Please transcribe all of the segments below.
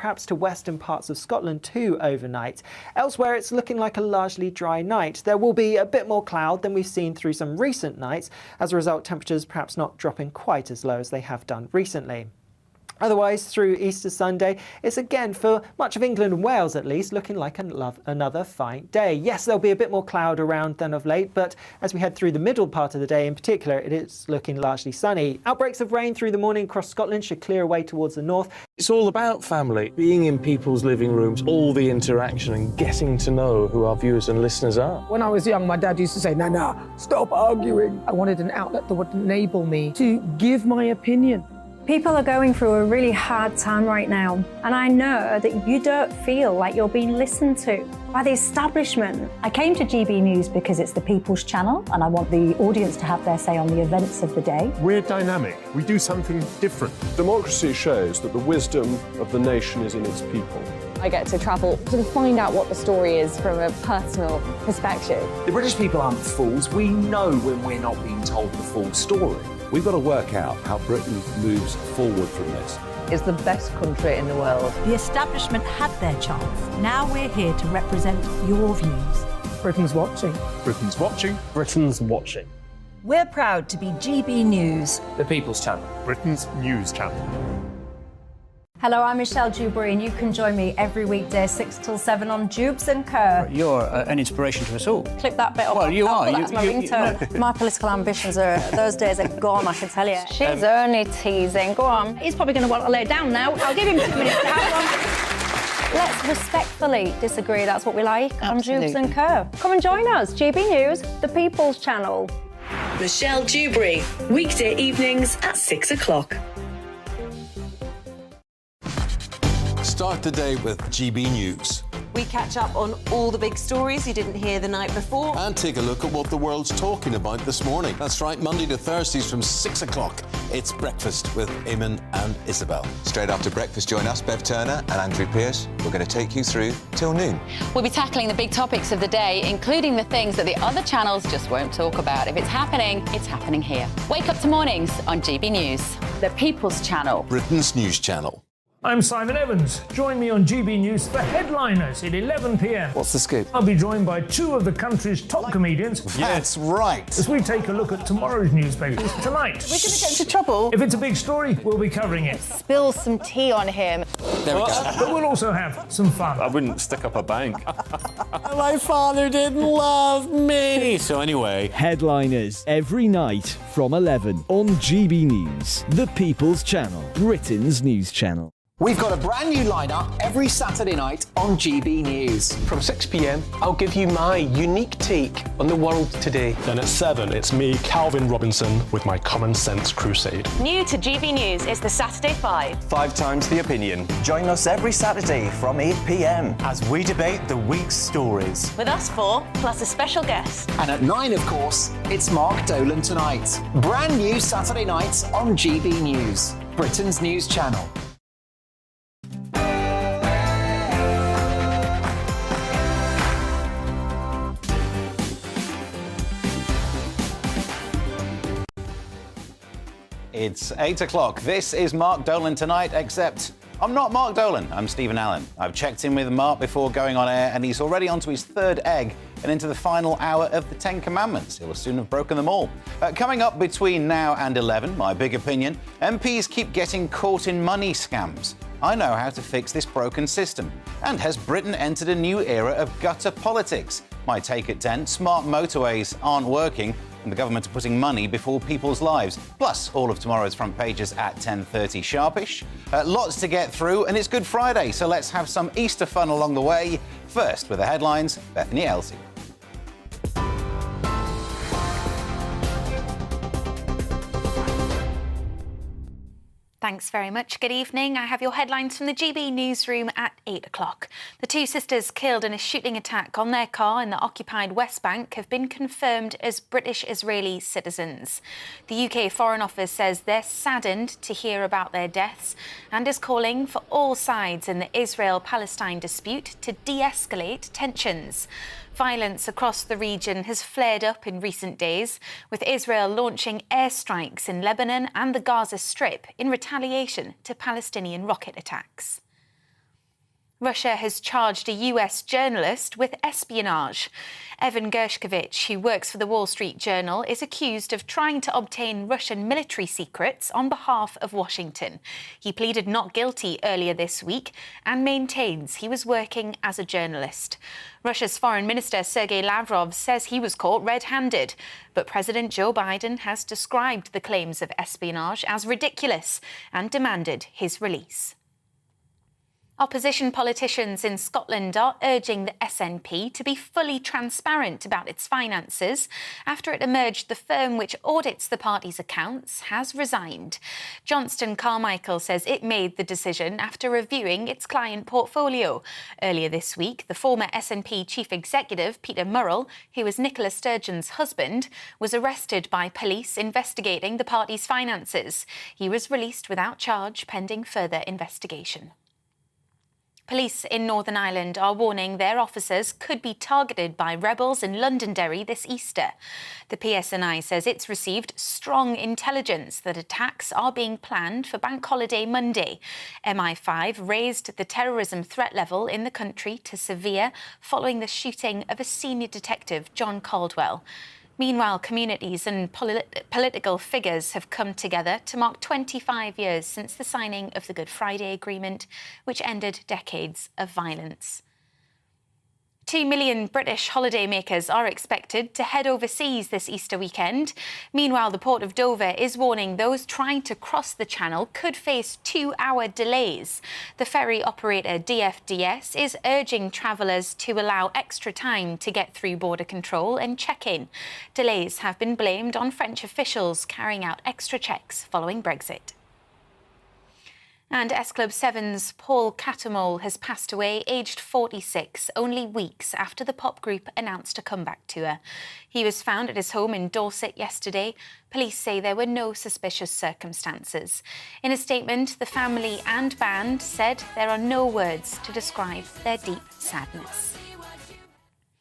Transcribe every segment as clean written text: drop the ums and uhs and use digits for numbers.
perhaps to western parts of Scotland too overnight. Elsewhere, it's looking like a largely dry night. There will be a bit more cloud than we've seen through some recent nights. As a result, temperatures perhaps not dropping quite as low as they have done recently. Otherwise, through Easter Sunday, it's again, for much of England and Wales at least, looking like another fine day. Yes, there'll be a bit more cloud around than of late, but as we head through the middle part of the day in particular, it is looking largely sunny. Outbreaks of rain through the morning across Scotland should clear away towards the north. It's all about family, being in people's living rooms, all the interaction and getting to know who our viewers and listeners are. When I was young, my dad used to say, "Nana, stop arguing." I wanted an outlet that would enable me to give my opinion. People are going through a really hard time right now, and I know that you don't feel like you're being listened to by the establishment. I came to GB News because it's the People's Channel, and I want the audience to have their say on the events of the day. We're dynamic. We do something different. Democracy shows that the wisdom of the nation is in its people. I get to travel to find out what the story is from a personal perspective. The British people aren't fools. We know when we're not being told the full story. We've got to work out how Britain moves forward from this. It's the best country in the world. The establishment had their chance. Now we're here to represent your views. Britain's watching. Britain's watching. Britain's watching. We're proud to be GB News, The People's Channel. Britain's news channel. Hello, I'm Michelle Dewberry, and you can join me every weekday 6 till 7 on Jubes and Kerr. You're an inspiration to us all. Clip that bit up. Well, you are. That's my ringtone. My political ambitions those days are gone, I can tell you. She's only teasing. Go on. He's probably going to want to lay down now. I'll give him 2 minutes to have one. Let's respectfully disagree. That's what we like Absolutely. on Jubes and Kerr. Come and join us. GB News, the People's Channel. Michelle Dewberry, weekday evenings at 6 o'clock. Start the day with GB News. We catch up on all the big stories you didn't hear the night before. And take a look at what the world's talking about this morning. That's right, Monday to Thursdays from 6 o'clock. It's Breakfast with Eamon and Isabel. Straight after breakfast, join us, Bev Turner and Andrew Pearce. We're going to take you through till noon. We'll be tackling the big topics of the day, including the things that the other channels just won't talk about. If it's happening here. Wake up to mornings on GB News, the People's Channel. Britain's news channel. I'm Simon Evans. Join me on GB News for Headliners at 11 p.m. What's the scoop? I'll be joined by 2 of the country's top comedians. That's right. As we take a look at tomorrow's newspapers tonight. We're going to get into trouble. If it's a big story, we'll be covering it. Spill some tea on him. There we go. But we'll also have some fun. I wouldn't stick up a bank. My father didn't love me. So anyway, Headliners every night from 11 on GB News, the People's Channel, Britain's news channel. We've got a brand new lineup every Saturday night on GB News. From 6 p.m, I'll give you my unique take on the world today. Then at 7, it's me, Calvin Robinson, with my Common Sense Crusade. New to GB News is the Saturday 5. 5 times the opinion. Join us every Saturday from 8 p.m. as we debate the week's stories. With us 4, plus a special guest. And at 9, of course, it's Mark Dolan Tonight. Brand new Saturday nights on GB News, Britain's news channel. It's 8 o'clock. This is Mark Dolan Tonight, except I'm not Mark Dolan, I'm Stephen Allen. I've checked in with Mark before going on air, and he's already onto his 3rd egg and into the final hour of the 10 Commandments. He'll soon have broken them all. Coming up between now and 11, my big opinion, MPs keep getting caught in money scams. I know how to fix this broken system. And has Britain entered a new era of gutter politics? My take at 10, smart motorways aren't working, and the government are putting money before people's lives. Plus, all of tomorrow's front pages at 10:30 sharpish. Lots to get through, and it's Good Friday, so let's have some Easter fun along the way. First, with the headlines, Bethany Elsey. Thanks very much. Good evening. I have your headlines from the GB newsroom at 8 o'clock. The 2 sisters killed in a shooting attack on their car in the occupied West Bank have been confirmed as British-Israeli citizens. The UK Foreign Office says they're saddened to hear about their deaths and is calling for all sides in the Israel-Palestine dispute to de-escalate tensions. Violence across the region has flared up in recent days, with Israel launching airstrikes in Lebanon and the Gaza Strip in retaliation to Palestinian rocket attacks. Russia has charged a US journalist with espionage. Evan Gershkovich, who works for the Wall Street Journal, is accused of trying to obtain Russian military secrets on behalf of Washington. He pleaded not guilty earlier this week and maintains he was working as a journalist. Russia's Foreign Minister Sergei Lavrov says he was caught red-handed, but President Joe Biden has described the claims of espionage as ridiculous and demanded his release. Opposition politicians in Scotland are urging the SNP to be fully transparent about its finances after it emerged the firm which audits the party's accounts has resigned. Johnston Carmichael says it made the decision after reviewing its client portfolio. Earlier this week, the former SNP chief executive, Peter Murrell, who was Nicola Sturgeon's husband, was arrested by police investigating the party's finances. He was released without charge pending further investigation. Police in Northern Ireland are warning their officers could be targeted by rebels in Londonderry this Easter. The PSNI says it's received strong intelligence that attacks are being planned for Bank Holiday Monday. MI5 raised the terrorism threat level in the country to severe following the shooting of a senior detective, John Caldwell. Meanwhile, communities and political figures have come together to mark 25 years since the signing of the Good Friday Agreement, which ended decades of violence. 2 million British holidaymakers are expected to head overseas this Easter weekend. Meanwhile, the Port of Dover is warning those trying to cross the Channel could face 2-hour delays. The ferry operator DFDS is urging travellers to allow extra time to get through border control and check in. Delays have been blamed on French officials carrying out extra checks following Brexit. And S Club 7's Paul Catamol has passed away, aged 46, only weeks after the pop group announced a comeback tour. He was found at his home in Dorset yesterday. Police say there were no suspicious circumstances. In a statement, the family and band said there are no words to describe their deep sadness.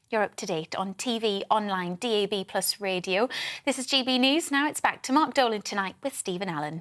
You're up to date on TV, online, DAB+ radio. This is GB News. Now it's back to Mark Dolan tonight with Stephen Allen.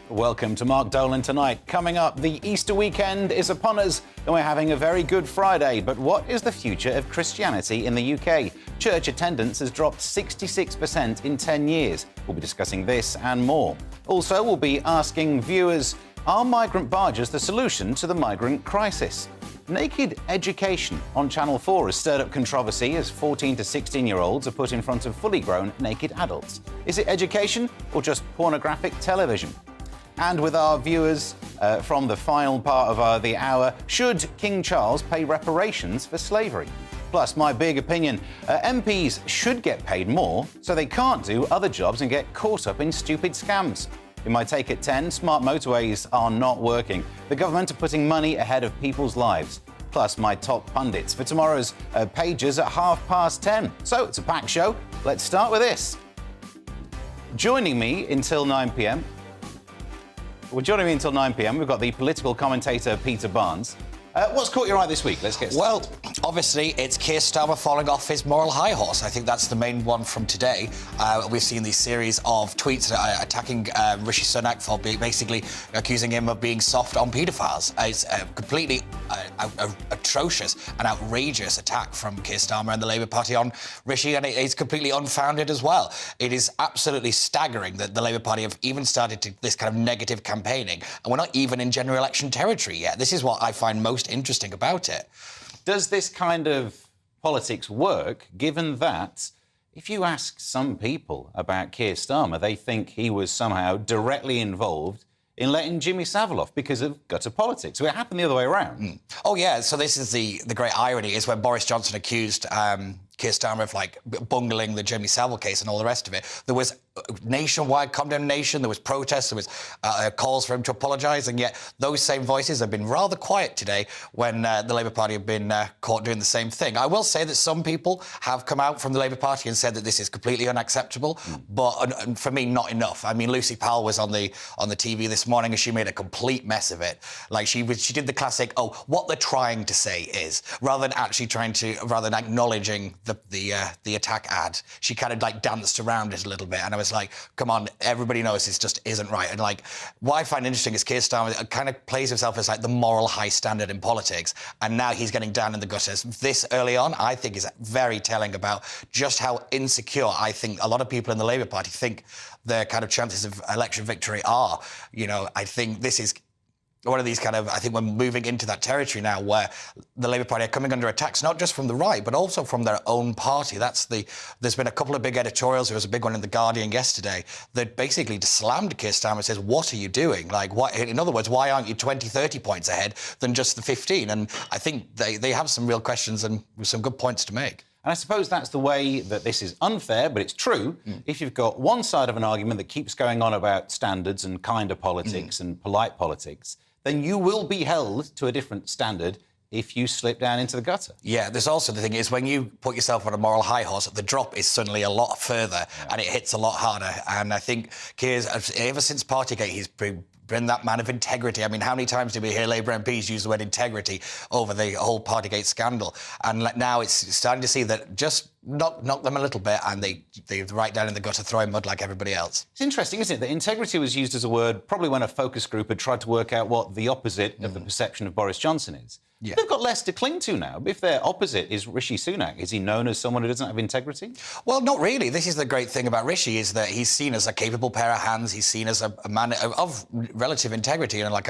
Welcome to Mark Dolan Tonight. Coming up, the Easter weekend is upon us and we're having a very good Friday. But what is the future of Christianity in the UK? Church attendance has dropped 66% in 10 years. We'll be discussing this and more. Also, we'll be asking viewers, are migrant barges the solution to the migrant crisis? Naked education on Channel 4 has stirred up controversy as 14 to 16-year-olds are put in front of fully grown naked adults. Is it education or just pornographic television? And with our viewers from the final part of the hour, should King Charles pay reparations for slavery? Plus, my big opinion, MPs should get paid more so they can't do other jobs and get caught up in stupid scams. In my take at 10, smart motorways are not working. The government are putting money ahead of people's lives. Plus, my top pundits for tomorrow's pages at 10:30. So, it's a packed show. Let's start with this. Joining me until 9 p.m. We've got the political commentator Peter Barnes. What's caught your eye this week? Let's get started. Well, obviously, it's Keir Starmer falling off his moral high horse. I think that's the main one from today. We've seen these series of tweets attacking Rishi Sunak for basically accusing him of being soft on paedophiles. It's a completely atrocious and outrageous attack from Keir Starmer and the Labour Party on Rishi, and it's completely unfounded as well. It is absolutely staggering that the Labour Party have even started this kind of negative campaigning, and we're not even in general election territory yet. This is what I find most interesting about it. Does this kind of politics work, given that if you ask some people about Keir Starmer, they think he was somehow directly involved in letting Jimmy Savile off because of gutter politics? So it happened the other way around. Oh, yeah. So this is the great irony, is when Boris Johnson accused Keir Starmer of, bungling the Jimmy Savile case and all the rest of it. There was nationwide condemnation, there was protests, there was calls for him to apologise, and yet those same voices have been rather quiet today when the Labour Party have been caught doing the same thing. I will say that some people have come out from the Labour Party and said that this is completely unacceptable, but for me, not enough. I mean, Lucy Powell was on the TV this morning and she made a complete mess of it. Like she did the classic, what they're trying to say is, rather than acknowledging the attack ad, she kind of like danced around it a little bit, and I was like, come on, everybody knows this just isn't right. And like, what I find interesting is Keir Starmer kind of plays himself as like the moral high standard in politics, and now he's getting down in the gutters. This early on, I think, is very telling about just how insecure I think a lot of people in the Labour Party think their kind of chances of election victory are. You know, I think this is one of these kind of, I think we're moving into that territory now where the Labour Party are coming under attacks, not just from the right, but also from their own party. There's been a couple of big editorials. There was a big one in The Guardian yesterday that basically slammed Keir Starmer and says, what are you doing? Like, what, in other words, why aren't you 20, 30 points ahead than just the 15? And I think they have some real questions and some good points to make. And I suppose that's the way that this is unfair, but it's true. If you've got one side of an argument that keeps going on about standards and kinder politics and polite politics, then you will be held to a different standard if you slip down into the gutter. Yeah, there's also the thing is when you put yourself on a moral high horse, the drop is suddenly a lot further and it hits a lot harder. And I think Keir's, ever since Partygate, he's been that man of integrity. I mean, how many times did we hear Labour MPs use the word integrity over the whole Partygate scandal? And now it's starting to see that just knock them a little bit and they're right down in the gutter throwing mud like everybody else. It's interesting, isn't it, that integrity was used as a word probably when a focus group had tried to work out what the opposite of the perception of Boris Johnson is. Yeah. They've got less to cling to now. If their opposite is Rishi Sunak, is he known as someone who doesn't have integrity? Well, not really. This is the great thing about Rishi, is that he's seen as a capable pair of hands. He's seen as a man of relative integrity and like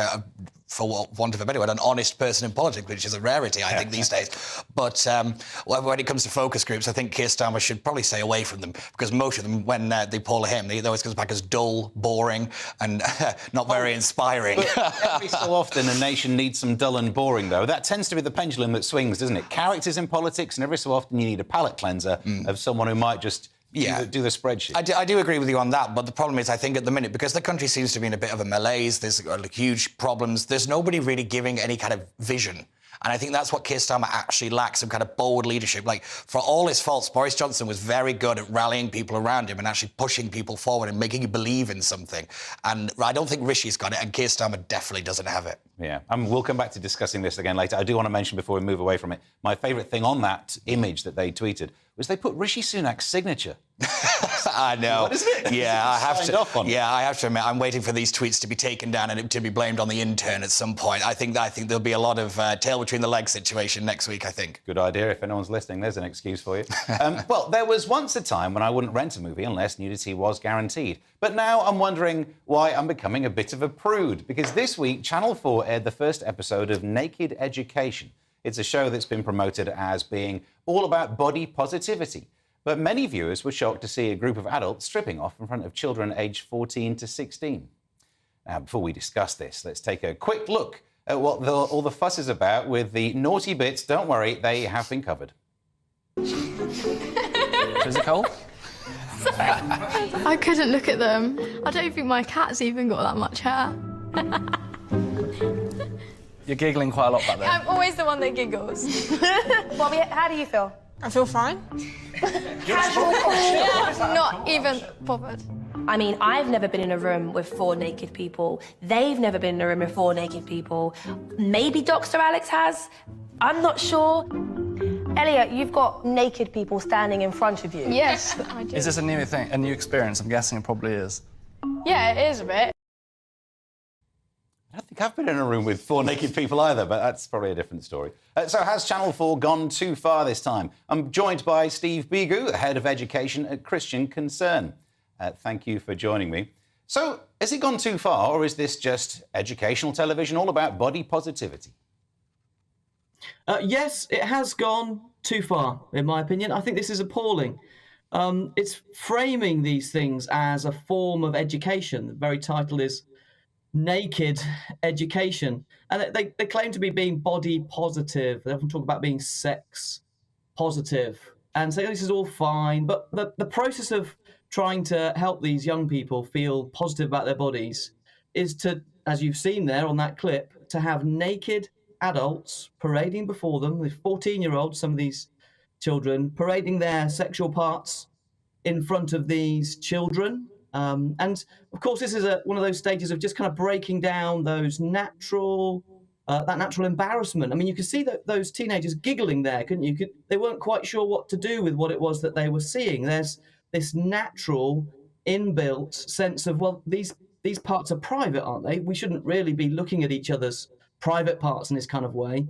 for want of a better word, an honest person in politics, which is a rarity, I think, these days. But when it comes to focus groups, I think Keir Starmer should probably stay away from them, because most of them, when they poll him, they always comes back as dull, boring, and not very inspiring. But every so often, a nation needs some dull and boring, though. That tends to be the pendulum that swings, doesn't it? Characters in politics, and every so often you need a palate cleanser of someone who might just do the spreadsheet. I do agree with you on that, but the problem is, I think at the minute, because the country seems to be in a bit of a malaise, there's huge problems, there's nobody really giving any kind of vision. And I think that's what Keir Starmer actually lacks, some kind of bold leadership. Like, for all his faults, Boris Johnson was very good at rallying people around him and actually pushing people forward and making you believe in something. And I don't think Rishi's got it, and Keir Starmer definitely doesn't have it. Yeah, we'll come back to discussing this again later. I do want to mention, before we move away from it, my favourite thing on that image that they tweeted was they put Rishi Sunak's signature. I know. What is it? Yeah, I have to. Off on it. Yeah, I have to admit, I'm waiting for these tweets to be taken down and to be blamed on the intern at some point. I think there'll be a lot of tail between the legs situation next week, I think. Good idea. If anyone's listening, there's an excuse for you. Well, there was once a time when I wouldn't rent a movie unless nudity was guaranteed. But now I'm wondering why I'm becoming a bit of a prude, because this week Channel 4 aired the first episode of Naked Education. It's a show that's been promoted as being all about body positivity. But many viewers were shocked to see a group of adults stripping off in front of children aged 14 to 16. Now, before we discuss this, let's take a quick look at what all the fuss is about with the naughty bits. Don't worry, they have been covered. Physical? I couldn't look at them. I don't think my cat's even got that much hair. You're giggling quite a lot back there. I'm always the one that giggles. Bobby, how do you feel? I feel fine. Yeah, not even bothered. I mean, I've never been in a room with 4 naked people. They've never been in a room with 4 naked people. Maybe Dr. Alex has. I'm not sure. Elliot, you've got naked people standing in front of you. Yes, I do. Is this a new thing, a new experience? I'm guessing it probably is. Yeah, it is a bit. I don't think I've been in a room with 4 naked people either, but that's probably a different story. So has Channel 4 gone too far this time? I'm joined by Steve Bigu, Head of Education at Christian Concern. Thank you for joining me. So, has it gone too far, or is this just educational television all about body positivity? Yes, it has gone too far, in my opinion. I think this is appalling. It's framing these things as a form of education. The very title is Naked Education. And they claim to be being body positive. They often talk about being sex positive and say, oh, this is all fine. But the process of trying to help these young people feel positive about their bodies is to, as you've seen there on that clip, to have naked adults parading before them, the 14-year-olds, some of these children, parading their sexual parts in front of these children. And of course, this is one of those stages of just kind of breaking down those natural embarrassment. I mean, you could see those teenagers giggling there, couldn't you? They weren't quite sure what to do with what it was that they were seeing. There's this natural inbuilt sense of, well, these parts are private, aren't they? We shouldn't really be looking at each other's private parts in this kind of way.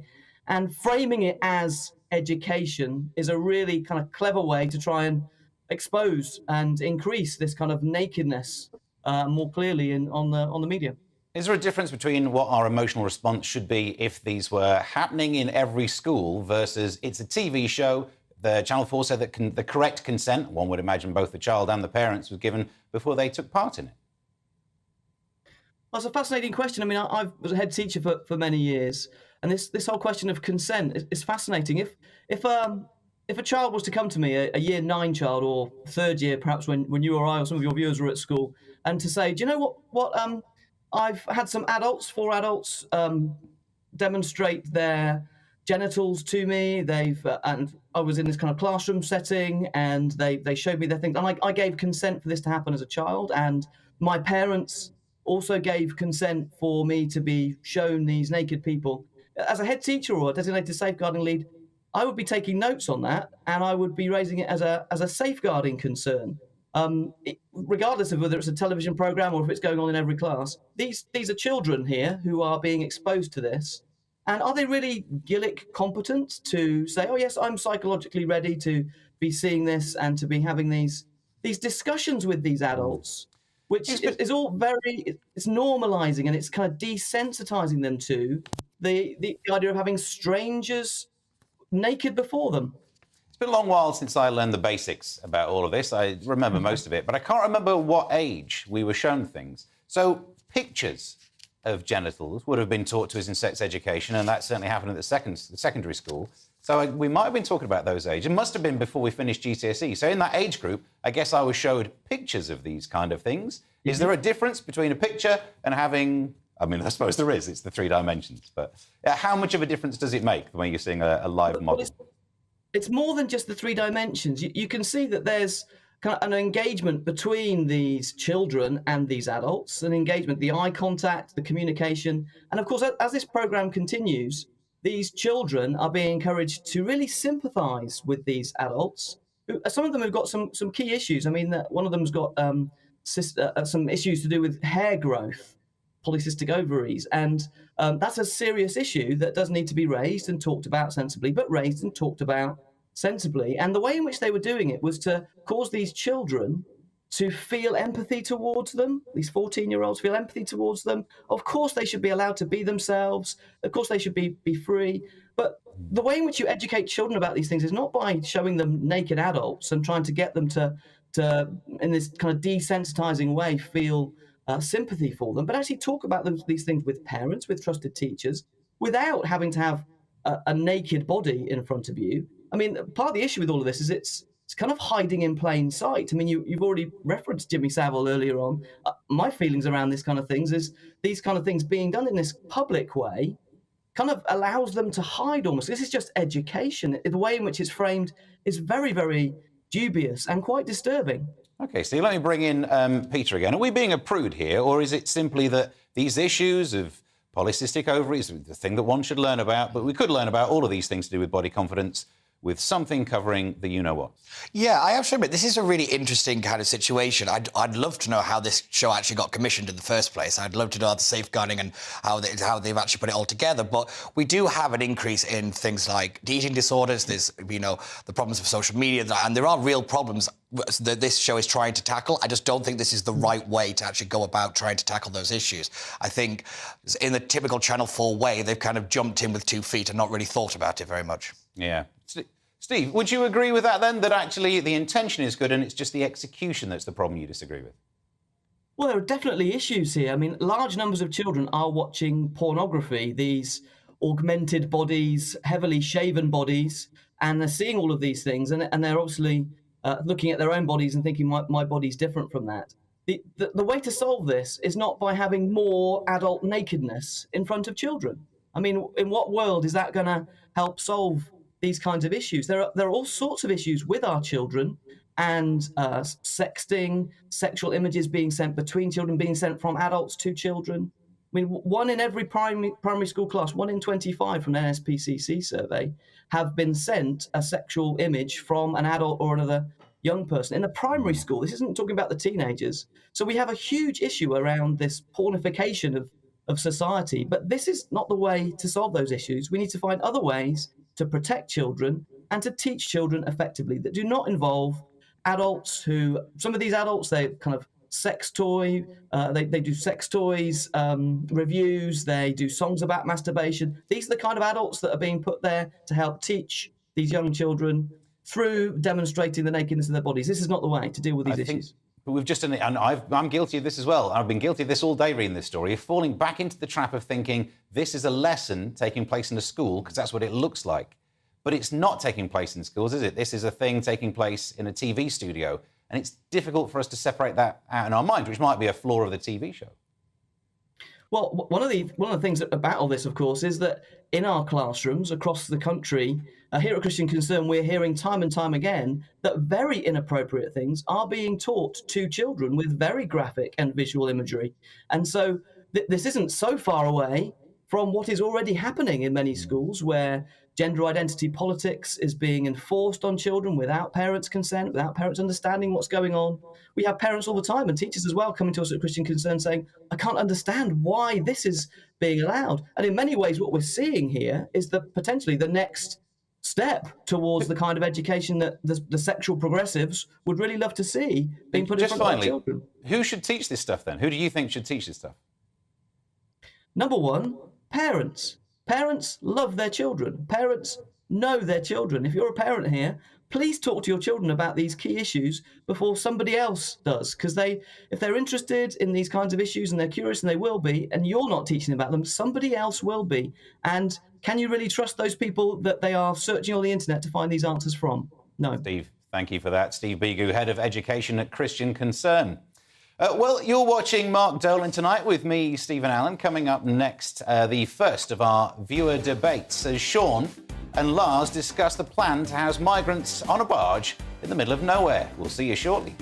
And framing it as education is a really kind of clever way to try and expose and increase this kind of nakedness more clearly on the media. Is there a difference between what our emotional response should be if these were happening in every school versus it's a TV show? The Channel 4 said that the correct consent, one would imagine both the child and the parents, was given before they took part in it. Well, it's a fascinating question. I mean, I was a head teacher for many years, and this whole question of consent is fascinating. If a child was to come to me, a year 9 child or third year, perhaps when you or I or some of your viewers were at school, and to say, do you know what I've had some adults, 4 adults, demonstrate their genitals to me. And I was in this kind of classroom setting, and they showed me their things, and I gave consent for this to happen as a child, and my parents also gave consent for me to be shown these naked people. As a head teacher or a designated safeguarding lead, I would be taking notes on that, and I would be raising it as a safeguarding concern. Regardless of whether it's a television program or if it's going on in every class, these are children here who are being exposed to this. And are they really Gillick competent to say, oh yes, I'm psychologically ready to be seeing this and to be having these discussions with these adults, which is all it's normalizing and it's kind of desensitizing them to the idea of having strangers naked before them. It's been a long while since I learned the basics about all of this. I remember most of it, but I can't remember what age we were shown things. So pictures of genitals would have been taught to us in sex education, and that certainly happened at the secondary school. So we might have been talking about those ages. It must have been before we finished GCSE. So in that age group, I guess I was showed pictures of these kind of things. Is there a difference between a picture and having... I mean, I suppose there is. It's the 3 dimensions. But how much of a difference does it make when you're seeing a live model? It's more than just the 3 dimensions. You can see that there's kind of an engagement between these children and these adults, an engagement, the eye contact, the communication. And of course, as this program continues, these children are being encouraged to really sympathise with these adults. Some of them have got some key issues. I mean, one of them's got some issues to do with hair growth, polycystic ovaries, and that's a serious issue that does need to be raised and talked about sensibly, but raised and talked about sensibly. And the way in which they were doing it was to cause these children to feel empathy towards them. These 14-year-olds feel empathy towards them. Of course, they should be allowed to be themselves. Of course, they should be free. But the way in which you educate children about these things is not by showing them naked adults and trying to get them to in this kind of desensitizing way, feel sympathy for them, but actually talk about these things with parents, with trusted teachers, without having to have a naked body in front of you. I mean, part of the issue with all of this is it's kind of hiding in plain sight. I mean, you've already referenced Jimmy Savile earlier on. My feelings around this kind of things is these kind of things being done in this public way kind of allows them to hide almost. This is just education. The way in which it's framed is very, very dubious and quite disturbing. OK, Steve, let me bring in Peter again. Are we being a prude here, or is it simply that these issues of polycystic ovaries, the thing that one should learn about, but we could learn about all of these things to do with body confidence, with something covering the you-know-what? Yeah, I have to admit, this is a really interesting kind of situation. I'd love to know how this show actually got commissioned in the first place. I'd love to know the safeguarding and how they've actually put it all together. But we do have an increase in things like eating disorders. There's, the problems of social media, and there are real problems that this show is trying to tackle. I just don't think this is the right way to actually go about trying to tackle those issues. I think in the typical Channel 4 way, they've kind of jumped in with 2 feet and not really thought about it very much. Yeah. Steve, would you agree with that then, that actually the intention is good and it's just the execution that's the problem you disagree with? Well, there are definitely issues here. I mean, large numbers of children are watching pornography, these augmented bodies, heavily shaven bodies, and they're seeing all of these things, and they're obviously looking at their own bodies and thinking my body's different from that. The way to solve this is not by having more adult nakedness in front of children. I mean, in what world is that going to help solve these kinds of issues? There are all sorts of issues with our children, and sexting, sexual images being sent between children, being sent from adults to children. I mean, 1 in every primary school class, 1 in 25 from an NSPCC survey, have been sent a sexual image from an adult or another young person in a primary school. This isn't talking about the teenagers. So we have a huge issue around this pornification of society, but this is not the way to solve those issues. We need to find other ways to protect children and to teach children effectively that do not involve adults who, some of these adults, they kind of sex toy, they do sex toys reviews, they do songs about masturbation. These are the kind of adults that are being put there to help teach these young children through demonstrating the nakedness of their bodies. This is not the way to deal with these issues. But we've just done it, and I'm guilty of this as well. I've been guilty of this all day reading this story, of falling back into the trap of thinking this is a lesson taking place in a school, because that's what it looks like. But it's not taking place in schools, is it? This is a thing taking place in a TV studio, and it's difficult for us to separate that out in our mind, which might be a flaw of the TV show. Well, one of the things about all this, of course, is that in our classrooms across the country, here at Christian Concern, we're hearing time and time again that very inappropriate things are being taught to children with very graphic and visual imagery. And so this isn't so far away from what is already happening in many schools, where gender identity politics is being enforced on children without parents' consent, without parents understanding what's going on. We have parents all the time, and teachers as well, coming to us at Christian Concern saying, I can't understand why this is being allowed. And in many ways, what we're seeing here is potentially the next step towards the kind of education that the sexual progressives would really love to see being put in front of our children. Who should teach this stuff then? Who do you think should teach this stuff? Number one, parents. Parents love their children. Parents know their children. If you're a parent here, please talk to your children about these key issues before somebody else does, because if they're interested in these kinds of issues and they're curious, and they will be, and you're not teaching about them, somebody else will be. And can you really trust those people that they are searching on the internet to find these answers from? No. Steve, thank you for that. Steve Bigu, Head of Education at Christian Concern. Well, you're watching Mark Dolan Tonight with me, Stephen Allen. Coming up next, the first of our viewer debates, as Sean and Lars discuss the plan to house migrants on a barge in the middle of nowhere. We'll see you shortly.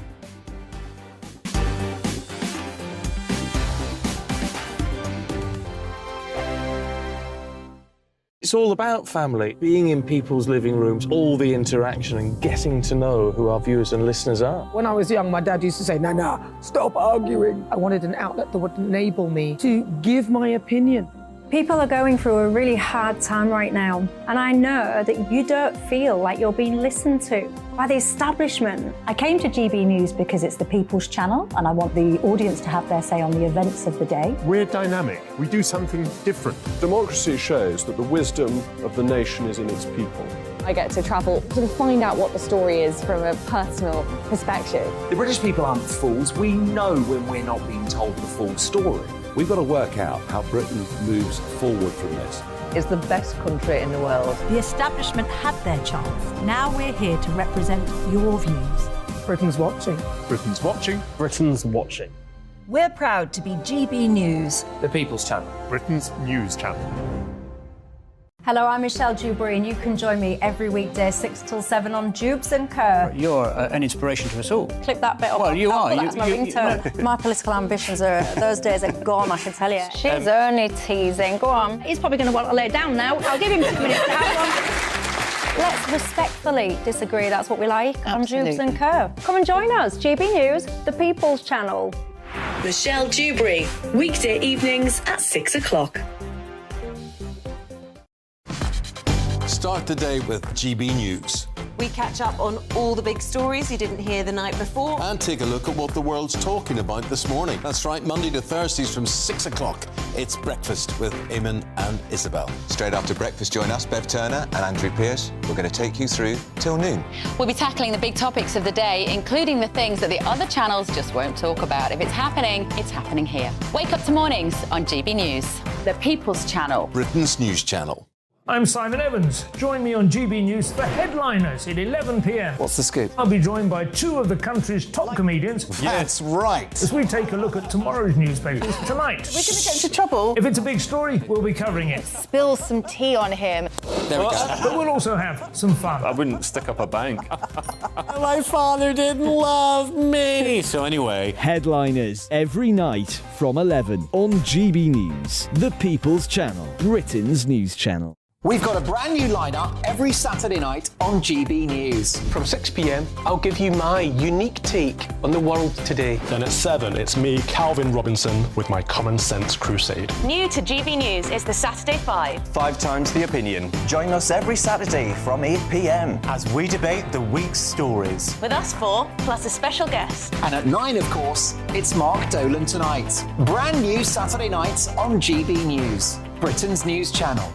It's all about family, being in people's living rooms, all the interaction and getting to know who our viewers and listeners are. When I was young, my dad used to say, Nana, stop arguing. I wanted an outlet that would enable me to give my opinion. People are going through a really hard time right now, and I know that you don't feel like you're being listened to by the establishment. I came to GB News because it's the people's channel, and I want the audience to have their say on the events of the day. We're dynamic. We do something different. Democracy shows that the wisdom of the nation is in its people. I get to travel to find out what the story is from a personal perspective. The British people aren't fools. We know when we're not being told the full story. We've got to work out how Britain moves forward from this. It's the best country in the world. The establishment had their chance. Now we're here to represent your views. Britain's watching. Britain's watching. Britain's watching. We're proud to be GB News, The People's Channel. Britain's news channel. Hello, I'm Michelle Dewberry, and you can join me every weekday 6 till 7 on Jubes and Kerr. You're an inspiration to us all. Clip that bit up. Well, you are. That's my ringtone. My political ambitions those days are gone, I can tell you. She's only teasing. Go on. He's probably going to want to lay down now. I'll give him 2 minutes to have one. Let's respectfully disagree. That's what we like on Jubes and Kerr. Come and join us. GB News, the People's Channel. Michelle Dewberry, weekday evenings at 6 o'clock. Start the day with GB News. We catch up on all the big stories you didn't hear the night before. And take a look at what the world's talking about this morning. That's right, Monday to Thursdays from 6 o'clock. It's Breakfast with Eamon and Isabel. Straight after breakfast, join us, Bev Turner and Andrew Pearce. We're going to take you through till noon. We'll be tackling the big topics of the day, including the things that the other channels just won't talk about. If it's happening here. Wake up to mornings on GB News, the People's Channel. Britain's news channel. I'm Simon Evans. Join me on GB News for Headliners at 11 p.m. What's the scoop? I'll be joined by two of the country's top comedians. That's right. As we take a look at tomorrow's newspapers tonight. We're going to get into trouble. If it's a big story, we'll be covering it. Spill some tea on him. There we go. But we'll also have some fun. I wouldn't stick up a bank. My father didn't love me. So anyway, Headliners every night from 11 on GB News, the People's Channel, Britain's news channel. We've got a brand new lineup every Saturday night on GB News. From 6 p.m, I'll give you my unique take on the world today. Then at 7, it's me, Calvin Robinson, with my Common Sense Crusade. New to GB News is the Saturday 5. 5 times the opinion. Join us every Saturday from 8 p.m. as we debate the week's stories. With us 4, plus a special guest. And at 9, of course, it's Mark Dolan Tonight. Brand new Saturday nights on GB News, Britain's news channel.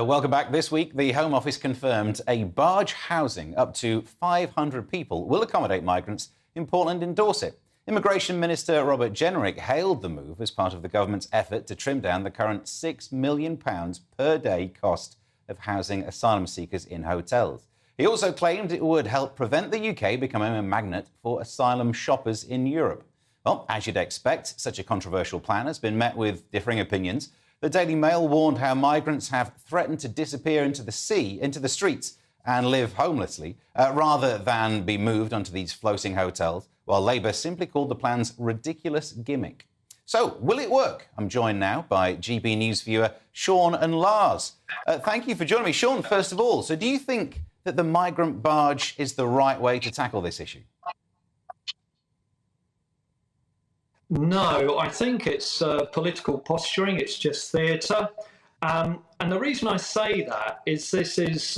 Welcome back. This week, the Home Office confirmed a barge housing up to 500 people will accommodate migrants in Portland and Dorset. Immigration Minister Robert Jenrick hailed the move as part of the government's effort to trim down the current £6 million per day cost of housing asylum seekers in hotels. He also claimed it would help prevent the UK becoming a magnet for asylum shoppers in Europe. Well, as you'd expect, such a controversial plan has been met with differing opinions. The Daily Mail warned how migrants have threatened to disappear into the streets and live homelessly, rather than be moved onto these floating hotels, while Labour simply called the plan's ridiculous gimmick. So, will it work? I'm joined now by GB News viewer Sean and Lars. Thank you for joining me. Sean, first of all, so do you think that the migrant barge is the right way to tackle this issue? No, I think it's political posturing. It's just theatre. And the reason I say that is this is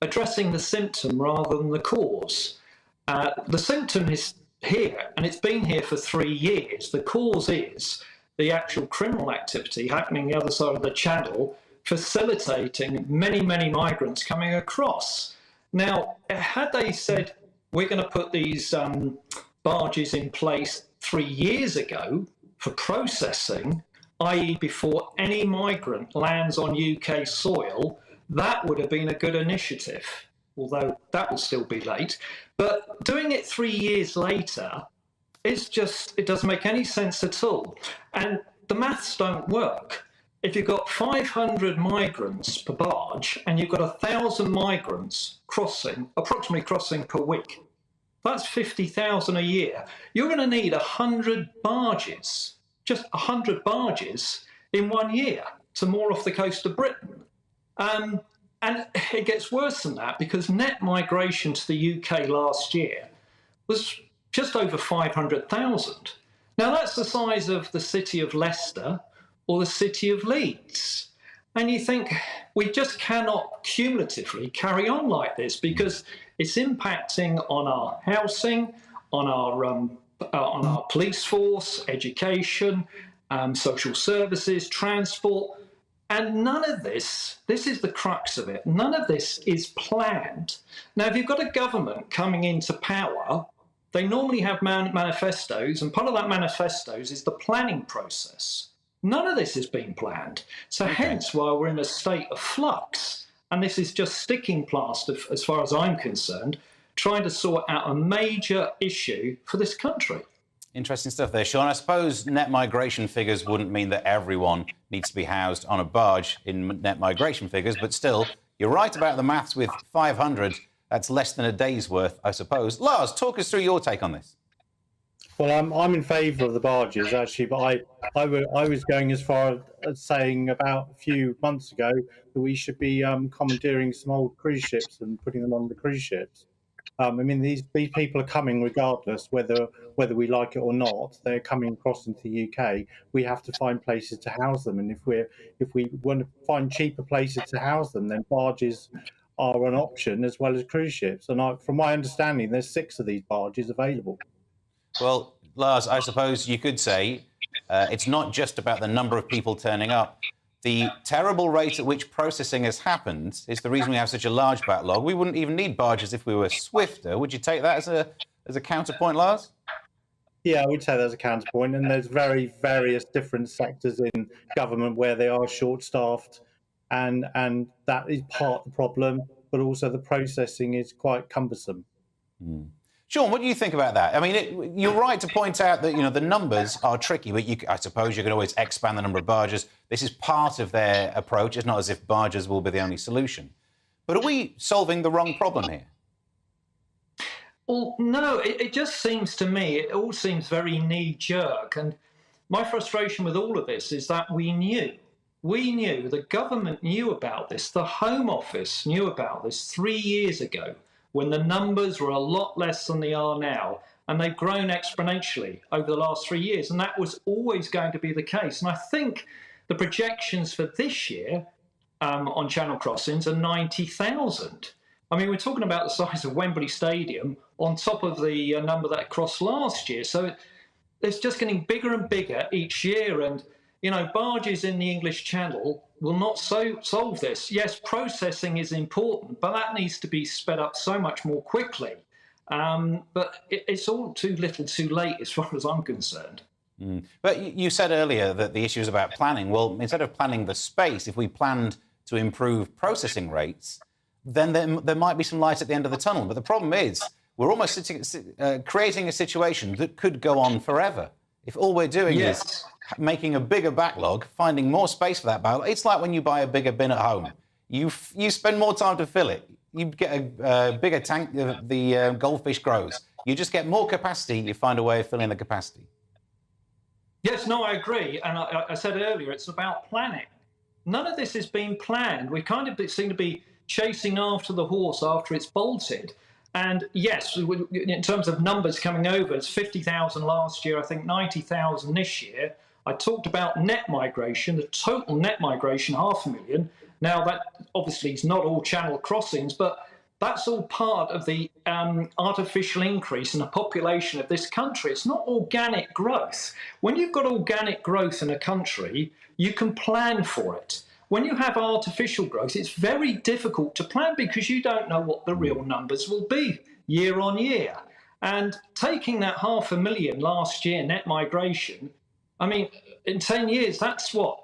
addressing the symptom rather than the cause. The symptom is here, and it's been here for 3 years. The cause is the actual criminal activity happening the other side of the channel, facilitating many, many migrants coming across. Now, had they said, we're going to put these barges in place 3 years ago for processing, i.e. before any migrant lands on UK soil, that would have been a good initiative, although that will still be late. But doing it 3 years later is just, it doesn't make any sense at all. And the maths don't work. If you've got 500 migrants per barge and you've got 1,000 migrants approximately crossing per week, that's 50,000 a year. You're going to need 100 barges, just 100 barges in 1 year to moor off the coast of Britain. And it gets worse than that, because net migration to the UK last year was just over 500,000. Now, that's the size of the city of Leicester or the city of Leeds. And you think, we just cannot cumulatively carry on like this, because it's impacting on our housing, on our police force, education, social services, transport. And none of this is the crux of it, none of this is planned. Now, if you've got a government coming into power, they normally have manifestos, and part of that manifestos is the planning process. None of this has been planned. So hence why we're in a state of flux. And this is just sticking plaster, as far as I'm concerned, trying to sort out a major issue for this country. Interesting stuff there, Sean. I suppose net migration figures wouldn't mean that everyone needs to be housed on a barge in net migration figures, but still, you're right about the maths with 500. That's less than a day's worth, I suppose. Lars, talk us through your take on this. Well, I'm in favour of the barges, actually, but I was going as far as saying about a few months ago that we should be commandeering some old cruise ships and putting them on the cruise ships. I mean, these people are coming regardless, whether we like it or not. They're coming across into the UK. We have to find places to house them, and if we want to find cheaper places to house them, then barges are an option as well as cruise ships. And from my understanding, there's 6 of these barges available. Well, Lars, I suppose you could say it's not just about the number of people turning up. The terrible rate at which processing has happened is the reason we have such a large backlog. We wouldn't even need barges if we were swifter. Would you take that as a counterpoint, Lars? Yeah, I would say there's a counterpoint, and there's various different sectors in government where they are short-staffed, and that is part of the problem, but also the processing is quite cumbersome. Sean, what do you think about that? I mean, you're right to point out that, the numbers are tricky, but I suppose you can always expand the number of barges. This is part of their approach. It's not as if barges will be the only solution. But are we solving the wrong problem here? Well, no, it just seems to me, it all seems very knee-jerk. And my frustration with all of this is that we knew, the government knew about this, the Home Office knew about this 3 years ago, when the numbers were a lot less than they are now. And they've grown exponentially over the last 3 years. And that was always going to be the case. And I think the projections for this year on channel crossings are 90,000. I mean, we're talking about the size of Wembley Stadium on top of the number that crossed last year. So it's just getting bigger and bigger each year. And, barges in the English Channel will not solve this. Yes, processing is important, but that needs to be sped up so much more quickly. But it's all too little too late as far as I'm concerned. But you said earlier that the issue is about planning. Well, instead of planning the space, if we planned to improve processing rates, then there might be some light at the end of the tunnel. But the problem is we're almost creating a situation that could go on forever. If all we're doing is making a bigger backlog, finding more space for that backlog, it's like when you buy a bigger bin at home. You spend more time to fill it. You get a bigger tank, the goldfish grows. You just get more capacity, you find a way of filling the capacity. Yes, no, I agree. And I said earlier, it's about planning. None of this is being planned. We kind of seem to be chasing after the horse after it's bolted. And yes, in terms of numbers coming over, it's 50,000 last year, I think 90,000 this year. I talked about net migration, the total net migration, 500,000. Now, that obviously is not all channel crossings, but that's all part of the artificial increase in the population of this country. It's not organic growth. When you've got organic growth in a country, you can plan for it. When you have artificial growth, it's very difficult to plan because you don't know what the real numbers will be year on year. And taking that 500,000 last year net migration, I mean, in 10 years, that's what?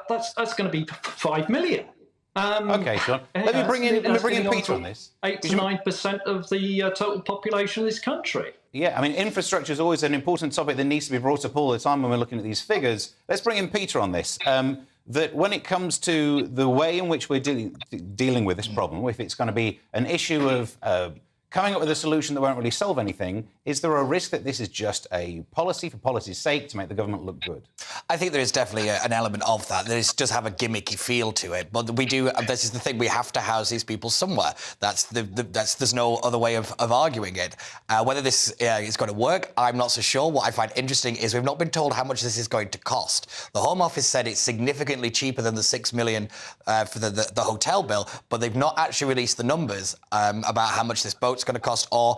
That's going to be 5 million. OK, Sean. Let me bring in Peter on this. 8 to 9% of the total population of this country. Yeah, I mean, infrastructure is always an important topic that needs to be brought up all the time when we're looking at these figures. Let's bring in Peter on this. That when it comes to the way in which we're dealing with this problem, if it's going to be an issue of coming up with a solution that won't really solve anything, is there a risk that this is just a policy for policy's sake to make the government look good? I think there is definitely an element of that. There does have a gimmicky feel to it. But we do, this is the thing, we have to house these people somewhere. There's no other way of arguing it. Whether this is going to work, I'm not so sure. What I find interesting is we've not been told how much this is going to cost. The Home Office said it's significantly cheaper than the $6 million for the hotel bill, but they've not actually released the numbers about how much this boat's going to cost, or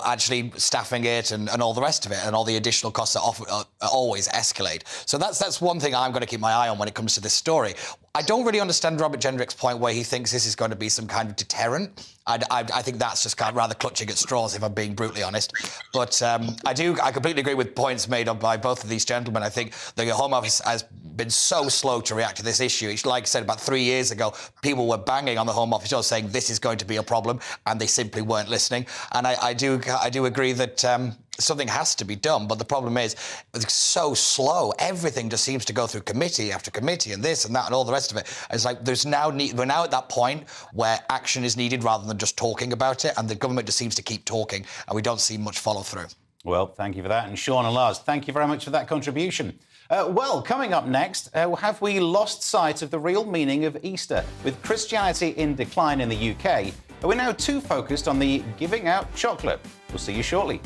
actually staffing it and all the rest of it, and all the additional costs that always escalate. So that's one thing I'm going to keep my eye on when it comes to this story. I don't really understand Robert Jendrick's point where he thinks this is going to be some kind of deterrent. I think that's just kind of rather clutching at straws, if I'm being brutally honest. But I completely agree with points made by both of these gentlemen. I think the Home Office has been so slow to react to this issue. It's like I said, about 3 years ago, people were banging on the Home Office door saying this is going to be a problem, and they simply weren't listening. And I do agree that something has to be done, but the problem is it's so slow. Everything just seems to go through committee after committee, and this and that and all the rest of it. It's like we're now at that point where action is needed rather than just talking about it, and the government just seems to keep talking, and we don't see much follow through. Well, thank you for that. And Sean and Lars, thank you very much for that contribution. Well, coming up next, have we lost sight of the real meaning of Easter? With Christianity in decline in the UK, are we now too focused on the giving out chocolate? We'll see you shortly.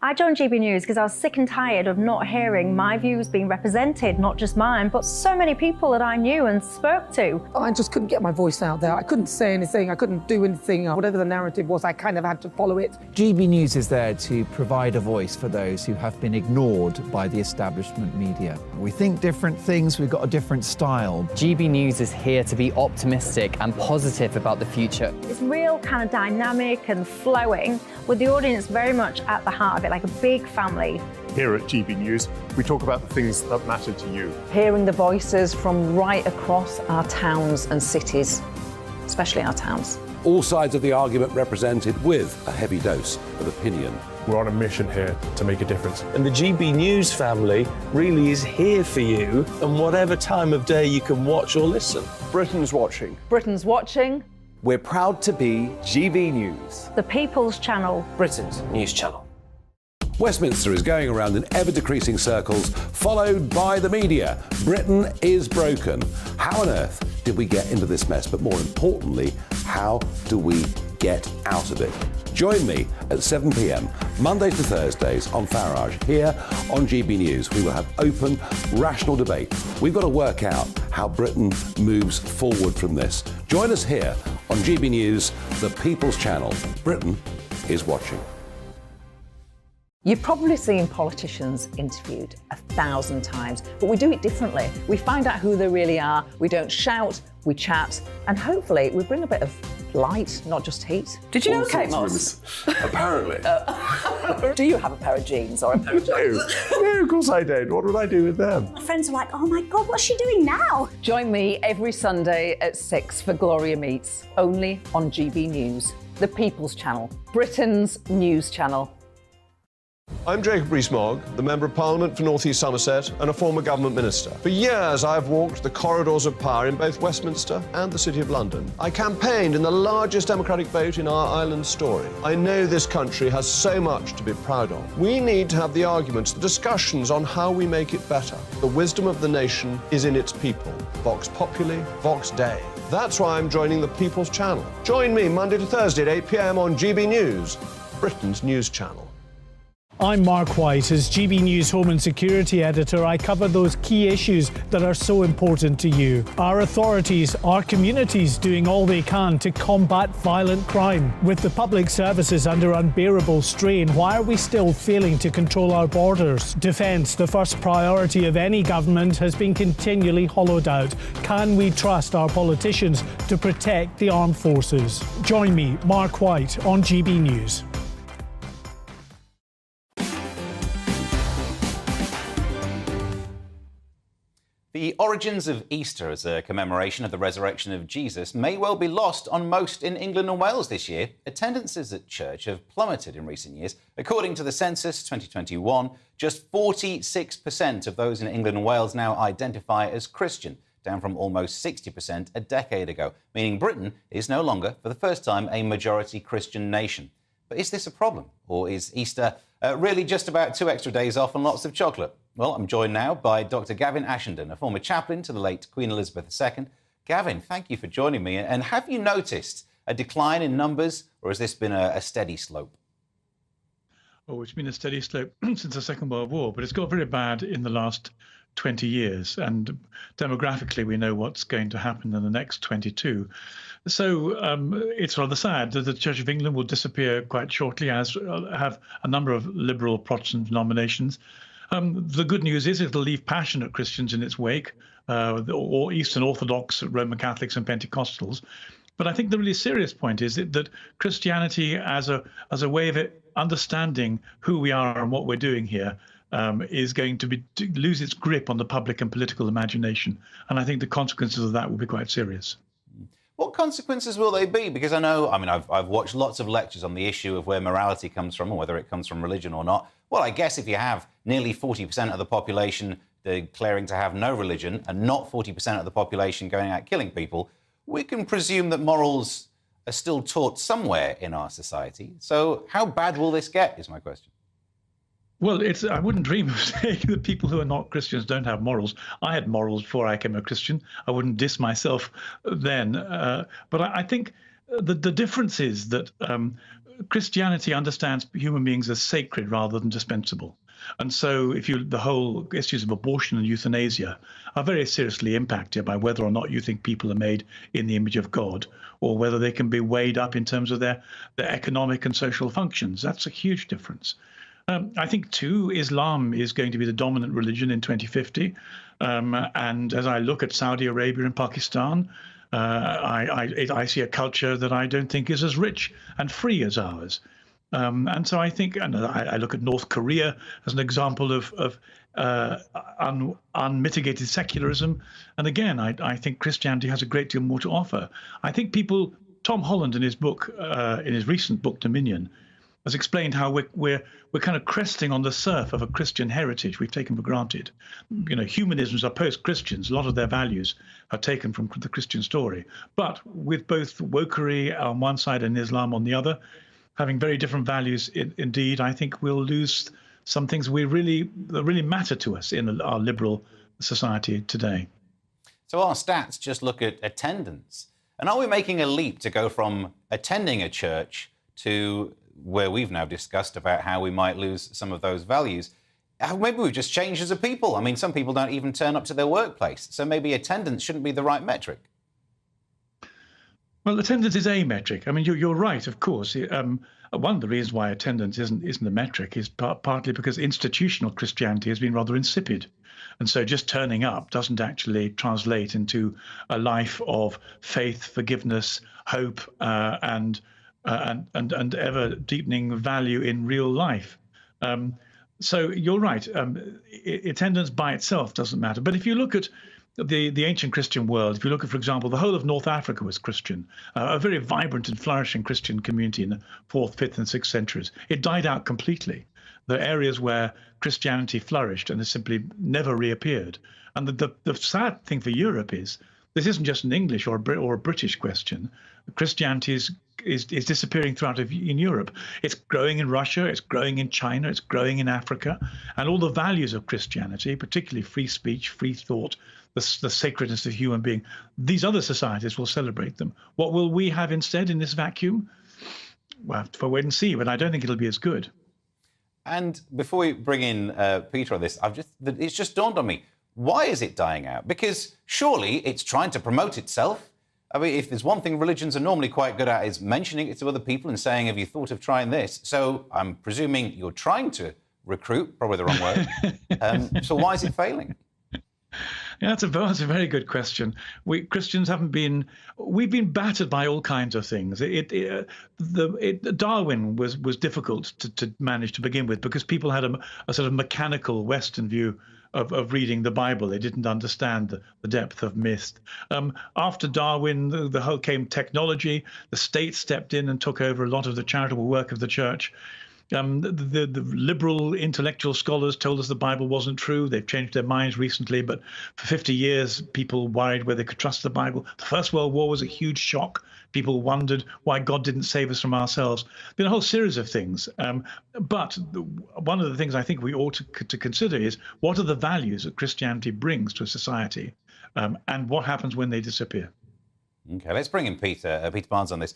I joined GB News because I was sick and tired of not hearing my views being represented, not just mine, but so many people that I knew and spoke to. I just couldn't get my voice out there. I couldn't say anything. I couldn't do anything. Whatever the narrative was, I kind of had to follow it. GB News is there to provide a voice for those who have been ignored by the establishment media. We think different things, we've got a different style. GB News is here to be optimistic and positive about the future. It's real kind of dynamic and flowing, with the audience very much at the heart of it, like a big family. Here at GB News, we talk about the things that matter to you. Hearing the voices from right across our towns and cities, especially our towns. All sides of the argument represented with a heavy dose of opinion. We're on a mission here to make a difference. And the GB News family really is here for you, and whatever time of day you can watch or listen. Britain's watching. Britain's watching. We're proud to be GB News. The People's Channel. Britain's news channel. Westminster is going around in ever-decreasing circles, followed by the media. Britain is broken. How on earth did we get into this mess? But more importantly, how do we get out of it? Join me at 7 p.m, Mondays to Thursdays on Farage, here on GB News. We will have open, rational debate. We've got to work out how Britain moves forward from this. Join us here on GB News, the People's Channel. Britain is watching. You've probably seen politicians interviewed 1,000 times, but we do it differently. We find out who they really are, we don't shout, we chat, and hopefully we bring a bit of light, not just heat. Did you know Kate Moss? Apparently. Do you have a pair of jeans or a pair of jeans? No, of course I don't. What would I do with them? My friends are like, oh my God, what's she doing now? Join me every Sunday at 6 for Gloria Meets, only on GB News, the People's Channel, Britain's news channel. I'm Jacob Rees-Mogg, the Member of Parliament for North East Somerset and a former government minister. For years, I've walked the corridors of power in both Westminster and the City of London. I campaigned in the largest democratic vote in our island story. I know this country has so much to be proud of. We need to have the arguments, the discussions on how we make it better. The wisdom of the nation is in its people. Vox Populi, Vox Dei. That's why I'm joining the People's Channel. Join me Monday to Thursday at 8 p.m. on GB News, Britain's news channel. I'm Mark White. As GB News Home and Security Editor, I cover those key issues that are so important to you. Our authorities, our communities doing all they can to combat violent crime. With the public services under unbearable strain, why are we still failing to control our borders? Defence, the first priority of any government, has been continually hollowed out. Can we trust our politicians to protect the armed forces? Join me, Mark White, on GB News. The origins of Easter as a commemoration of the resurrection of Jesus may well be lost on most in England and Wales this year. Attendances at church have plummeted in recent years. According to the census 2021, just 46% of those in England and Wales now identify as Christian, down from almost 60% a decade ago, meaning Britain is no longer, for the first time, a majority Christian nation. But is this a problem? Or is Easter really just about 2 extra days off and lots of chocolate? Well, I'm joined now by Dr. Gavin Ashenden, a former chaplain to the late Queen Elizabeth II. Gavin, thank you for joining me. And have you noticed a decline in numbers, or has this been a steady slope? Oh, it's been a steady slope since the Second World War, but it's got very bad in the last 20 years. And demographically, we know what's going to happen in the next 22. So it's rather sad that the Church of England will disappear quite shortly, as have a number of liberal Protestant denominations. The good news is it'll leave passionate Christians in its wake, or Eastern Orthodox, Roman Catholics and Pentecostals. But I think the really serious point is that Christianity as a way of understanding who we are and what we're doing here is going to lose its grip on the public and political imagination. And I think the consequences of that will be quite serious. What consequences will they be? Because I've watched lots of lectures on the issue of where morality comes from, or whether it comes from religion or not. Well, I guess if you have nearly 40% of the population declaring to have no religion and not 40% of the population going out killing people, we can presume that morals are still taught somewhere in our society. So how bad will this get, is my question. Well, I wouldn't dream of saying that people who are not Christians don't have morals. I had morals before I became a Christian. I wouldn't diss myself then. But I think the difference is that Christianity understands human beings as sacred rather than dispensable. And so the whole issues of abortion and euthanasia are very seriously impacted by whether or not you think people are made in the image of God, or whether they can be weighed up in terms of their economic and social functions. That's a huge difference. I think, too, Islam is going to be the dominant religion in 2050. And as I look at Saudi Arabia and Pakistan, I see a culture that I don't think is as rich and free as ours. And so I think, and I look at North Korea as an example of unmitigated secularism. And again, I think Christianity has a great deal more to offer. I think Tom Holland in his book, in his recent book, Dominion, has explained how we're kind of cresting on the surf of a Christian heritage we've taken for granted. You know, humanisms are post-Christians. A lot of their values are taken from the Christian story. But with both wokery on one side and Islam on the other, having very different values, indeed, I think we'll lose some things that really matter to us in our liberal society today. So our stats just look at attendance. And are we making a leap to go from attending a church to where we've now discussed about how we might lose some of those values? Maybe we've just changed as a people. I mean, some people don't even turn up to their workplace. So maybe attendance shouldn't be the right metric. Well, attendance is a metric. I mean, you're right, of course. One of the reasons why attendance isn't a metric is partly because institutional Christianity has been rather insipid. And so just turning up doesn't actually translate into a life of faith, forgiveness, hope, and ever deepening value in real life. So you're right. Attendance by itself doesn't matter. But if you look at the ancient Christian world, if you look at, for example, the whole of North Africa was Christian, a very vibrant and flourishing Christian community in the 4th, 5th and 6th centuries. It died out completely. There are areas where Christianity flourished and has simply never reappeared. And the sad thing for Europe is this isn't just an English or a British question. Christianity is disappearing throughout in Europe. It's growing in Russia, it's growing in China, it's growing in Africa. And all the values of Christianity, particularly free speech, free thought, the sacredness of human being, these other societies will celebrate them. What will we have instead in this vacuum? We'll have to wait and see, but I don't think it'll be as good. And before we bring in Peter on this, it's just dawned on me, why is it dying out? Because surely it's trying to promote itself. I mean, if there's one thing religions are normally quite good at is mentioning it to other people and saying, have you thought of trying this? So I'm presuming you're trying to recruit, probably the wrong word. So why is it failing? Yeah, that's a very good question. Christians we've been battered by all kinds of things. Darwin was difficult to manage to begin with because people had a sort of mechanical Western view of reading the Bible. They didn't understand the depth of myth. After Darwin, the whole came technology. The state stepped in and took over a lot of the charitable work of the church. The liberal intellectual scholars told us the Bible wasn't true. They've changed their minds recently, but for 50 years, people worried whether they could trust the Bible. The First World War was a huge shock. People wondered why God didn't save us from ourselves. Been a whole series of things. But one of the things I think we ought to consider is what are the values that Christianity brings to a society, and what happens when they disappear. Okay, let's bring in Peter Barnes on this.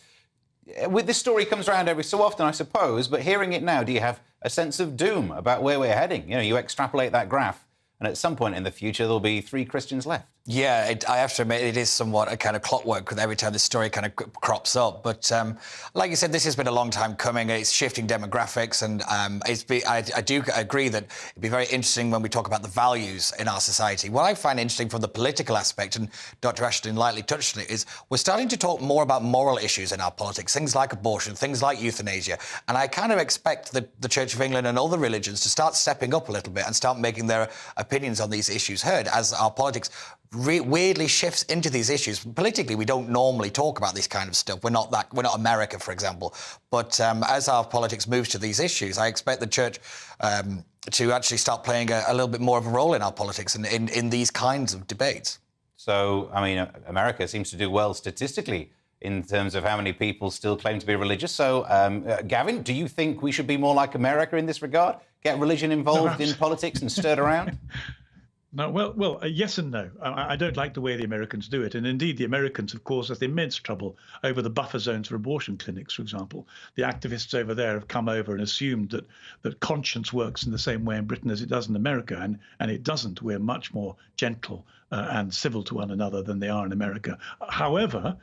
With this story comes around every so often, I suppose, but hearing it now, do you have a sense of doom about where we're heading? You know, you extrapolate that graph, and at some point in the future, there'll be 3 Christians left. Yeah, I have to admit, it is somewhat a kind of clockwork with every time this story kind of crops up. But like you said, this has been a long time coming. It's shifting demographics, and I do agree that it'd be very interesting when we talk about the values in our society. What I find interesting from the political aspect, and Dr. Ashton lightly touched on it, is we're starting to talk more about moral issues in our politics, things like abortion, things like euthanasia. And I kind of expect the Church of England and other religions to start stepping up a little bit and start making their opinions on these issues heard as our politics weirdly shifts into these issues. Politically, we don't normally talk about this kind of stuff. We're not America, for example. But as our politics moves to these issues, I expect the church to actually start playing a little bit more of a role in our politics and in these kinds of debates. So, I mean, America seems to do well statistically in terms of how many people still claim to be religious. So, Gavin, do you think we should be more like America in this regard? Get religion involved in politics and stirred around? No, well, yes and no. I don't like the way the Americans do it. And indeed, the Americans have caused us immense trouble over the buffer zones for abortion clinics, for example. The activists over there have come over and assumed that conscience works in the same way in Britain as it does in America. And it doesn't. We're much more gentle and civil to one another than they are in America. However,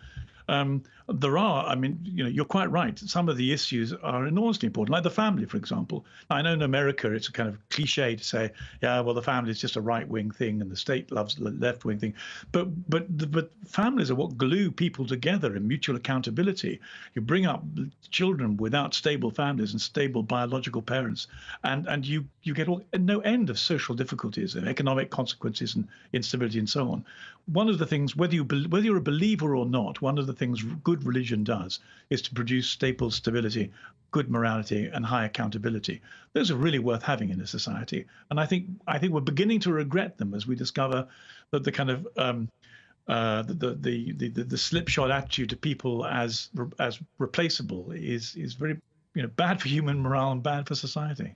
there are, I mean, you're quite right. Some of the issues are enormously important, like the family, for example. Now, I know in America it's a kind of cliche to say, yeah, well, the family is just a right-wing thing and the state loves the left-wing thing. But families are what glue people together in mutual accountability. You bring up children without stable families and stable biological parents, and you get no end of social difficulties and economic consequences and instability and so on. One of the things, whether you're a believer or not, one of the things good religion does is to produce stable stability, good morality, and high accountability. Those are really worth having in a society, and I think we're beginning to regret them as we discover that the kind of the slipshod attitude to people as replaceable is very bad for human morale and bad for society.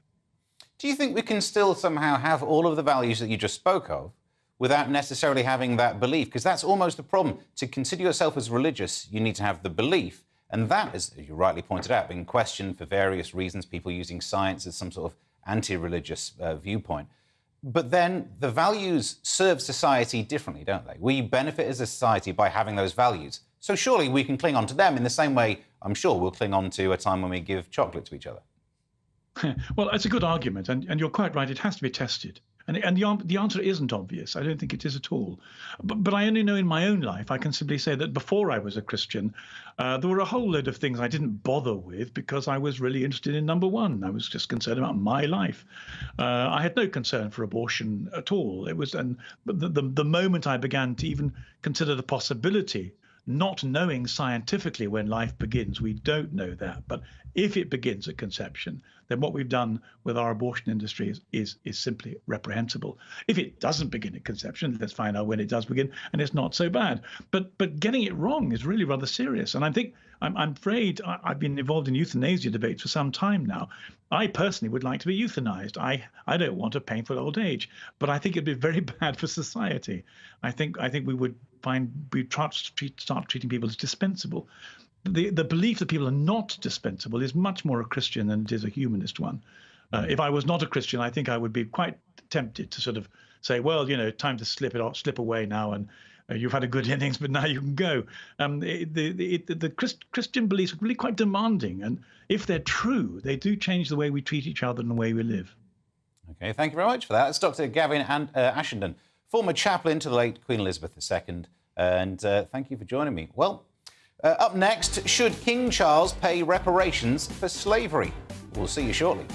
Do you think we can still somehow have all of the values that you just spoke of without necessarily having that belief? Because that's almost a problem. To consider yourself as religious, you need to have the belief. And that, as you rightly pointed out, being questioned for various reasons, people using science as some sort of anti-religious viewpoint. But then the values serve society differently, don't they? We benefit as a society by having those values. So surely we can cling on to them in the same way, I'm sure, we'll cling on to a time when we give chocolate to each other. Well, it's a good argument, and you're quite right. It has to be tested. And the answer isn't obvious. I don't think it is at all. But I only know in my own life, I can simply say that before I was a Christian, there were a whole load of things I didn't bother with because I was really interested in number one. I was just concerned about my life. I had no concern for abortion at all. It was, but the moment I began to even consider the possibility, not knowing scientifically when life begins, we don't know that. But if it begins at conception, then what we've done with our abortion industry is simply reprehensible. If it doesn't begin at conception, let's find out when it does begin, and it's not so bad. But getting it wrong is really rather serious. And I think I'm afraid I've been involved in euthanasia debates for some time now. I personally would like to be euthanized. I don't want a painful old age, but I think it'd be very bad for society. I think we would we'd start treating people as dispensable. The belief that people are not dispensable is much more a Christian than it is a humanist one. If I was not a Christian, I think I would be quite tempted to sort of say, well, time to slip away now, and you've had a good innings, but now you can go. The Christian beliefs are really quite demanding, and if they're true, they do change the way we treat each other and the way we live. OK, thank you very much for that. It's Dr. Gavin Ashenden, former chaplain to the late Queen Elizabeth II, and thank you for joining me. Well, up next, should King Charles pay reparations for slavery? We'll see you shortly.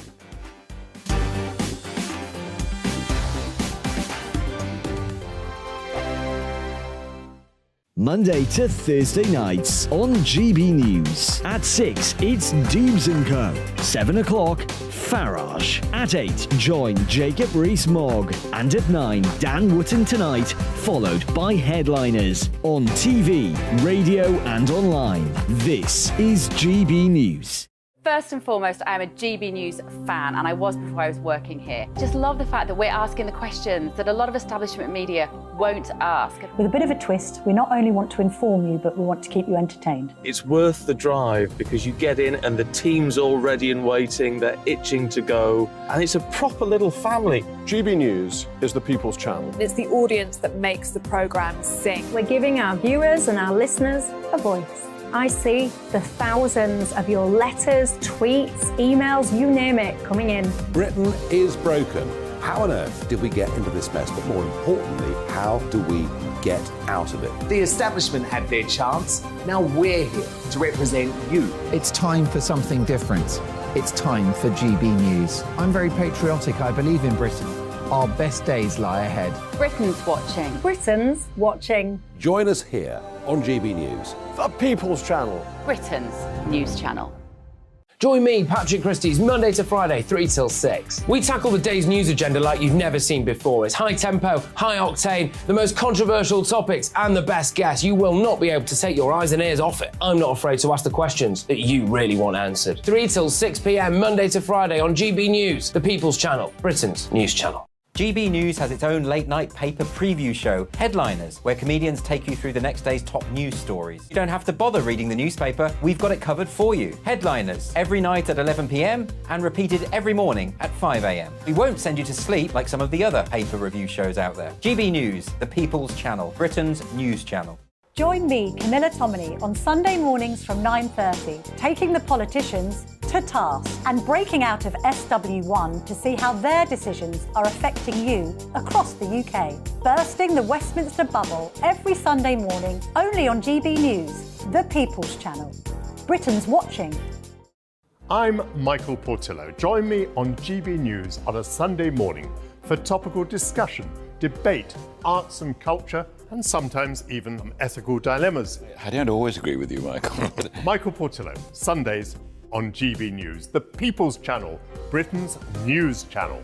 Monday to Thursday nights on GB News. At 6, it's Dubes & Co. 7 o'clock, Farage. At 8, join Jacob Rees-Mogg. And at 9, Dan Wootton Tonight, followed by Headliners. On TV, radio and online. This is GB News. First and foremost, I am a GB News fan, and I was before I was working here. Just love the fact that we're asking the questions that a lot of establishment media won't ask. With a bit of a twist, we not only want to inform you, but we want to keep you entertained. It's worth the drive because you get in and the team's all ready and waiting, they're itching to go, and it's a proper little family. GB News is the People's Channel. It's the audience that makes the programme sing. We're giving our viewers and our listeners a voice. I see the thousands of your letters, tweets, emails, you name it, coming in. Britain is broken. How on earth did we get into this mess? But more importantly, how do we get out of it? The establishment had their chance. Now we're here to represent you. It's time for something different. It's time for GB News. I'm very patriotic. I believe in Britain. Our best days lie ahead. Britain's watching. Britain's watching. Join us here on GB News. The People's Channel. Britain's news channel. Join me, Patrick Christie's, Monday to Friday, 3 till 6. We tackle the day's news agenda like you've never seen before. It's high tempo, high octane, the most controversial topics, and the best guests. You will not be able to take your eyes and ears off it. I'm not afraid to ask the questions that you really want answered. 3 till 6 p.m, Monday to Friday on GB News, the People's Channel, Britain's news channel. GB News has its own late-night paper preview show, Headliners, where comedians take you through the next day's top news stories. You don't have to bother reading the newspaper, we've got it covered for you. Headliners, every night at 11 p.m. and repeated every morning at 5 a.m. We won't send you to sleep like some of the other paper review shows out there. GB News, the People's Channel, Britain's news channel. Join me, Camilla Tominey, on Sunday mornings from 9:30, taking the politicians to task and breaking out of SW1 to see how their decisions are affecting you across the UK. Bursting the Westminster bubble every Sunday morning, only on GB News, the People's Channel. Britain's watching. I'm Michael Portillo. Join me on GB News on a Sunday morning for topical discussion, debate, arts and culture, and sometimes even ethical dilemmas. I don't always agree with you, Michael. Michael Portillo, Sundays on GB News, the People's Channel, Britain's news channel.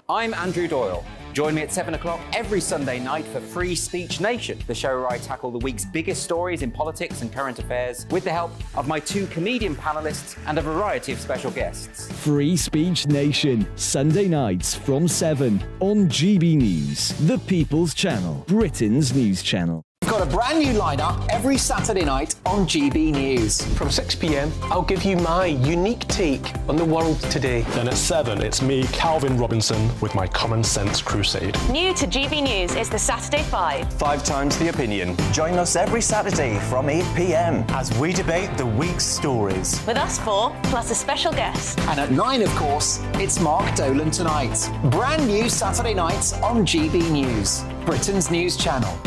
I'm Andrew Doyle. Join me at 7 o'clock every Sunday night for Free Speech Nation, the show where I tackle the week's biggest stories in politics and current affairs with the help of my two comedian panellists and a variety of special guests. Free Speech Nation, Sunday nights from 7 on GB News, the People's Channel, Britain's news channel. We've got a brand new lineup every Saturday night on GB News. From 6 p.m, I'll give you my unique take on the world today. Then at 7, it's me, Calvin Robinson, with my Common Sense Crusade. New to GB News is the Saturday 5. 5 times the opinion. Join us every Saturday from 8 p.m. as we debate the week's stories. With us 4, plus a special guest. And at 9, of course, it's Mark Dolan Tonight. Brand new Saturday nights on GB News, Britain's news channel.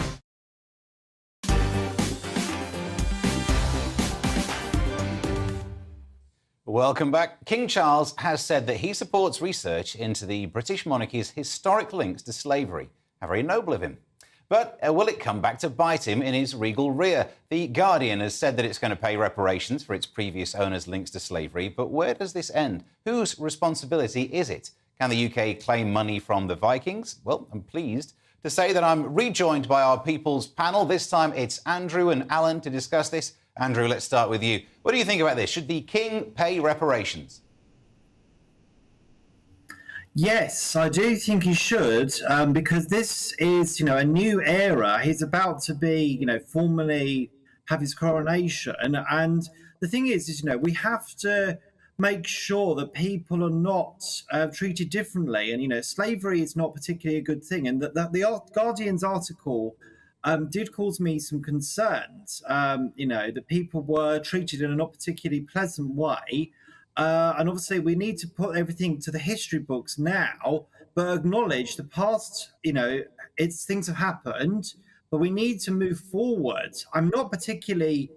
Welcome back. King Charles has said that he supports research into the British monarchy's historic links to slavery. How very noble of him. But will it come back to bite him in his regal rear? The Guardian has said that it's going to pay reparations for its previous owners' links to slavery. But where does this end? Whose responsibility is it? Can the UK claim money from the Vikings? Well, I'm pleased to say that I'm rejoined by our People's panel. This time it's Andrew and Alan to discuss this. Andrew, let's start with you. What do you think about this? Should the King pay reparations? Yes, I do think he should, because this is, a new era. He's about to be, formally have his coronation. And the thing is, we have to make sure that people are not treated differently. And, slavery is not particularly a good thing. And the Guardian's article did cause me some concerns, that people were treated in a not particularly pleasant way. And obviously we need to put everything to the history books now, but acknowledge the past, things have happened, but we need to move forward. I'm not particularly,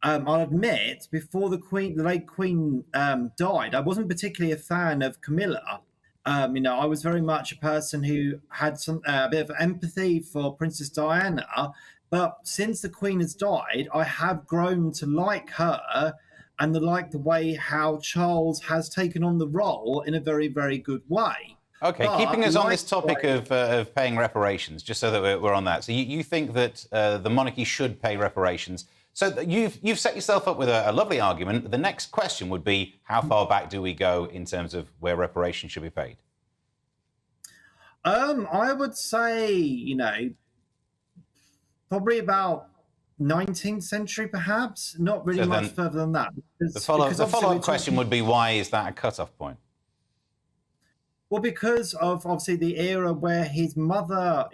I'll admit, before the late Queen died, I wasn't particularly a fan of Camilla. I was very much a person who had a bit of empathy for Princess Diana, but since the Queen has died, I have grown to like her and like the way how Charles has taken on the role in a very, very good way. OK, but keeping us on this topic of paying reparations, just so that we're on that. So you think that the monarchy should pay reparations. So you've set yourself up with a lovely argument. The next question would be, how far back do we go in terms of where reparations should be paid? I would say, probably about 19th century, perhaps. Not really much further than that. The follow-up question would be, why is that a cut-off point? Well, because of obviously the era where his mother,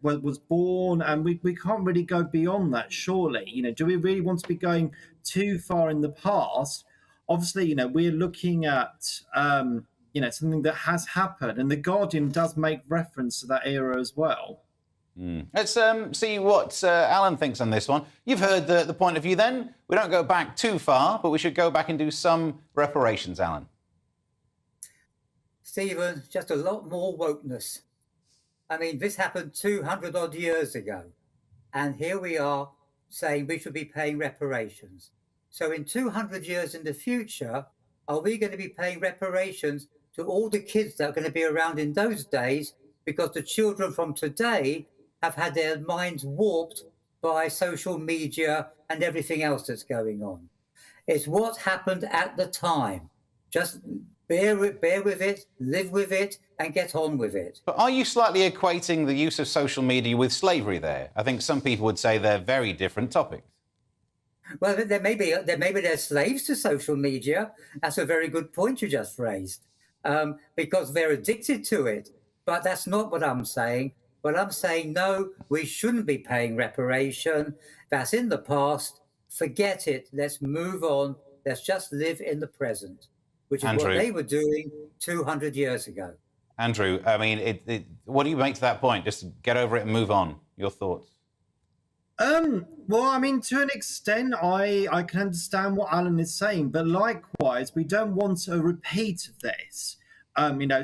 was born, and we can't really go beyond that, surely. Do we really want to be going too far in the past? Obviously, we're looking at, something that has happened, and the Guardian does make reference to that era as well. Let's see what Alan thinks on this one. You've heard the point of view then. We don't go back too far, but we should go back and do some reparations, Alan. Stephen, just a lot more wokeness. I mean, this happened 200 odd years ago, and here we are saying we should be paying reparations. So in 200 years in the future, are we going to be paying reparations to all the kids that are going to be around in those days, because the children from today have had their minds warped by social media and everything else that's going on? It's what happened at the time. Just bear with it, live with it, and get on with it. But are you slightly equating the use of social media with slavery there? I think some people would say they're very different topics. Well, they're slaves to social media. That's a very good point you just raised, because they're addicted to it. But that's not what I'm saying. What I'm saying, no, we shouldn't be paying reparation. That's in the past. Forget it. Let's move on. Let's just live in the present, which is Andrew, what they were doing 200 years ago. Andrew, I mean, what do you make to that point? Just get over it and move on. Your thoughts? Well, I mean, to an extent, I can understand what Alan is saying, but likewise, we don't want a repeat of this.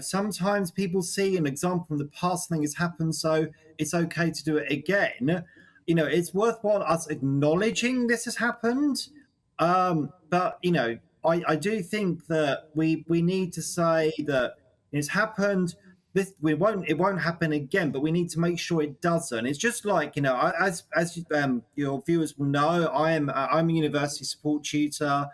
Sometimes people see an example in the past thing has happened, so it's okay to do it again. It's worthwhile us acknowledging this has happened. But I do think that we need to say that it's happened. It won't happen again, but we need to make sure it doesn't. It's just like, as your viewers will know, I'm a university support tutor.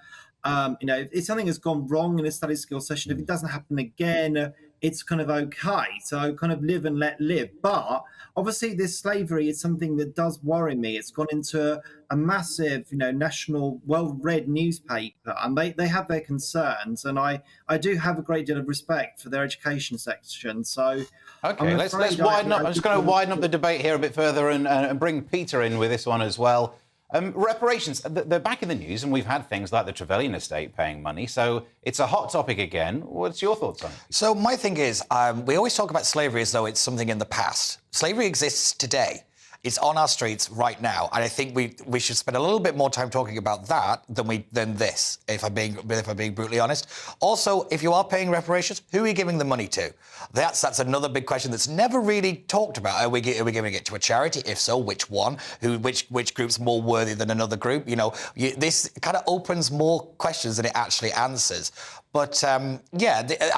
If something has gone wrong in a study skills session, if it doesn't happen again, it's kind of okay. So kind of live and let live. But obviously this slavery is something that does worry me. It's gone into a massive, national, well-read newspaper, and they have their concerns. And I do have a great deal of respect for their education section. So okay, let's widen up. I'm just going to widen up the debate here a bit further and bring Peter in with this one as well. Reparations, they're back in the news, and we've had things like the Trevelyan estate paying money, so it's a hot topic again. What's your thoughts on it? So my thing is, we always talk about slavery as though it's something in the past. Slavery exists today. It's on our streets right now, and I think we should spend a little bit more time talking about that than this, if I'm being brutally honest. Also, if you are paying reparations, who are you giving the money to? That's another big question that's never really talked about. Are we giving it to a charity? If so, which one? Which group's more worthy than another group? This kind of opens more questions than it actually answers. But, I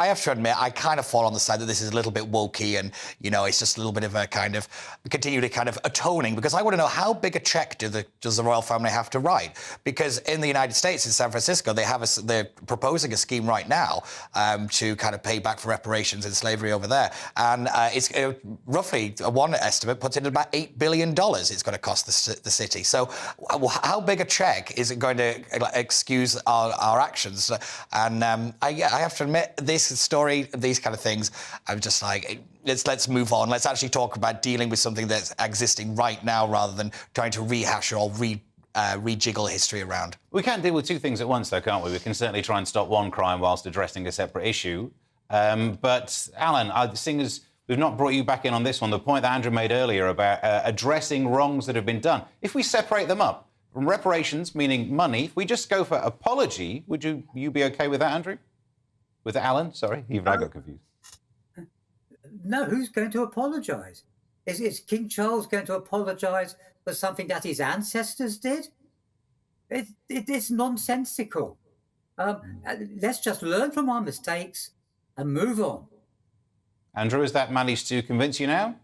have to admit, I kind of fall on the side that this is a little bit wokey and, it's just a little bit of a kind of continue to kind of atoning, because I want to know how big a check does the royal family have to write? Because in the United States, in San Francisco, they're proposing a scheme right now to kind of pay back for reparations in slavery over there. And it's roughly, one estimate puts it at about $8 billion it's going to cost the city. So how big a check is it going to excuse our actions? And I have to admit, this story, these kind of things, I'm just like, let's move on. Let's actually talk about dealing with something that's existing right now rather than trying to rehash or rejiggle history around. We can't deal with two things at once, though, can't we? We can certainly try and stop one crime whilst addressing a separate issue. But, Alan, seeing as we've not brought you back in on this one, the point that Andrew made earlier about addressing wrongs that have been done, if we separate them up, from reparations, meaning money, if we just go for apology, would you be OK with that, Andrew? With Alan? Sorry, even I got confused. No, who's going to apologise? Is King Charles going to apologise for something that his ancestors did? It is nonsensical. Let's just learn from our mistakes and move on. Andrew, has that managed to convince you now?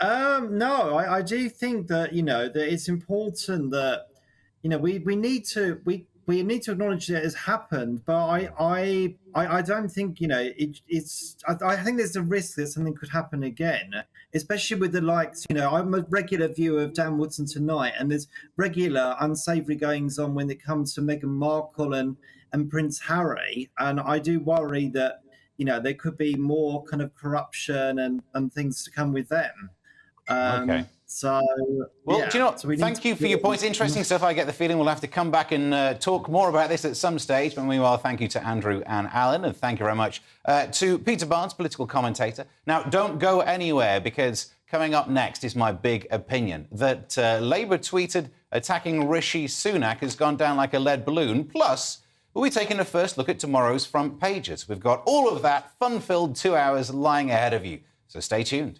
No, I do think that that it's important that we need to acknowledge that it has happened, but I don't think it's. I think there's a risk that something could happen again, especially with the likes. I'm a regular viewer of Dan Woodson Tonight, and there's regular unsavoury goings on when it comes to Meghan Markle and Prince Harry, and I do worry that there could be more kind of corruption and things to come with them. Okay. So, well, do you know what? Thank you for your points. Interesting stuff. I get the feeling we'll have to come back and talk more about this at some stage. But meanwhile, thank you to Andrew and Alan, and thank you very much to Peter Barnes, political commentator. Now, don't go anywhere, because coming up next is my big opinion that Labour tweeted attacking Rishi Sunak has gone down like a lead balloon. Plus, we'll be taking a first look at tomorrow's front pages. We've got all of that fun-filled 2 hours lying ahead of you. So stay tuned.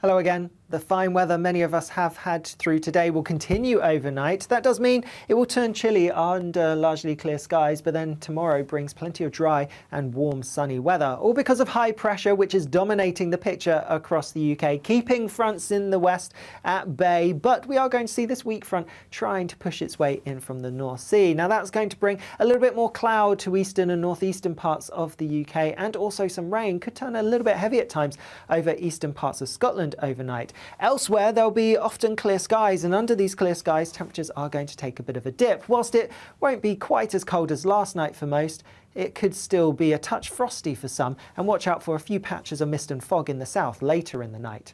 Hello again. The fine weather many of us have had through today will continue overnight. That does mean it will turn chilly under largely clear skies, but then tomorrow brings plenty of dry and warm sunny weather, all because of high pressure which is dominating the picture across the UK, keeping fronts in the west at bay. But we are going to see this weak front trying to push its way in from the North Sea. Now that's going to bring a little bit more cloud to eastern and northeastern parts of the UK, and also some rain. Could turn a little bit heavy at times over eastern parts of Scotland overnight. Elsewhere, there'll be often clear skies, and under these clear skies, temperatures are going to take a bit of a dip. Whilst it won't be quite as cold as last night for most, it could still be a touch frosty for some, and watch out for a few patches of mist and fog in the south later in the night.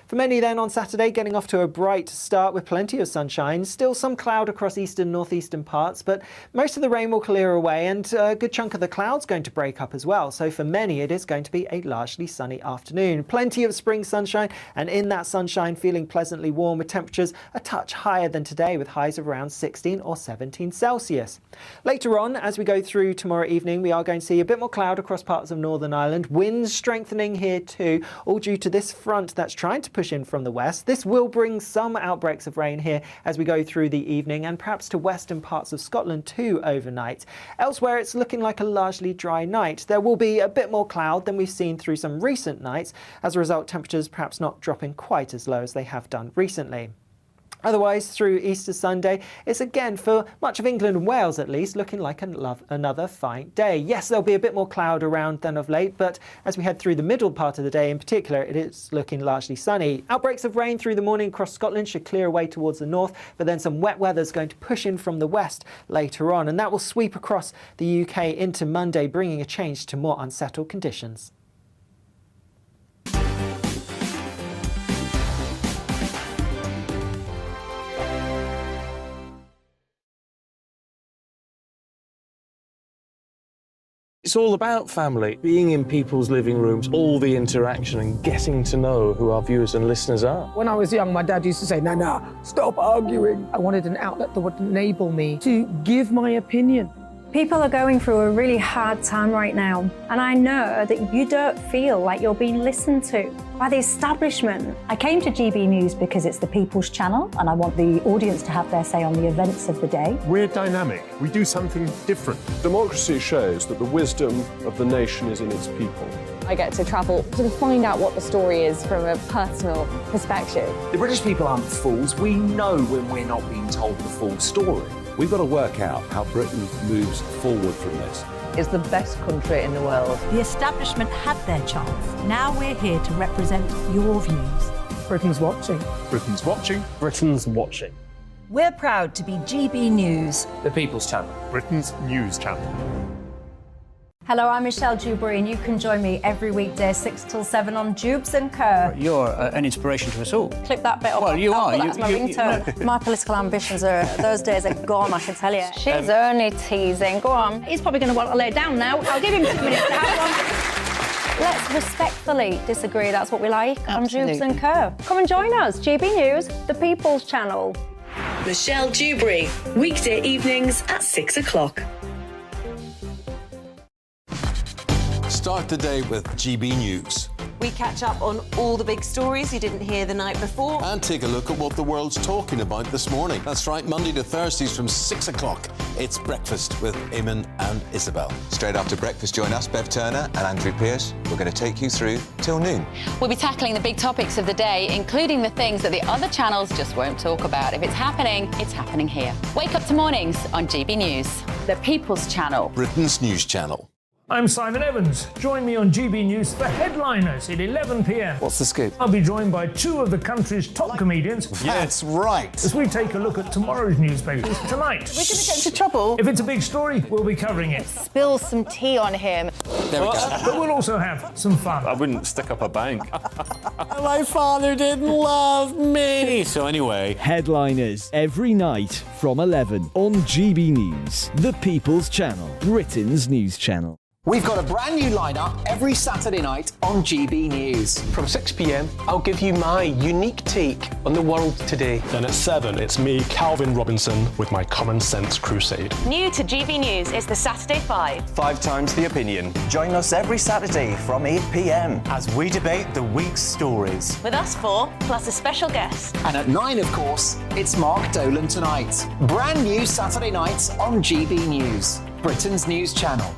For many then on Saturday, getting off to a bright start with plenty of sunshine. Still some cloud across eastern northeastern parts, but most of the rain will clear away, and a good chunk of the clouds going to break up as well. So for many, it is going to be a largely sunny afternoon. Plenty of spring sunshine, and in that sunshine feeling pleasantly warm with temperatures a touch higher than today, with highs of around 16 or 17 Celsius. Later on, as we go through tomorrow evening, we are going to see a bit more cloud across parts of Northern Ireland. Winds strengthening here too, all due to this front that's trying to push in from the west. This will bring some outbreaks of rain here as we go through the evening, and perhaps to western parts of Scotland too overnight. Elsewhere, it's looking like a largely dry night. There will be a bit more cloud than we've seen through some recent nights. As a result, temperatures perhaps not dropping quite as low as they have done recently. Otherwise, through Easter Sunday, it's again, for much of England and Wales at least, looking like another fine day. Yes, there'll be a bit more cloud around than of late, but as we head through the middle part of the day in particular, it is looking largely sunny. Outbreaks of rain through the morning across Scotland should clear away towards the north, but then some wet weather is going to push in from the west later on, and that will sweep across the UK into Monday, bringing a change to more unsettled conditions. It's all about family, being in people's living rooms, all the interaction and getting to know who our viewers and listeners are. When I was young, my dad used to say, "Nana, stop arguing." I wanted an outlet that would enable me to give my opinion. People are going through a really hard time right now, and I know that you don't feel like you're being listened to by the establishment. I came to GB News because it's the People's Channel, and I want the audience to have their say on the events of the day. We're dynamic. We do something different. Democracy shows that the wisdom of the nation is in its people. I get to travel to find out what the story is from a personal perspective. The British people aren't fools. We know when we're not being told the full story. We've got to work out how Britain moves forward from this. It's the best country in the world. The establishment had their chance. Now we're here to represent your views. Britain's watching. Britain's watching. Britain's watching. We're proud to be GB News, The People's Channel. Britain's news channel. Hello, I'm Michelle Dewberry, and you can join me every weekday 6 till 7 on Jubes and Co. You're an inspiration to us all. Clip that bit up. Well, you are. That's my ringtone. My political ambitions are, those days are gone, I can tell you. She's only teasing. Go on. He's probably going to want to lay down now. I'll give him 2 minutes to have one. Let's respectfully disagree. That's what we like on Jubes and Co. Come and join us. GB News, the People's Channel. Michelle Dewberry, weekday evenings at 6 o'clock. Start the day with GB News. We catch up on all the big stories you didn't hear the night before. And take a look at what the world's talking about this morning. That's right, Monday to Thursdays from 6 o'clock. It's Breakfast with Eamon and Isabel. Straight after breakfast, join us, Bev Turner and Andrew Pearce. We're going to take you through till noon. We'll be tackling the big topics of the day, including the things that the other channels just won't talk about. If it's happening here. Wake up to mornings on GB News, the People's Channel. Britain's news channel. I'm Simon Evans. Join me on GB News for Headliners at 11 p.m. What's the scoop? I'll be joined by 2 of the country's top comedians. That's right. As we take a look at tomorrow's newspapers tonight. We're going to get into trouble. If it's a big story, we'll be covering it. Spill some tea on him. There we go. But we'll also have some fun. I wouldn't stick up a bank. My father didn't love me. So anyway. Headliners every night from 11 on GB News, the People's Channel, Britain's news channel. We've got a brand new lineup every Saturday night on GB News. From 6 p.m, I'll give you my unique take on the world today. Then at 7, it's me, Calvin Robinson, with my Common Sense Crusade. New to GB News is the Saturday 5. 5 times the opinion. Join us every Saturday from 8 p.m. as we debate the week's stories. With us 4, plus a special guest. And at 9, of course, it's Mark Dolan Tonight. Brand new Saturday nights on GB News, Britain's news channel.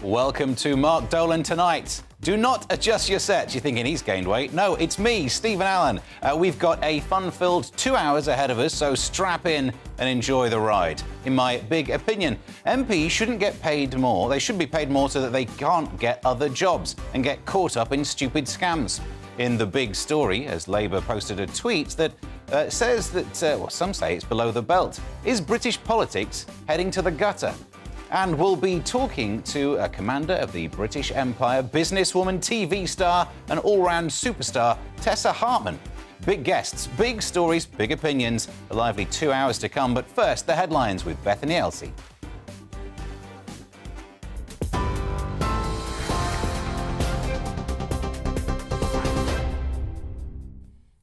Welcome to Mark Dolan Tonight. Do not adjust your set. You're thinking he's gained weight. No, it's me, Stephen Allen. We've got a fun-filled 2 hours ahead of us, so strap in and enjoy the ride. In my big opinion, MPs shouldn't get paid more. They should be paid more so that they can't get other jobs and get caught up in stupid scams. In the big story, as Labour posted a tweet that says that, well, some say it's below the belt. Is British politics heading to the gutter? And we'll be talking to a commander of the British Empire, businesswoman, TV star, and all-round superstar, Tessa Hartman. Big guests, big stories, big opinions. A lively 2 hours to come. But first, the headlines with Bethany Elsey.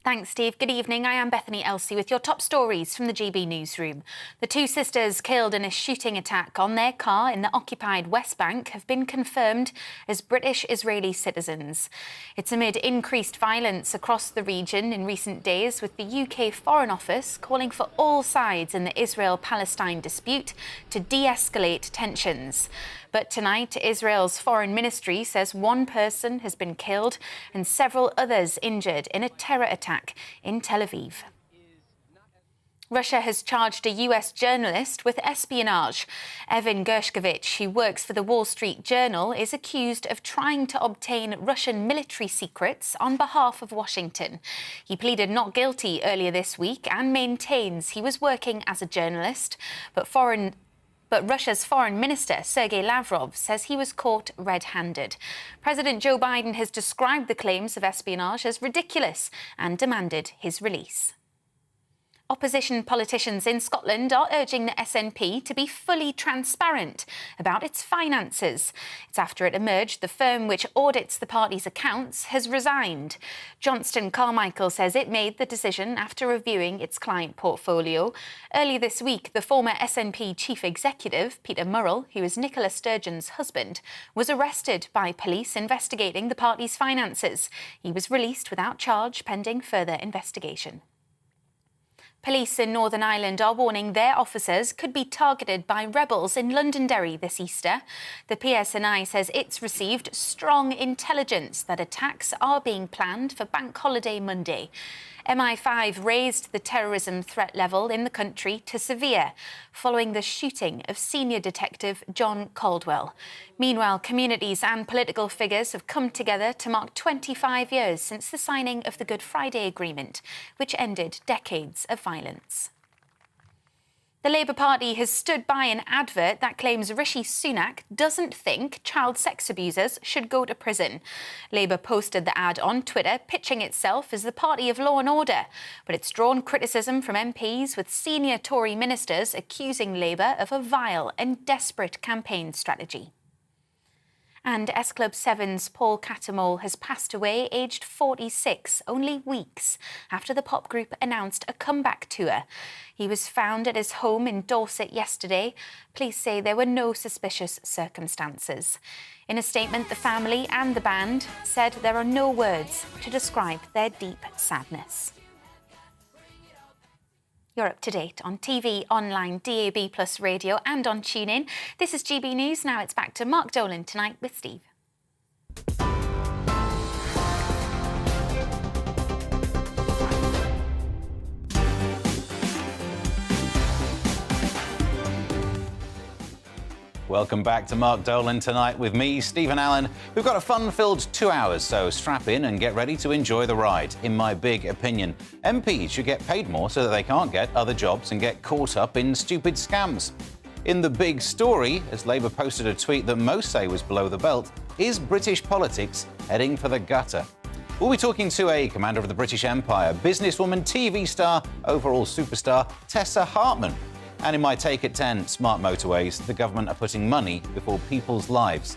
Thanks, Steve. Good evening. I am Bethany Elsey with your top stories from the GB newsroom. The 2 sisters killed in a shooting attack on their car in the occupied West Bank have been confirmed as British-Israeli citizens. It's amid increased violence across the region in recent days, with the UK Foreign Office calling for all sides in the Israel-Palestine dispute to de-escalate tensions. But tonight, Israel's foreign ministry says 1 person has been killed and several others injured in a terror attack in Tel Aviv. Russia has charged a US journalist with espionage. Evan Gershkovich, who works for the Wall Street Journal, is accused of trying to obtain Russian military secrets on behalf of Washington. He pleaded not guilty earlier this week and maintains he was working as a journalist, But Russia's foreign minister, Sergei Lavrov, says he was caught red-handed. President Joe Biden has described the claims of espionage as ridiculous and demanded his release. Opposition politicians in Scotland are urging the SNP to be fully transparent about its finances. It's after it emerged the firm which audits the party's accounts has resigned. Johnston Carmichael says it made the decision after reviewing its client portfolio. Early this week, the former SNP chief executive, Peter Murrell, who is Nicola Sturgeon's husband, was arrested by police investigating the party's finances. He was released without charge pending further investigation. Police in Northern Ireland are warning their officers could be targeted by rebels in Londonderry this Easter. The PSNI says it's received strong intelligence that attacks are being planned for Bank Holiday Monday. MI5 raised the terrorism threat level in the country to severe following the shooting of senior detective John Caldwell. Meanwhile, communities and political figures have come together to mark 25 years since the signing of the Good Friday Agreement, which ended decades of violence. The Labour Party has stood by an advert that claims Rishi Sunak doesn't think child sex abusers should go to prison. Labour posted the ad on Twitter, pitching itself as the party of law and order. But it's drawn criticism from MPs, with senior Tory ministers accusing Labour of a vile and desperate campaign strategy. And S Club 7's Paul Cattermole has passed away, aged 46, only weeks after the pop group announced a comeback tour. He was found at his home in Dorset yesterday. Police say there were no suspicious circumstances. In a statement, the family and the band said there are no words to describe their deep sadness. You're up to date on TV, online, DAB+ radio and on TuneIn. This is GB News. Now it's back to Mark Dolan Tonight with Steve. Welcome back to Mark Dolan Tonight with me, Stephen Allen. We've got a fun-filled 2 hours, so strap in and get ready to enjoy the ride. In my big opinion, MPs should get paid more so that they can't get other jobs and get caught up in stupid scams. In the big story, as Labour posted a tweet that most say was below the belt, is British politics heading for the gutter? We'll be talking to a commander of the British Empire, businesswoman, TV star, overall superstar, Tessa Hartman. And in my take at 10, smart motorways, the government are putting money before people's lives.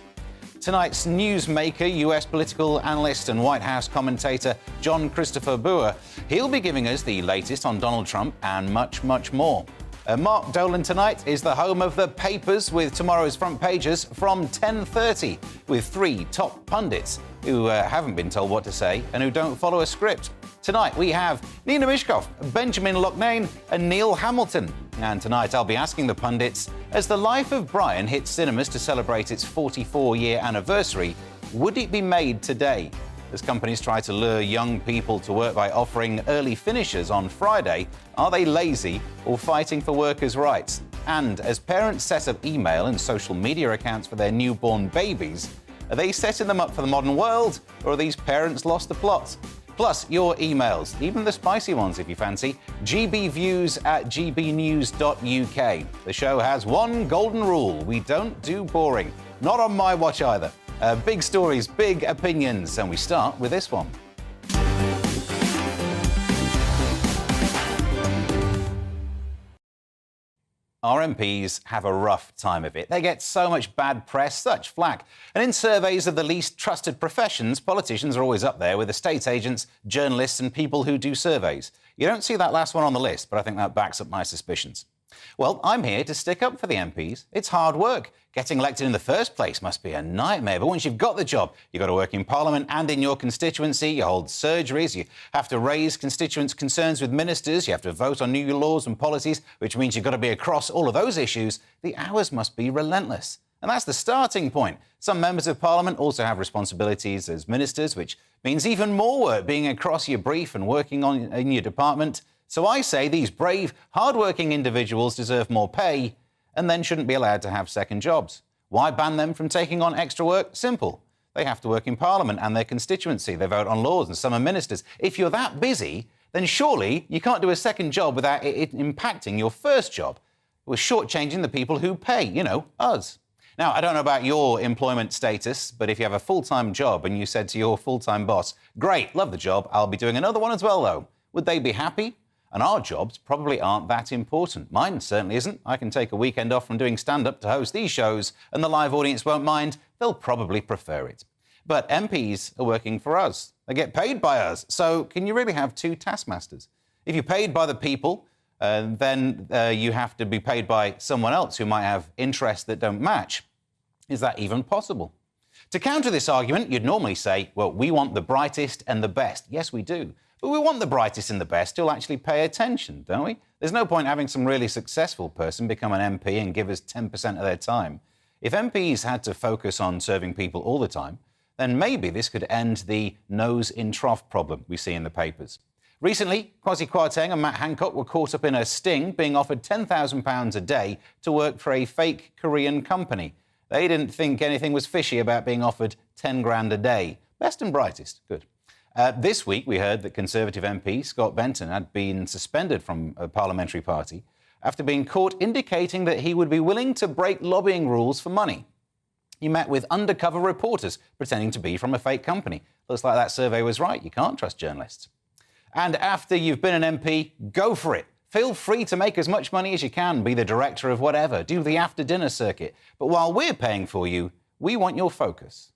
Tonight's newsmaker, US political analyst and White House commentator John Christopher Boer. He'll be giving us the latest on Donald Trump and much, much more. Mark Dolan tonight is the home of the papers with tomorrow's front pages from 10:30 with 3 top pundits who haven't been told what to say and who don't follow a script. Tonight we have Nina Mishkov, Benjamin Loughnane and Neil Hamilton. And tonight I'll be asking the pundits, as The Life of Brian hits cinemas to celebrate its 44-year anniversary, would it be made today? As companies try to lure young people to work by offering early finishers on Friday, are they lazy or fighting for workers' rights? And as parents set up email and social media accounts for their newborn babies, are they setting them up for the modern world, or are these parents lost the plot? Plus, your emails, even the spicy ones if you fancy, gbviews@gbnews.uk. The show has one golden rule: we don't do boring. Not on my watch either. Big stories, big opinions, and we start with this one. Our MPs have a rough time of it. They get so much bad press, such flack. And in surveys of the least trusted professions, politicians are always up there with estate agents, journalists and people who do surveys. You don't see that last one on the list, but I think that backs up my suspicions. Well, I'm here to stick up for the MPs. It's hard work. Getting elected in the first place must be a nightmare, but once you've got the job, you've got to work in Parliament and in your constituency, you hold surgeries, you have to raise constituents' concerns with ministers, you have to vote on new laws and policies, which means you've got to be across all of those issues. The hours must be relentless. And that's the starting point. Some members of Parliament also have responsibilities as ministers, which means even more work being across your brief and working in your department. So I say these brave, hard-working individuals deserve more pay and then shouldn't be allowed to have second jobs. Why ban them from taking on extra work? Simple. They have to work in Parliament and their constituency. They vote on laws and some are ministers. If you're that busy, then surely you can't do a second job without it impacting your first job. We're shortchanging the people who pay, us. Now, I don't know about your employment status, but if you have a full-time job and you said to your full-time boss, great, love the job, I'll be doing another one as well, though, would they be happy? And our jobs probably aren't that important. Mine certainly isn't. I can take a weekend off from doing stand-up to host these shows, and the live audience won't mind. They'll probably prefer it. But MPs are working for us. They get paid by us. So can you really have two taskmasters? If you're paid by the people, then you have to be paid by someone else who might have interests that don't match. Is that even possible? To counter this argument, you'd normally say, well, we want the brightest and the best. Yes, we do. But we want the brightest and the best who'll actually pay attention, don't we? There's no point having some really successful person become an MP and give us 10% of their time. If MPs had to focus on serving people all the time, then maybe this could end the nose in trough problem we see in the papers. Recently, Kwasi Kwarteng and Matt Hancock were caught up in a sting, being offered £10,000 a day to work for a fake Korean company. They didn't think anything was fishy about being offered 10 grand a day. Best and brightest. Good. This week, we heard that Conservative MP Scott Benton had been suspended from a parliamentary party after being caught indicating that he would be willing to break lobbying rules for money. He met with undercover reporters pretending to be from a fake company. Looks like that survey was right. You can't trust journalists. And after you've been an MP, go for it. Feel free to make as much money as you can, be the director of whatever, do the after-dinner circuit. But while we're paying for you, we want your focus.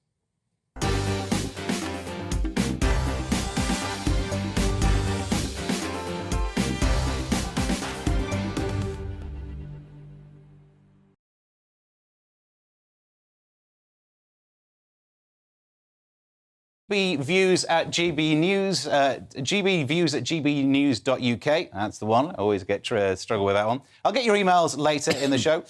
Views at GBNews, gbviews at gbnews.uk. That's the one. I always struggle with that one. I'll get your emails later in the show.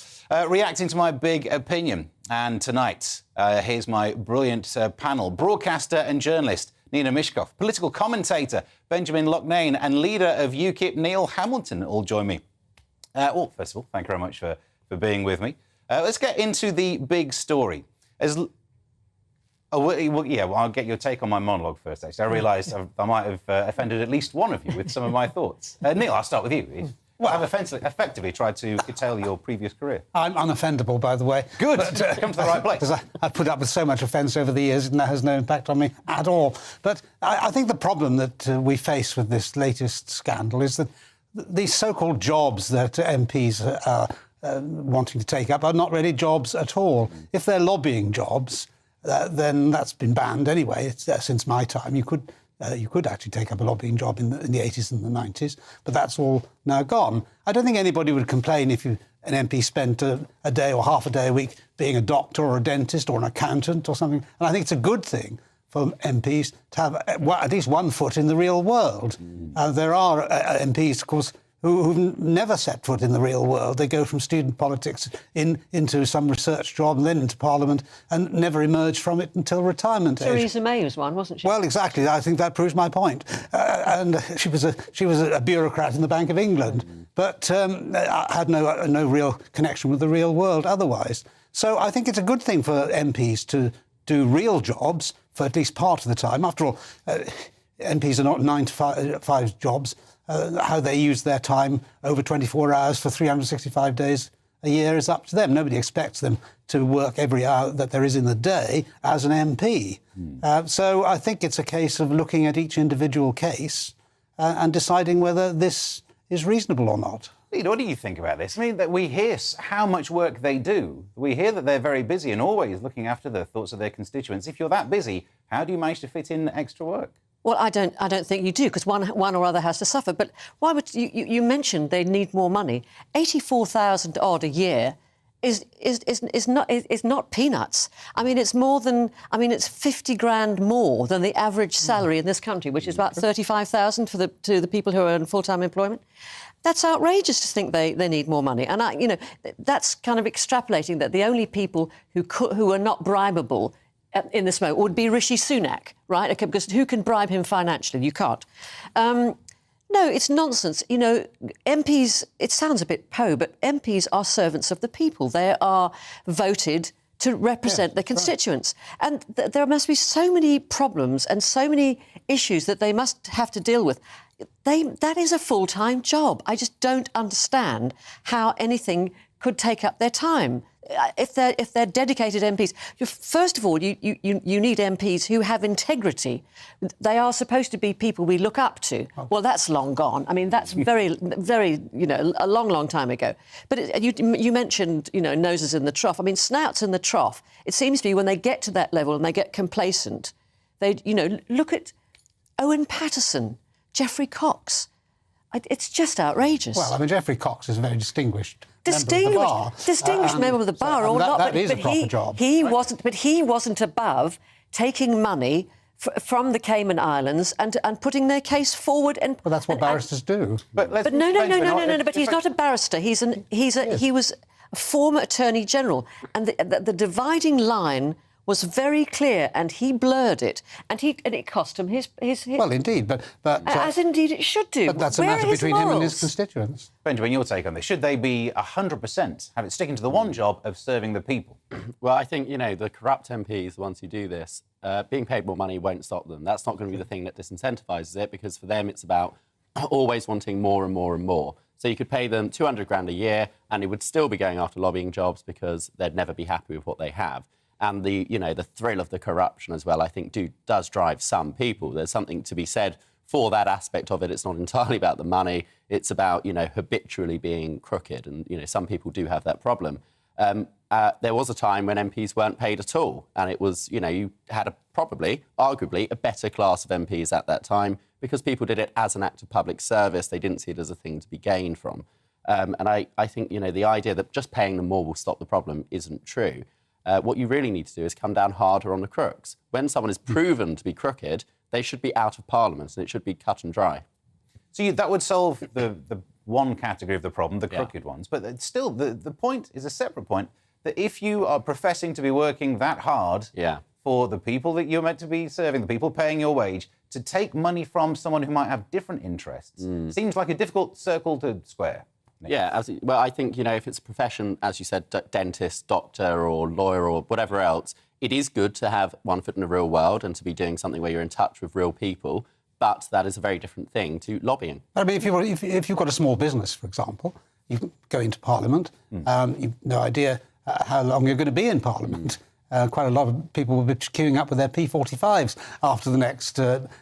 Reacting to my big opinion. And tonight, here's my brilliant panel. Broadcaster and journalist Nina Mishkov, political commentator Benjamin Loughnane, and leader of UKIP Neil Hamilton all join me. Well, first of all, thank you very much for being with me. Let's get into the big story. I'll get your take on my monologue first, actually. I realised I might have offended at least one of you with some of my thoughts. Neil, I'll start with you. have effectively tried to curtail your previous career. I'm unoffendable, by the way. Good. Come to the right place. Because I've put up with so much offence over the years, and that has no impact on me at all. But I think the problem that we face with this latest scandal is that these so-called jobs that MPs are wanting to take up are not really jobs at all. If they're lobbying jobs, then that's been banned anyway. Since my time, you could actually take up a lobbying job in the 80s and the 90s, but that's all now gone. I don't think anybody would complain if an MP spent a day or half a day a week being a doctor or a dentist or an accountant or something. And I think it's a good thing for MPs to have at least one foot in the real world. There are MPs, of course, who've never set foot in the real world. They go from student politics into some research job and then into Parliament and never emerge from it until retirement age. Theresa May was one, wasn't she? Well, exactly. I think that proves my point. And she was a bureaucrat in the Bank of England, but had no real connection with the real world otherwise. So I think it's a good thing for MPs to do real jobs for at least part of the time. After all, MPs are not 9 to 5 jobs. How they use their time over 24 hours for 365 days a year is up to them. Nobody expects them to work every hour that there is in the day as an MP. So I think it's a case of looking at each individual case and deciding whether this is reasonable or not. What do you think about this? I mean, that we hear how much work they do. We hear that they're very busy and always looking after the thoughts of their constituents. If you're that busy, how do you manage to fit in extra work? Well, I don't think you do, because one or other has to suffer. But why would you mentioned they need more money? 84,000 odd a year is not peanuts. I mean, it's more than it's 50 grand more than the average salary in this country, which is about 35,000 to the people who are in full-time employment. That's outrageous to think they need more money, and that's kind of extrapolating that the only people who are not bribable in this moment would be Rishi Sunak, right? Okay, because who can bribe him financially? You can't. No, it's nonsense. MPs, it sounds a bit but MPs are servants of the people. They are voted to represent their constituents. Right. And there must be so many problems and so many issues that they must have to deal with. That is a full-time job. I just don't understand how anything could take up their time. If they're dedicated MPs, first of all, you need MPs who have integrity. They are supposed to be people we look up to. Well, that's long gone. I mean, that's very, very, a long time ago. But you mentioned, noses in the trough. I mean, snouts in the trough. It seems to be when they get to that level and they get complacent, they, look at Owen Paterson, Geoffrey Cox. It's just outrageous. Well, I mean, Geoffrey Cox is a very distinguished member of the bar, or not? That is a proper job. He wasn't above taking money from the Cayman Islands and putting their case forward. Well, that's what barristers do. But no. But he's not a barrister. He was a former Attorney General, and the dividing line was very clear, and he blurred it, and it cost him his... Well, indeed, but as indeed it should do. But that's a matter between him and his constituents. Benjamin, your take on this. Should they be 100% have it sticking to the one job of serving the people? Well, I think, the corrupt MPs, the ones who do this, being paid more money won't stop them. That's not going to be the thing that disincentivises it, because for them it's about always wanting more and more and more. So you could pay them 200 grand a year, and it would still be going after lobbying jobs because they'd never be happy with what they have. And the thrill of the corruption as well, I think, does drive some people. There's something to be said for that aspect of it. It's not entirely about the money. It's about, habitually being crooked. And, some people do have that problem. There was a time when MPs weren't paid at all. And it was, you had arguably, a better class of MPs at that time because people did it as an act of public service. They didn't see it as a thing to be gained from. And I think, the idea that just paying them more will stop the problem isn't true. What you really need to do is come down harder on the crooks. When someone is proven to be crooked, they should be out of Parliament and it should be cut and dry. So that would solve the one category of the problem, the crooked ones. But still, the point is a separate point, that if you are professing to be working that hard for the people that you're meant to be serving, the people paying your wage, to take money from someone who might have different interests seems like a difficult circle to square. Yeah, well, I think, if it's a profession, as you said, dentist, doctor or lawyer or whatever else, it is good to have one foot in the real world and to be doing something where you're in touch with real people. But that is a very different thing to lobbying. I mean, if you've got a small business, for example, you go into Parliament, you've no idea how long you're going to be in Parliament. Quite a lot of people will be queuing up with their P45s after the next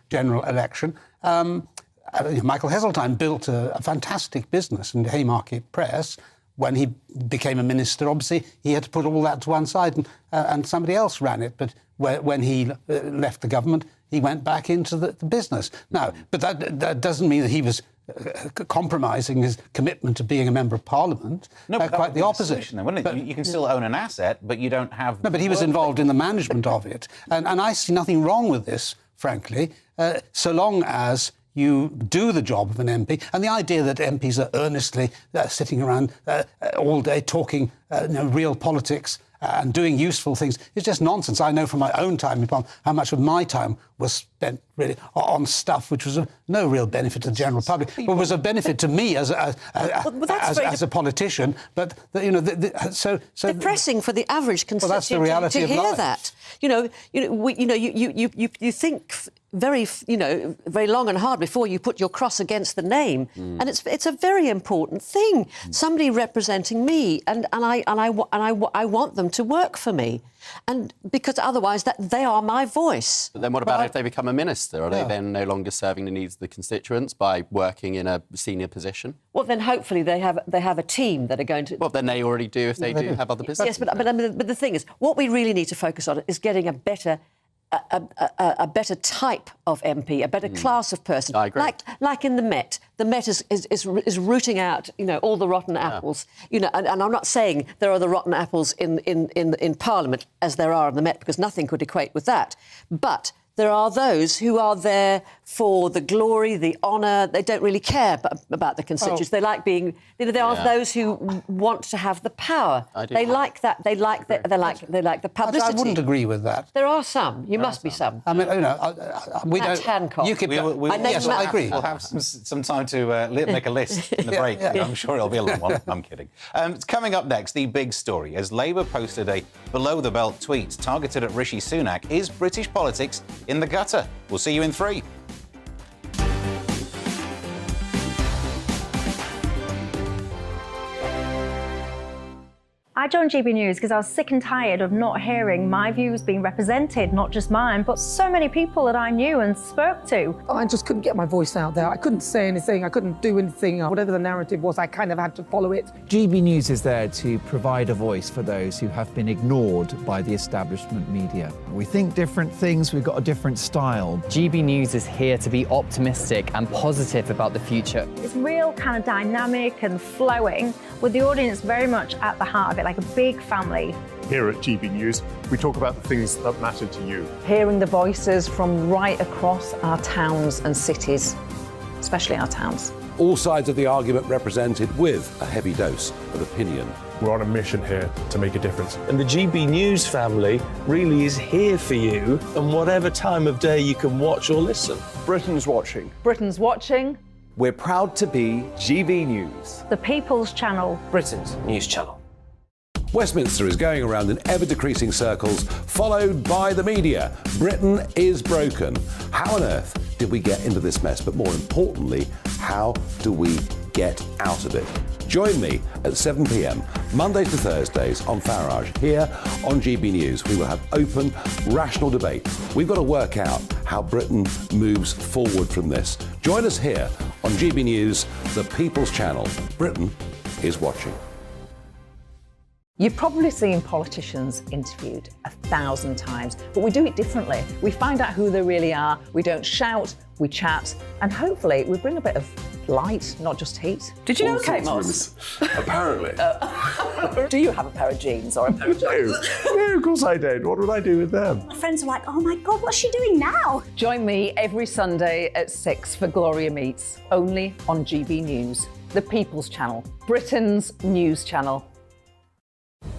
general election. Michael Heseltine built a fantastic business in Haymarket Press. When he became a minister, obviously, he had to put all that to one side and somebody else ran it. But when he left the government, he went back into the business. Now, but that doesn't mean that he was compromising his commitment to being a member of Parliament. No, but quite the opposite. Then, wouldn't it? You can still own an asset, but you don't have... No, but he was involved in the management of it. And I see nothing wrong with this, frankly, so long as you do the job of an MP. And the idea that MPs are earnestly sitting around all day talking real politics and doing useful things is just nonsense. I know from my own time in Parliament how much of my time was spent really on stuff which was of no real benefit to the general public, but was a benefit to me as a politician. But so depressing for the average constituent that's the reality to of hear life. that. You think very long and hard before you put your cross against the name, and it's a very important thing. Somebody representing me, and I want them to work for me, and because otherwise they are my voice. But then what about if they become a minister? Are they then no longer serving the needs of the constituents by working in a senior position? Well, then hopefully they have a team that are going to... Well, then they already do if they do have other business. Yes, but the thing is, what we really need to focus on is getting a better type of MP, a better class of person. I agree. Like in the Met. The Met is rooting out, all the rotten apples. And I'm not saying there are the rotten apples in Parliament as there are in the Met, because nothing could equate with that. But there are those who are there for the glory, the honour. They don't really care about the constituents. They like being... there are those who want to have the power. They like that. They like the publicity. I wouldn't agree with that. There are some. You must be some. I mean, we Matt don't... Hancock. Yes, I agree. We'll have some time to make a list in the break. I'm sure it'll be a long one. I'm kidding. Coming up next, the big story. As Labour posted a below-the-belt tweet targeted at Rishi Sunak, is British politics in the gutter? We'll see you in 3. I joined GB News because I was sick and tired of not hearing my views being represented, not just mine, but so many people that I knew and spoke to. I just couldn't get my voice out there. I couldn't say anything. I couldn't do anything. Whatever the narrative was, I kind of had to follow it. GB News is there to provide a voice for those who have been ignored by the establishment media. We think different things. We've got a different style. GB News is here to be optimistic and positive about the future. It's real kind of dynamic and flowing, with the audience very much at the heart of it, like a big family. Here at GB News, we talk about the things that matter to you. Hearing the voices from right across our towns and cities, especially our towns. All sides of the argument represented with a heavy dose of opinion. We're on a mission here to make a difference. And the GB News family really is here for you, and whatever time of day you can watch or listen. Britain's watching. Britain's watching. We're proud to be GB News. The People's Channel. Britain's news channel. Westminster is going around in ever-decreasing circles, followed by the media. Britain is broken. How on earth did we get into this mess? But more importantly, how do we get out of it? Join me at 7 p.m, Mondays to Thursdays on Farage, here on GB News. We will have open, rational debate. We've got to work out how Britain moves forward from this. Join us here on GB News, the People's Channel. Britain is watching. You've probably seen politicians interviewed 1,000 times, but we do it differently. We find out who they really are, we don't shout, we chat, and hopefully we bring a bit of light, not just heat. Did you know Kate Moss? Apparently. Do you have a pair of jeans or a pair of jeans? No, of course I don't. What would I do with them? My friends are like, oh my God, what's she doing now? Join me every Sunday at 6 for Gloria Meets, only on GB News, the People's Channel, Britain's news channel.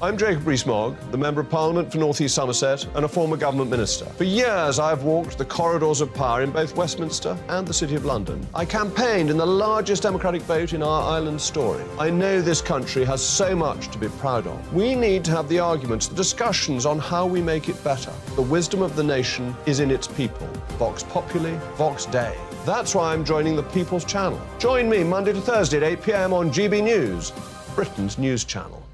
I'm Jacob Rees-Mogg, the Member of Parliament for North East Somerset and a former government minister. For years, I've walked the corridors of power in both Westminster and the City of London. I campaigned in the largest democratic vote in our island story. I know this country has so much to be proud of. We need to have the arguments, the discussions on how we make it better. The wisdom of the nation is in its people. Vox Populi, Vox Dei. That's why I'm joining the People's Channel. Join me Monday to Thursday at 8 p.m. on GB News, Britain's news channel.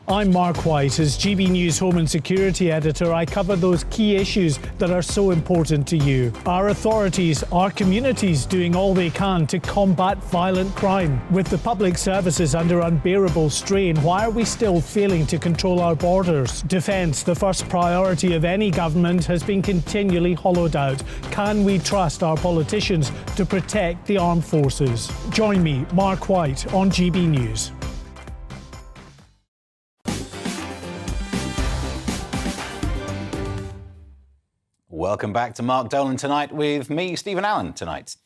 I'm Mark White. As GB News Home and Security Editor, I cover those key issues that are so important to you. Our authorities, our communities doing all they can to combat violent crime. With the public services under unbearable strain, why are we still failing to control our borders? Defence, the first priority of any government, has been continually hollowed out. Can we trust our politicians to protect the armed forces? Join me, Mark White, on GB News. Welcome back to Mark Dolan Tonight with me, Stephen Allen, tonight.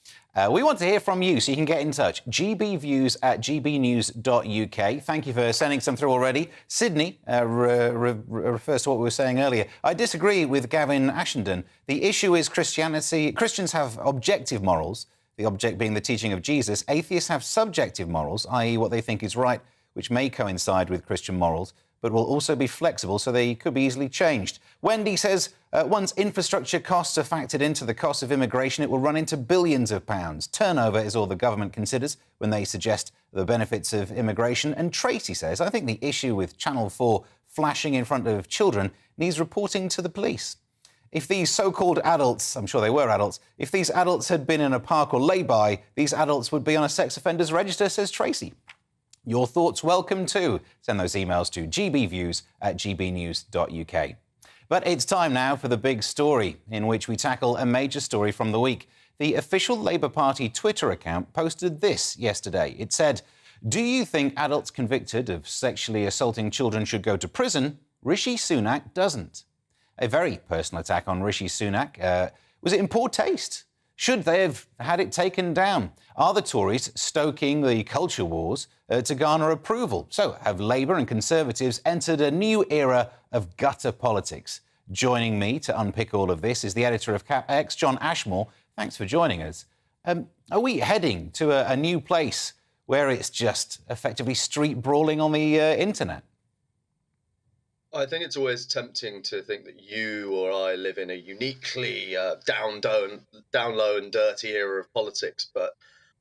We want to hear from you, so you can get in touch. gbviews@gbnews.uk. Thank you for sending some through already. Sydney refers to what we were saying earlier. I disagree with Gavin Ashenden. The issue is Christianity. Christians have objective morals, the object being the teaching of Jesus. Atheists have subjective morals, i.e. what they think is right, which may coincide with Christian morals, but will also be flexible, so they could be easily changed. Wendy says, once infrastructure costs are factored into the cost of immigration, it will run into billions of pounds. Turnover is all the government considers when they suggest the benefits of immigration. And Tracy says, I think the issue with Channel 4 flashing in front of children needs reporting to the police. If these so-called adults, I'm sure they were adults, if these adults had been in a park or lay-by, these adults would be on a sex offenders register, says Tracy. Your thoughts welcome too. Send those emails to gbviews@gbnews.uk. But it's time now for the big story, in which we tackle a major story from the week. The official Labour Party Twitter account posted this yesterday. It said, "Do you think adults convicted of sexually assaulting children should go to prison? Rishi Sunak doesn't." A very personal attack on Rishi Sunak. Was it in poor taste? Should they have had it taken down? Are the Tories stoking the culture wars to garner approval? So have Labour and Conservatives entered a new era of gutter politics? Joining me to unpick all of this is the editor of Cap X, John Ashmore. Thanks for joining us. Are we heading to a new place where it's just effectively street brawling on the internet? I think it's always tempting to think that you or I live in a uniquely down low and dirty era of politics, but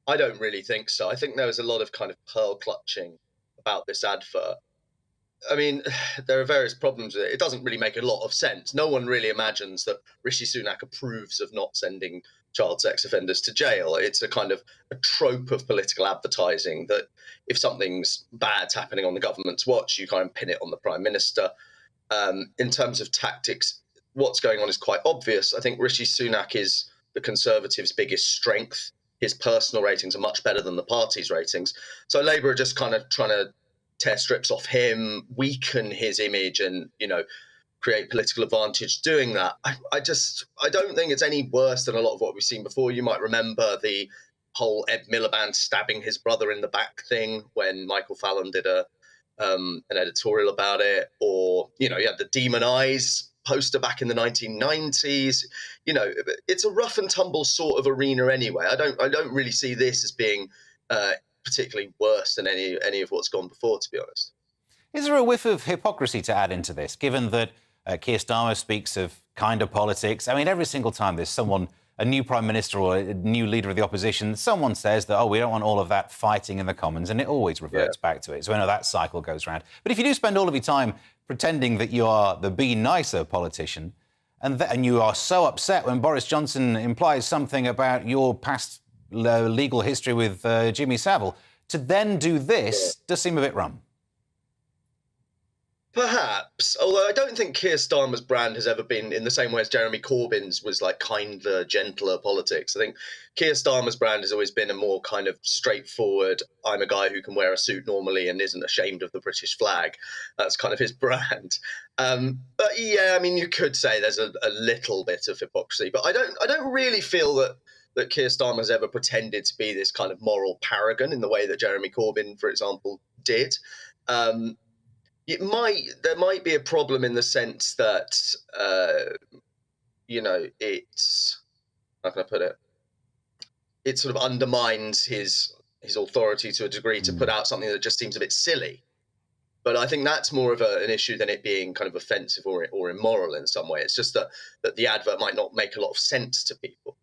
I don't really think so. I think there was a lot of kind of pearl clutching about this advert. I mean, there are various problems with it. It doesn't really make a lot of sense. No one really imagines that Rishi Sunak approves of not sending child sex offenders to jail. It's a kind of a trope of political advertising that if something's bad's happening on the government's watch, you kind of pin it on the Prime Minister. In terms of tactics, what's going on is quite obvious. I think Rishi Sunak is the Conservatives' biggest strength. His personal ratings are much better than the party's ratings. So Labour are just kind of trying to tear strips off him, weaken his image and, create political advantage doing that. I don't think it's any worse than a lot of what we've seen before. You might remember the whole Ed Miliband stabbing his brother in the back thing when Michael Fallon did an editorial about it, or you had the Demon Eyes poster back in the 1990s. It's a rough and tumble sort of arena anyway. I don't really see this as being particularly worse than any of what's gone before, to be honest. Is there a whiff of hypocrisy to add into this, given that Keir Starmer speaks of kinder politics? I mean, every single time there's someone, a new Prime Minister or a new leader of the opposition, someone says that, we don't want all of that fighting in the Commons, and it always reverts back to it. So I know that cycle goes round. But if you do spend all of your time pretending that you are the be nicer politician, and you are so upset when Boris Johnson implies something about your past legal history with Jimmy Savile, to then do this does seem a bit rum. Perhaps, although I don't think Keir Starmer's brand has ever been in the same way as Jeremy Corbyn's was like kinder, gentler politics. I think Keir Starmer's brand has always been a more kind of straightforward, I'm a guy who can wear a suit normally and isn't ashamed of the British flag. That's kind of his brand. But yeah, I mean, you could say there's a little bit of hypocrisy, but I don't really feel that Keir Starmer has ever pretended to be this kind of moral paragon in the way that Jeremy Corbyn, for example, did. There might be a problem in the sense that, it's, how can I put it? It sort of undermines his authority to a degree to put out something that just seems a bit silly. But I think that's more of an issue than it being kind of offensive or immoral in some way. It's just that the advert might not make a lot of sense to people.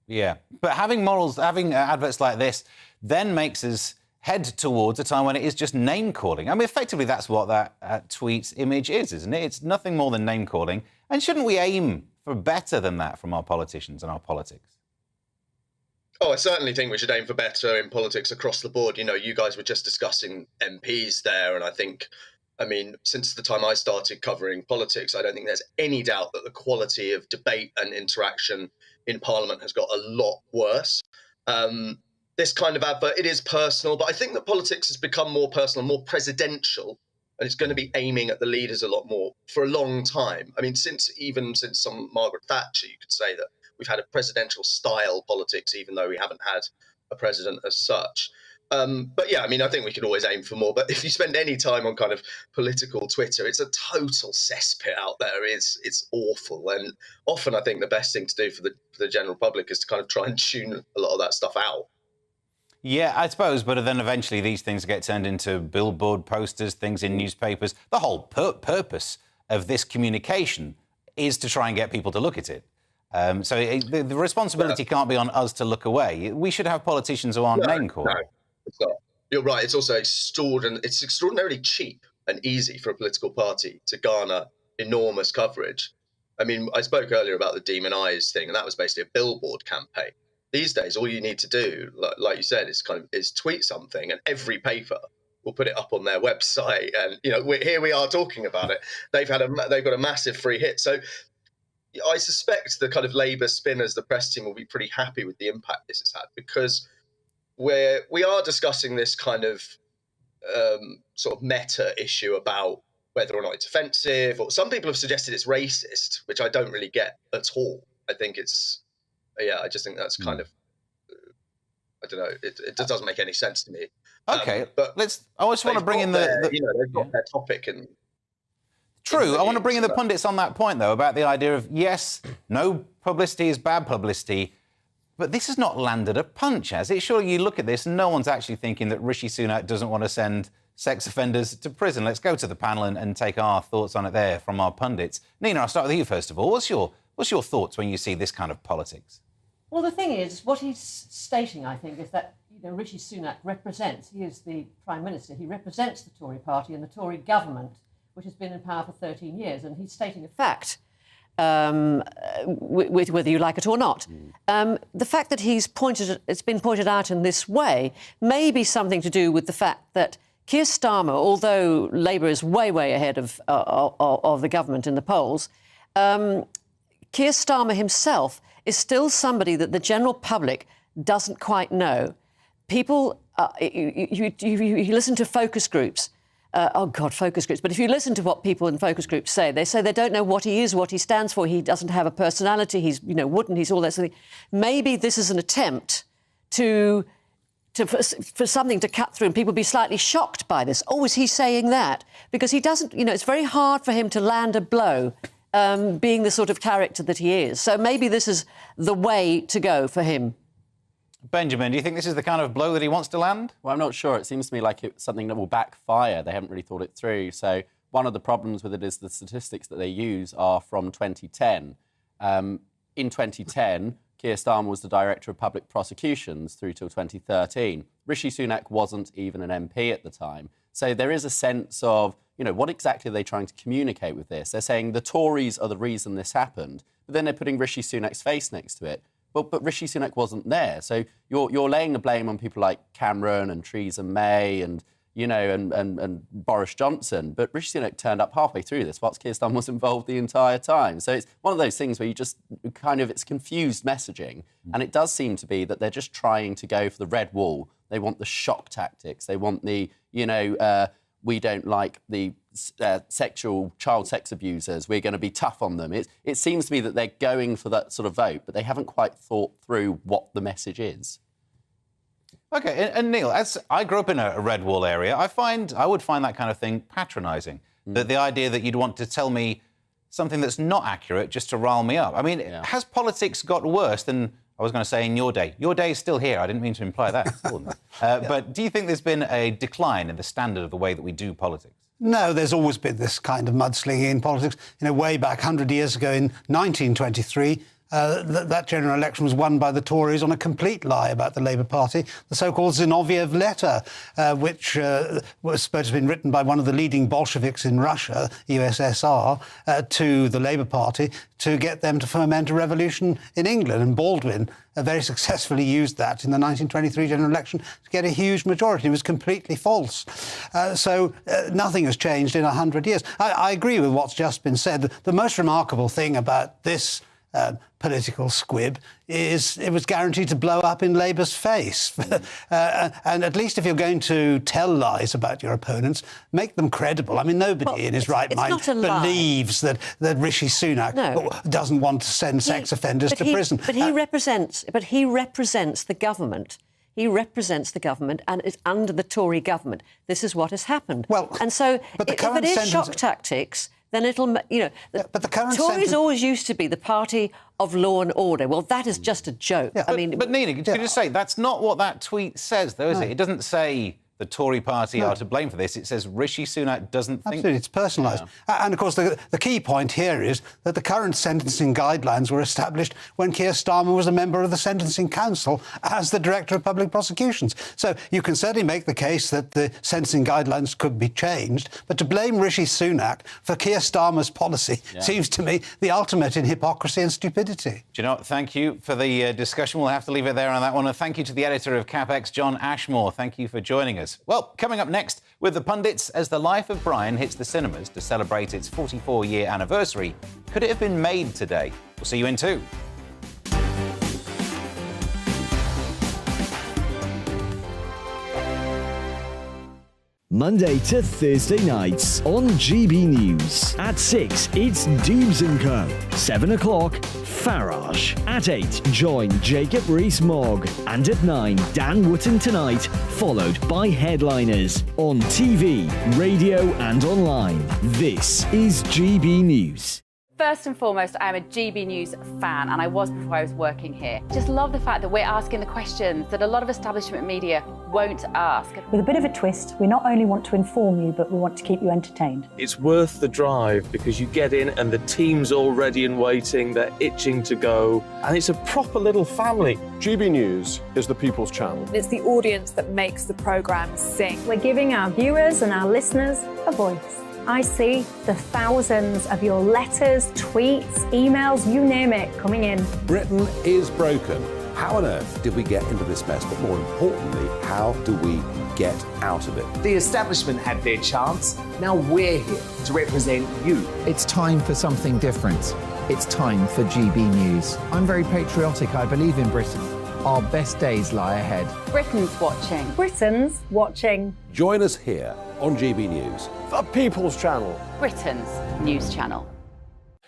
Yeah, but having morals, having adverts like this then makes us head towards a time when it is just name-calling. I mean, effectively, that's what that tweet image is, isn't it? It's nothing more than name-calling. And shouldn't we aim for better than that from our politicians and our politics? Oh, I certainly think we should aim for better in politics across the board. You know, you guys were just discussing MPs there, and I mean, since the time I started covering politics, I don't think there's any doubt that the quality of debate and interaction in Parliament has got a lot worse. This kind of advert, it is personal, but I think that politics has become more personal, more presidential, and it's going to be aiming at the leaders a lot more for a long time. I mean, since some Margaret Thatcher, you could say that we've had a presidential style politics, even though we haven't had a president as such. But yeah, I mean, I think we could always aim for more. But if you spend any time on kind of political Twitter, it's a total cesspit out there. It's awful. And often I think the best thing to do for the general public is to kind of try and tune a lot of that stuff out. Yeah, I suppose, but then eventually these things get turned into billboard posters, things in newspapers. The whole purpose of this communication is to try and get people to look at it. So the responsibility can't be on us to look away. We should have politicians who aren't name-calling. No, it's not. You're right. It's also extraordinarily cheap and easy for a political party to garner enormous coverage. I mean, I spoke earlier about the Demon Eyes thing, and that was basically a billboard campaign. These days, all you need to do, like you said, is tweet something, and every paper will put it up on their website. And here we are talking about it. They've got a massive free hit. So I suspect the kind of Labour spinners, the press team, will be pretty happy with the impact this has had, because we are discussing this kind of sort of meta issue about whether or not it's offensive, or some people have suggested it's racist, which I don't really get at all. I think I just think that's kind of, I don't know, it just doesn't make any sense to me. Okay, but I just want to bring in they've got their topic and. True. I want to bring in the pundits on that point, though, about the idea of, yes, no publicity is bad publicity, but this has not landed a punch, has it? Surely you look at this and no one's actually thinking that Rishi Sunak doesn't want to send sex offenders to prison. Let's go to the panel and take our thoughts on it there from our pundits. Nina, I'll start with you first of all. What's your thoughts when you see this kind of politics? Well, the thing is, what he's stating, I think, is that Rishi Sunak he is the Prime Minister, he represents the Tory party and the Tory government, which has been in power for 13 years, and he's stating a fact, whether you like it or not. The fact that it's been pointed out in this way may be something to do with the fact that Keir Starmer, although Labour is way, way ahead of the government in the polls, Keir Starmer himself is still somebody that the general public doesn't quite know. People, you listen to focus groups, focus groups. But if you listen to what people in focus groups say, they say they don't know what he is, what he stands for. He doesn't have a personality. He's, wooden. He's all that sort of thing. Maybe this is an attempt for something to cut through and people be slightly shocked by this. Oh, is he saying that? Because he doesn't, it's very hard for him to land a blow, being the sort of character that he is. So maybe this is the way to go for him. Benjamin, do you think this is the kind of blow that he wants to land? Well, I'm not sure. It seems to me like it's something that will backfire. They haven't really thought it through. So one of the problems with it is the statistics that they use are from 2010. In 2010, Keir Starmer was the Director of Public Prosecutions through till 2013. Rishi Sunak wasn't even an MP at the time. So there is a sense of, what exactly are they trying to communicate with this? They're saying the Tories are the reason this happened, but then they're putting Rishi Sunak's face next to it. But Rishi Sunak wasn't there. So you're laying the blame on people like Cameron and Theresa May and Boris Johnson. But Rishi Sunak turned up halfway through this whilst Keir Starmer was involved the entire time. So it's one of those things where you just it's confused messaging. And it does seem to be that they're just trying to go for the red wall. They want the shock tactics. They want the, we don't like the child sex abusers. We're going to be tough on them. It seems to me that they're going for that sort of vote, but they haven't quite thought through what the message is. OK, and Neil, as I grew up in a red wall area, I would find that kind of thing patronising. That the idea that you'd want to tell me something that's not accurate just to rile me up. I mean, has politics got worse than, I was going to say, in your day? Your day is still here. I didn't mean to imply that. But do you think there's been a decline in the standard of the way that we do politics? No, there's always been this kind of mudslinging in politics. Way back 100 years ago in 1923, That general election was won by the Tories on a complete lie about the Labour Party, the so-called Zinoviev letter, which was supposed to have been written by one of the leading Bolsheviks in Russia, USSR, to the Labour Party to get them to foment a revolution in England. And Baldwin very successfully used that in the 1923 general election to get a huge majority. It was completely false. So nothing has changed in 100 years. I agree with what's just been said. The most remarkable thing about this political squib is it was guaranteed to blow up in Labour's face. And at least if you're going to tell lies about your opponents, make them credible. I mean, nobody in his right mind believes that Rishi Sunak doesn't want to send sex offenders to prison. But he represents the government. He represents the government and is under the Tory government. This is what has happened. Well, and so if it is shock tactics, then it'll, but the current Tories always used to be the party of law and order. Well, that is just a joke. But Nina, can you just say, that's not what that tweet says, though, is it? It doesn't say the Tory party are to blame for this. It says Rishi Sunak doesn't think... Absolutely, it's personalised. Yeah. And, of course, the key point here is that the current sentencing guidelines were established when Keir Starmer was a member of the Sentencing Council as the Director of Public Prosecutions. So you can certainly make the case that the sentencing guidelines could be changed, but to blame Rishi Sunak for Keir Starmer's policy seems to me the ultimate in hypocrisy and stupidity. Do you know what? Thank you for the discussion. We'll have to leave it there on that one. And thank you to the editor of CapX, John Ashmore. Thank you for joining us. Well, coming up next with the pundits, as The Life of Brian hits the cinemas to celebrate its 44-year anniversary, could it have been made today? We'll see you in 2. Monday to Thursday nights on GB News. At 6, it's Dubes & Co. 7 o'clock, Farage. At 8, join Jacob Rees-Mogg. And at 9, Dan Wootton Tonight, followed by Headliners. On TV, radio and online. This is GB News. First and foremost, I am a GB News fan, and I was before I was working here. Just love the fact that we're asking the questions that a lot of establishment media won't ask. With a bit of a twist, we not only want to inform you, but we want to keep you entertained. It's worth the drive because you get in and the team's all ready and waiting, they're itching to go, and it's a proper little family. GB News is the People's Channel. It's the audience that makes the programme sing. We're giving our viewers and our listeners a voice. I see the thousands of your letters, tweets, emails, you name it, coming in. Britain is broken. How on earth did we get into this mess? But more importantly, how do we get out of it? The establishment had their chance. Now we're here to represent you. It's time for something different. It's time for GB News. I'm very patriotic. I believe in Britain. Our best days lie ahead. Britain's watching. Britain's watching. Join us here on GB News. The People's Channel. Britain's news channel.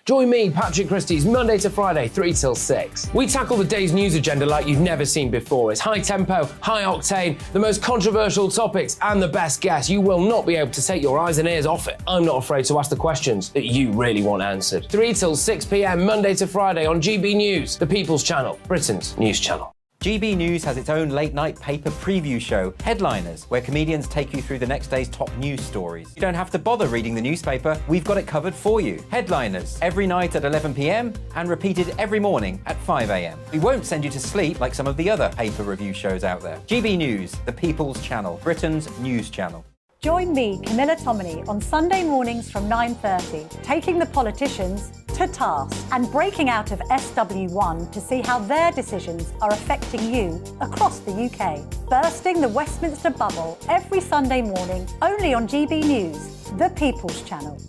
Join me, Patrick Christie's, Monday to Friday, 3 till 6. We tackle the day's news agenda like you've never seen before. It's high tempo, high octane, the most controversial topics, and the best guests. You will not be able to take your eyes and ears off it. I'm not afraid to ask the questions that you really want answered. 3 till 6 p.m, Monday to Friday on GB News, the People's Channel, Britain's news channel. GB News has its own late-night paper preview show, Headliners, where comedians take you through the next day's top news stories. You don't have to bother reading the newspaper, we've got it covered for you. Headliners, every night at 11 p.m, and repeated every morning at 5 a.m. We won't send you to sleep like some of the other paper review shows out there. GB News, the People's Channel, Britain's news channel. Join me, Camilla Tominey, on Sunday mornings from 9:30, taking the politicians to task and breaking out of SW1 to see how their decisions are affecting you across the UK. Bursting the Westminster bubble every Sunday morning, only on GB News, the People's Channel.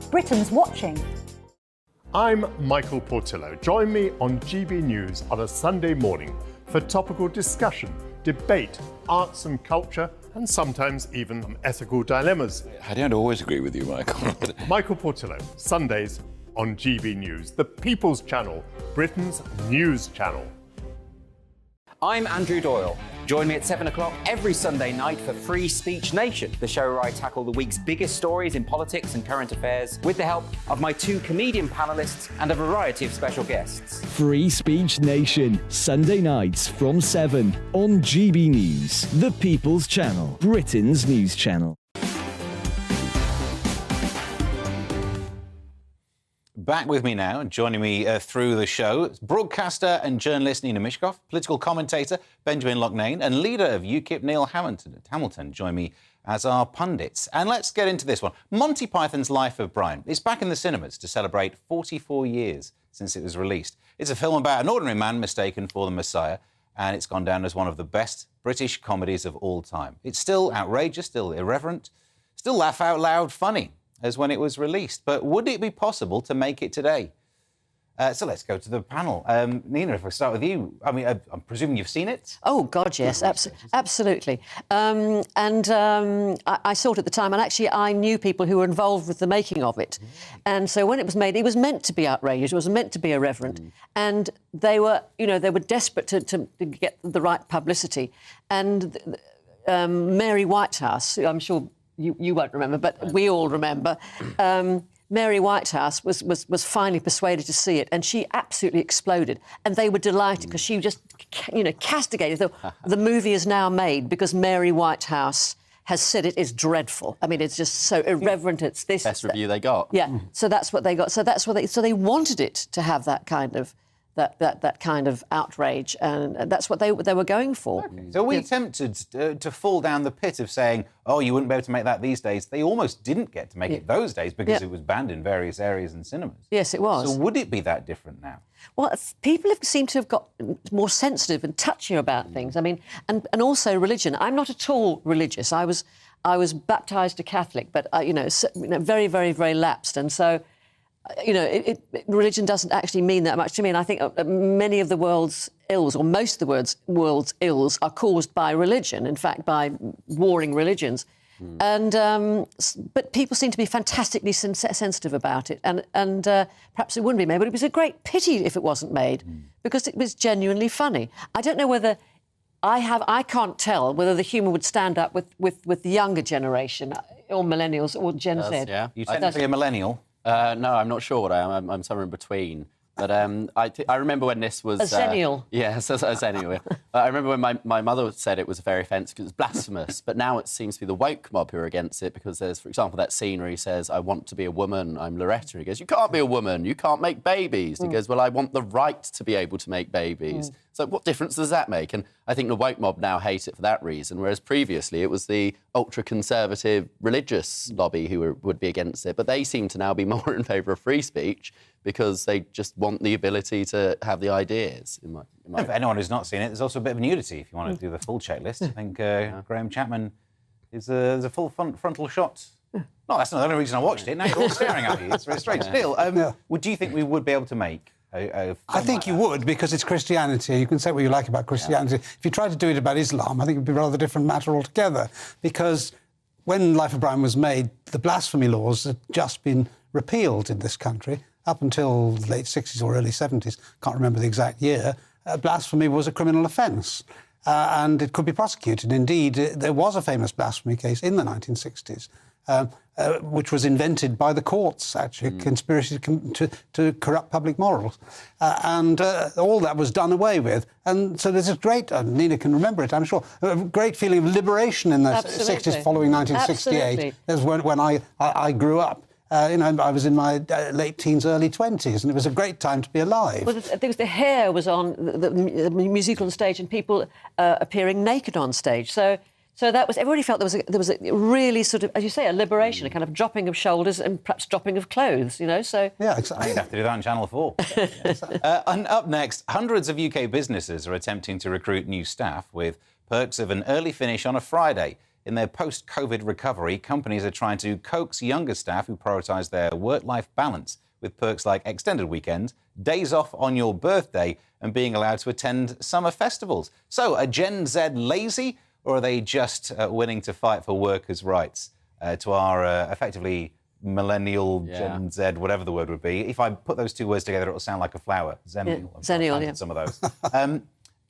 Britain's watching. I'm Michael Portillo. Join me on GB News on a Sunday morning for topical discussion, debate, arts and culture, and sometimes even some ethical dilemmas. I don't always agree with you, Michael. Michael Portillo, Sundays on GB News, the People's Channel, Britain's news channel. I'm Andrew Doyle. Join me at 7 o'clock every Sunday night for Free Speech Nation, the show where I tackle the week's biggest stories in politics and current affairs with the help of my 2 comedian panellists and a variety of special guests. Free Speech Nation, Sunday nights from 7 on GB News, the People's Channel, Britain's news channel. Back with me now, joining me through the show, broadcaster and journalist Nina Mishkov, political commentator Benjamin Loughnane, and leader of UKIP Neil Hamilton join me as our pundits. And let's get into this one. Monty Python's Life of Brian is back in the cinemas to celebrate 44 years since it was released. It's a film about an ordinary man mistaken for the Messiah, and it's gone down as one of the best British comedies of all time. It's still outrageous, still irreverent, still laugh out loud funny as when it was released. But would it be possible to make it today? So let's go to the panel. Nina, if I start with you, I mean, I'm presuming you've seen it? Oh, God, yes, absolutely. I saw it at the time, and actually I knew people who were involved with the making of it. And so when it was made, it was meant to be outrageous, it was meant to be irreverent. And they were, they were desperate to get the right publicity. And Mary Whitehouse, I'm sure you won't remember, but we all remember, Mary Whitehouse was finally persuaded to see it, and she absolutely exploded. And they were delighted because she just, castigated. The movie is now made because Mary Whitehouse has said it is dreadful. I mean, it's just so irreverent. It's this best review they got. Yeah. So that's what they got. So that's what they wanted it to have that kind of outrage, and that's what they were going for. Okay. So we tempted to fall down the pit of saying, oh, you wouldn't be able to make that these days. They almost didn't get to make it those days because it was banned in various areas and cinemas. Yes, it was. So would it be that different now? Well, people seem to have got more sensitive and touchier about things. I mean, and also religion. I'm not at all religious. I was baptised a Catholic, but very, very, very lapsed, and so. Religion doesn't actually mean that much to me. And I think many of the world's ills, or most of the world's ills, are caused by religion, in fact, by warring religions. And but people seem to be fantastically sensitive about it. And perhaps it wouldn't be made, but it was a great pity if it wasn't made, because it was genuinely funny. I don't know whether... I can't tell whether the humour would stand up with the younger generation, or millennials, or Gen Z. Yeah. You tend to be a millennial. No, I'm not sure what I am. I'm somewhere in between. But I remember when this was... A zennial. Yes, a zennial. I remember when my mother said it was very offensive because it's blasphemous, but now it seems to be the woke mob who are against it, because there's, for example, that scene where he says, I want to be a woman, I'm Loretta. He goes, you can't be a woman, you can't make babies. He goes, well, I want the right to be able to make babies. So what difference does that make? And I think the woke mob now hate it for that reason, whereas previously it was the ultra-conservative religious lobby who would be against it. But they seem to now be more in favour of free speech because they just want the ability to have the ideas. For anyone who's not seen it, there's also a bit of nudity if you want to do the full checklist. I think Graham Chapman there's a full frontal shot. No, that's not the only reason I watched it. Now you're all staring at me. It's very strange. Still, do you think we would be able to make I think you would, because it's Christianity. You can say what you like about Christianity. If you try to do it about Islam, I think it would be a rather different matter altogether, because when Life of Brian was made, the blasphemy laws had just been repealed in this country. Up until the late 60s or early 70s, can't remember the exact year, blasphemy was a criminal offence. And it could be prosecuted. Indeed, there was a famous blasphemy case in the 1960s, which was invented by the courts, actually, a conspiracy to corrupt public morals. And all that was done away with. And so there's a great, Nina can remember it, I'm sure, a great feeling of liberation in the 60s following 1968. Absolutely. That's when I grew up. I was in my late teens, early 20s, and it was a great time to be alive. Well, the hair was on the musical on stage, and people appearing naked on stage. So that was, everybody felt there was a really sort of, as you say, a liberation, a kind of dropping of shoulders and perhaps dropping of clothes, So... Yeah, exactly. You'd have to do that on Channel 4. And up next, hundreds of UK businesses are attempting to recruit new staff with perks of an early finish on a Friday. In their post-COVID recovery, companies are trying to coax younger staff who prioritise their work-life balance with perks like extended weekends, days off on your birthday, and being allowed to attend summer festivals. So, are Gen Z lazy, or are they just willing to fight for workers' rights? To our effectively millennial, Gen Z, whatever the word would be. If I put those two words together, it'll sound like a flower. Zennial. Zennial, yeah. Some of those.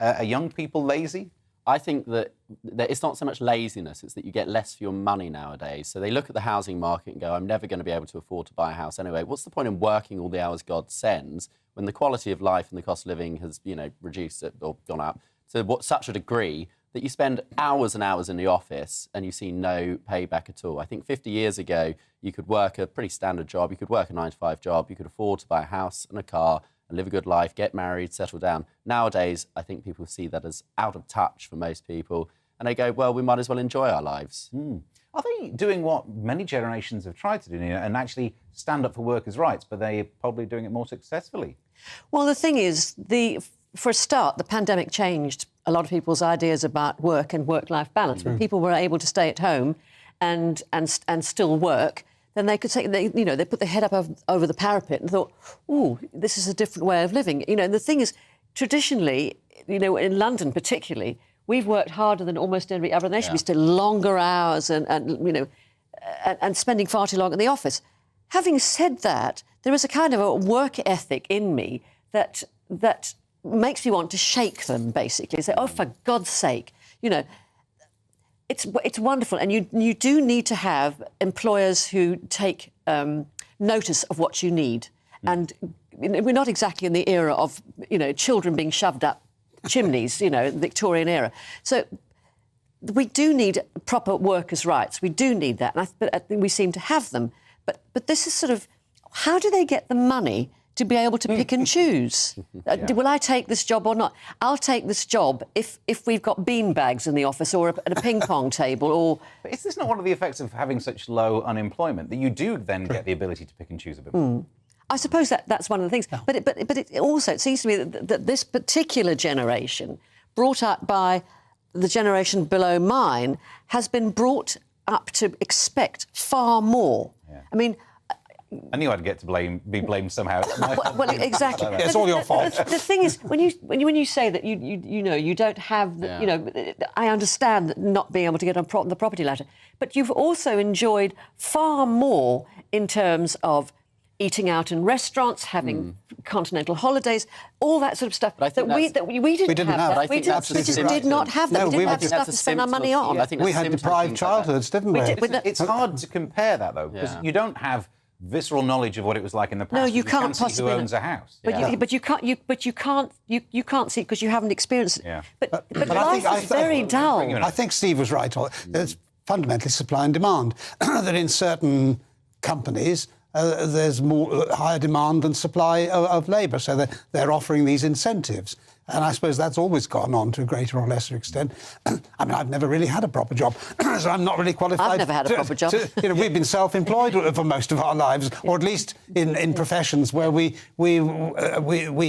Are young people lazy? I think that it's not so much laziness, it's that you get less for your money nowadays. So they look at the housing market and go, I'm never going to be able to afford to buy a house anyway. What's the point in working all the hours God sends when the quality of life and the cost of living has, reduced or gone up to such a degree that you spend hours and hours in the office and you see no payback at all. I think 50 years ago, you could work a pretty standard job. You could work a 9-to-5 job. You could afford to buy a house and a car and live a good life, get married, settle down. Nowadays, I think people see that as out of touch for most people. And they go, well, we might as well enjoy our lives. Are they doing what many generations have tried to do and actually stand up for workers' rights, but they're probably doing it more successfully? Well, the thing is, for a start, the pandemic changed a lot of people's ideas about work and work-life balance. When people were able to stay at home and still work, then they could they put their head up over the parapet and thought, "Ooh, this is a different way of living." And the thing is, traditionally, in London particularly, we've worked harder than almost every other nation. We stay longer hours and spending far too long in the office. Having said that, there is a kind of a work ethic in me that makes me want to shake them, basically. Say, oh, for God's sake, it's wonderful. And you do need to have employers who take notice of what you need. And we're not exactly in the era of, children being shoved up chimneys, Victorian era. So we do need proper workers' rights. We do need that. And I think we seem to have them. But this is sort of, how do they get the money to be able to pick and choose? Will I take this job or not? I'll take this job if we've got bean bags in the office or at a ping pong table or... But is this not one of the effects of having such low unemployment, that you do then get the ability to pick and choose a bit more? I suppose that's one of the things. Yeah. But it also, it seems to me that this particular generation, brought up by the generation below mine, has been brought up to expect far more. Yeah. I mean... I knew I'd get to be blamed somehow. Well, exactly. It's all your fault. The thing is, when you say that you don't have, I understand that not being able to get on the property ladder, but you've also enjoyed far more in terms of eating out in restaurants, having continental holidays, all that sort of stuff that we didn't have. That. We did not have that. We didn't have stuff to spend our money on. We had deprived childhoods, didn't we? It's hard to compare that, though, because you don't have visceral knowledge of what it was like in the past. No, you can't see possibly. Who owns a house? But you can't see it because you haven't experienced it. Yeah. But life is very dull. I think Steve was right. It's fundamentally supply and demand. That in certain companies there's higher demand than supply of labour, so they're offering these incentives. And I suppose that's always gone on to a greater or lesser extent. I mean, I've never really had a proper job, so I'm not really qualified. I've never had a proper job. We've been self-employed for most of our lives, or at least in professions where we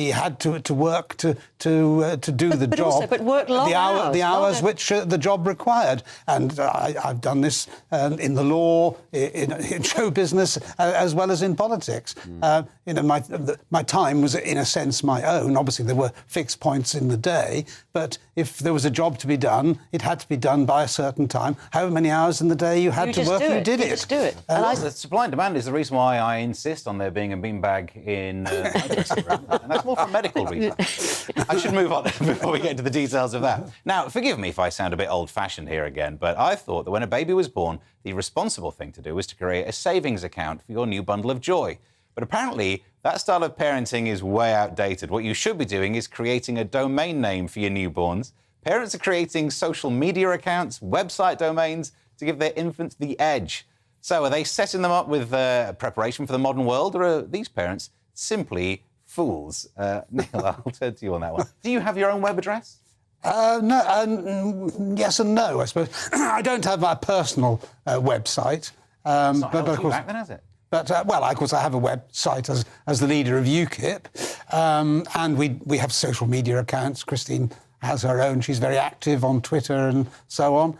had to work to do the job. But work long hours. The hours which the job required. And I've done this in the law, in show business, as well as in politics. My time was, in a sense, my own. Obviously, there were fixed points in the day, but if there was a job to be done, it had to be done by a certain time. However many hours in the day you had to work, you did it. Just do it. The supply and demand is the reason why I insist on there being a beanbag in my dressing room. And that's more for medical reasons. I should move on before we get into the details of that. Now, forgive me if I sound a bit old-fashioned here again, but I thought that when a baby was born, the responsible thing to do was to create a savings account for your new bundle of joy. But apparently, that style of parenting is way outdated. What you should be doing is creating a domain name for your newborns. Parents are creating social media accounts, website domains to give their infants the edge. So are they setting them up with preparation for the modern world, or are these parents simply fools? Neil, I'll turn to you on that one. Do you have your own web address? No, yes and no, I suppose. I don't have my personal website. It's not held you back then, has it? But, of course, I have a website as the leader of UKIP, and we have social media accounts. Christine has her own. She's very active on Twitter and so on,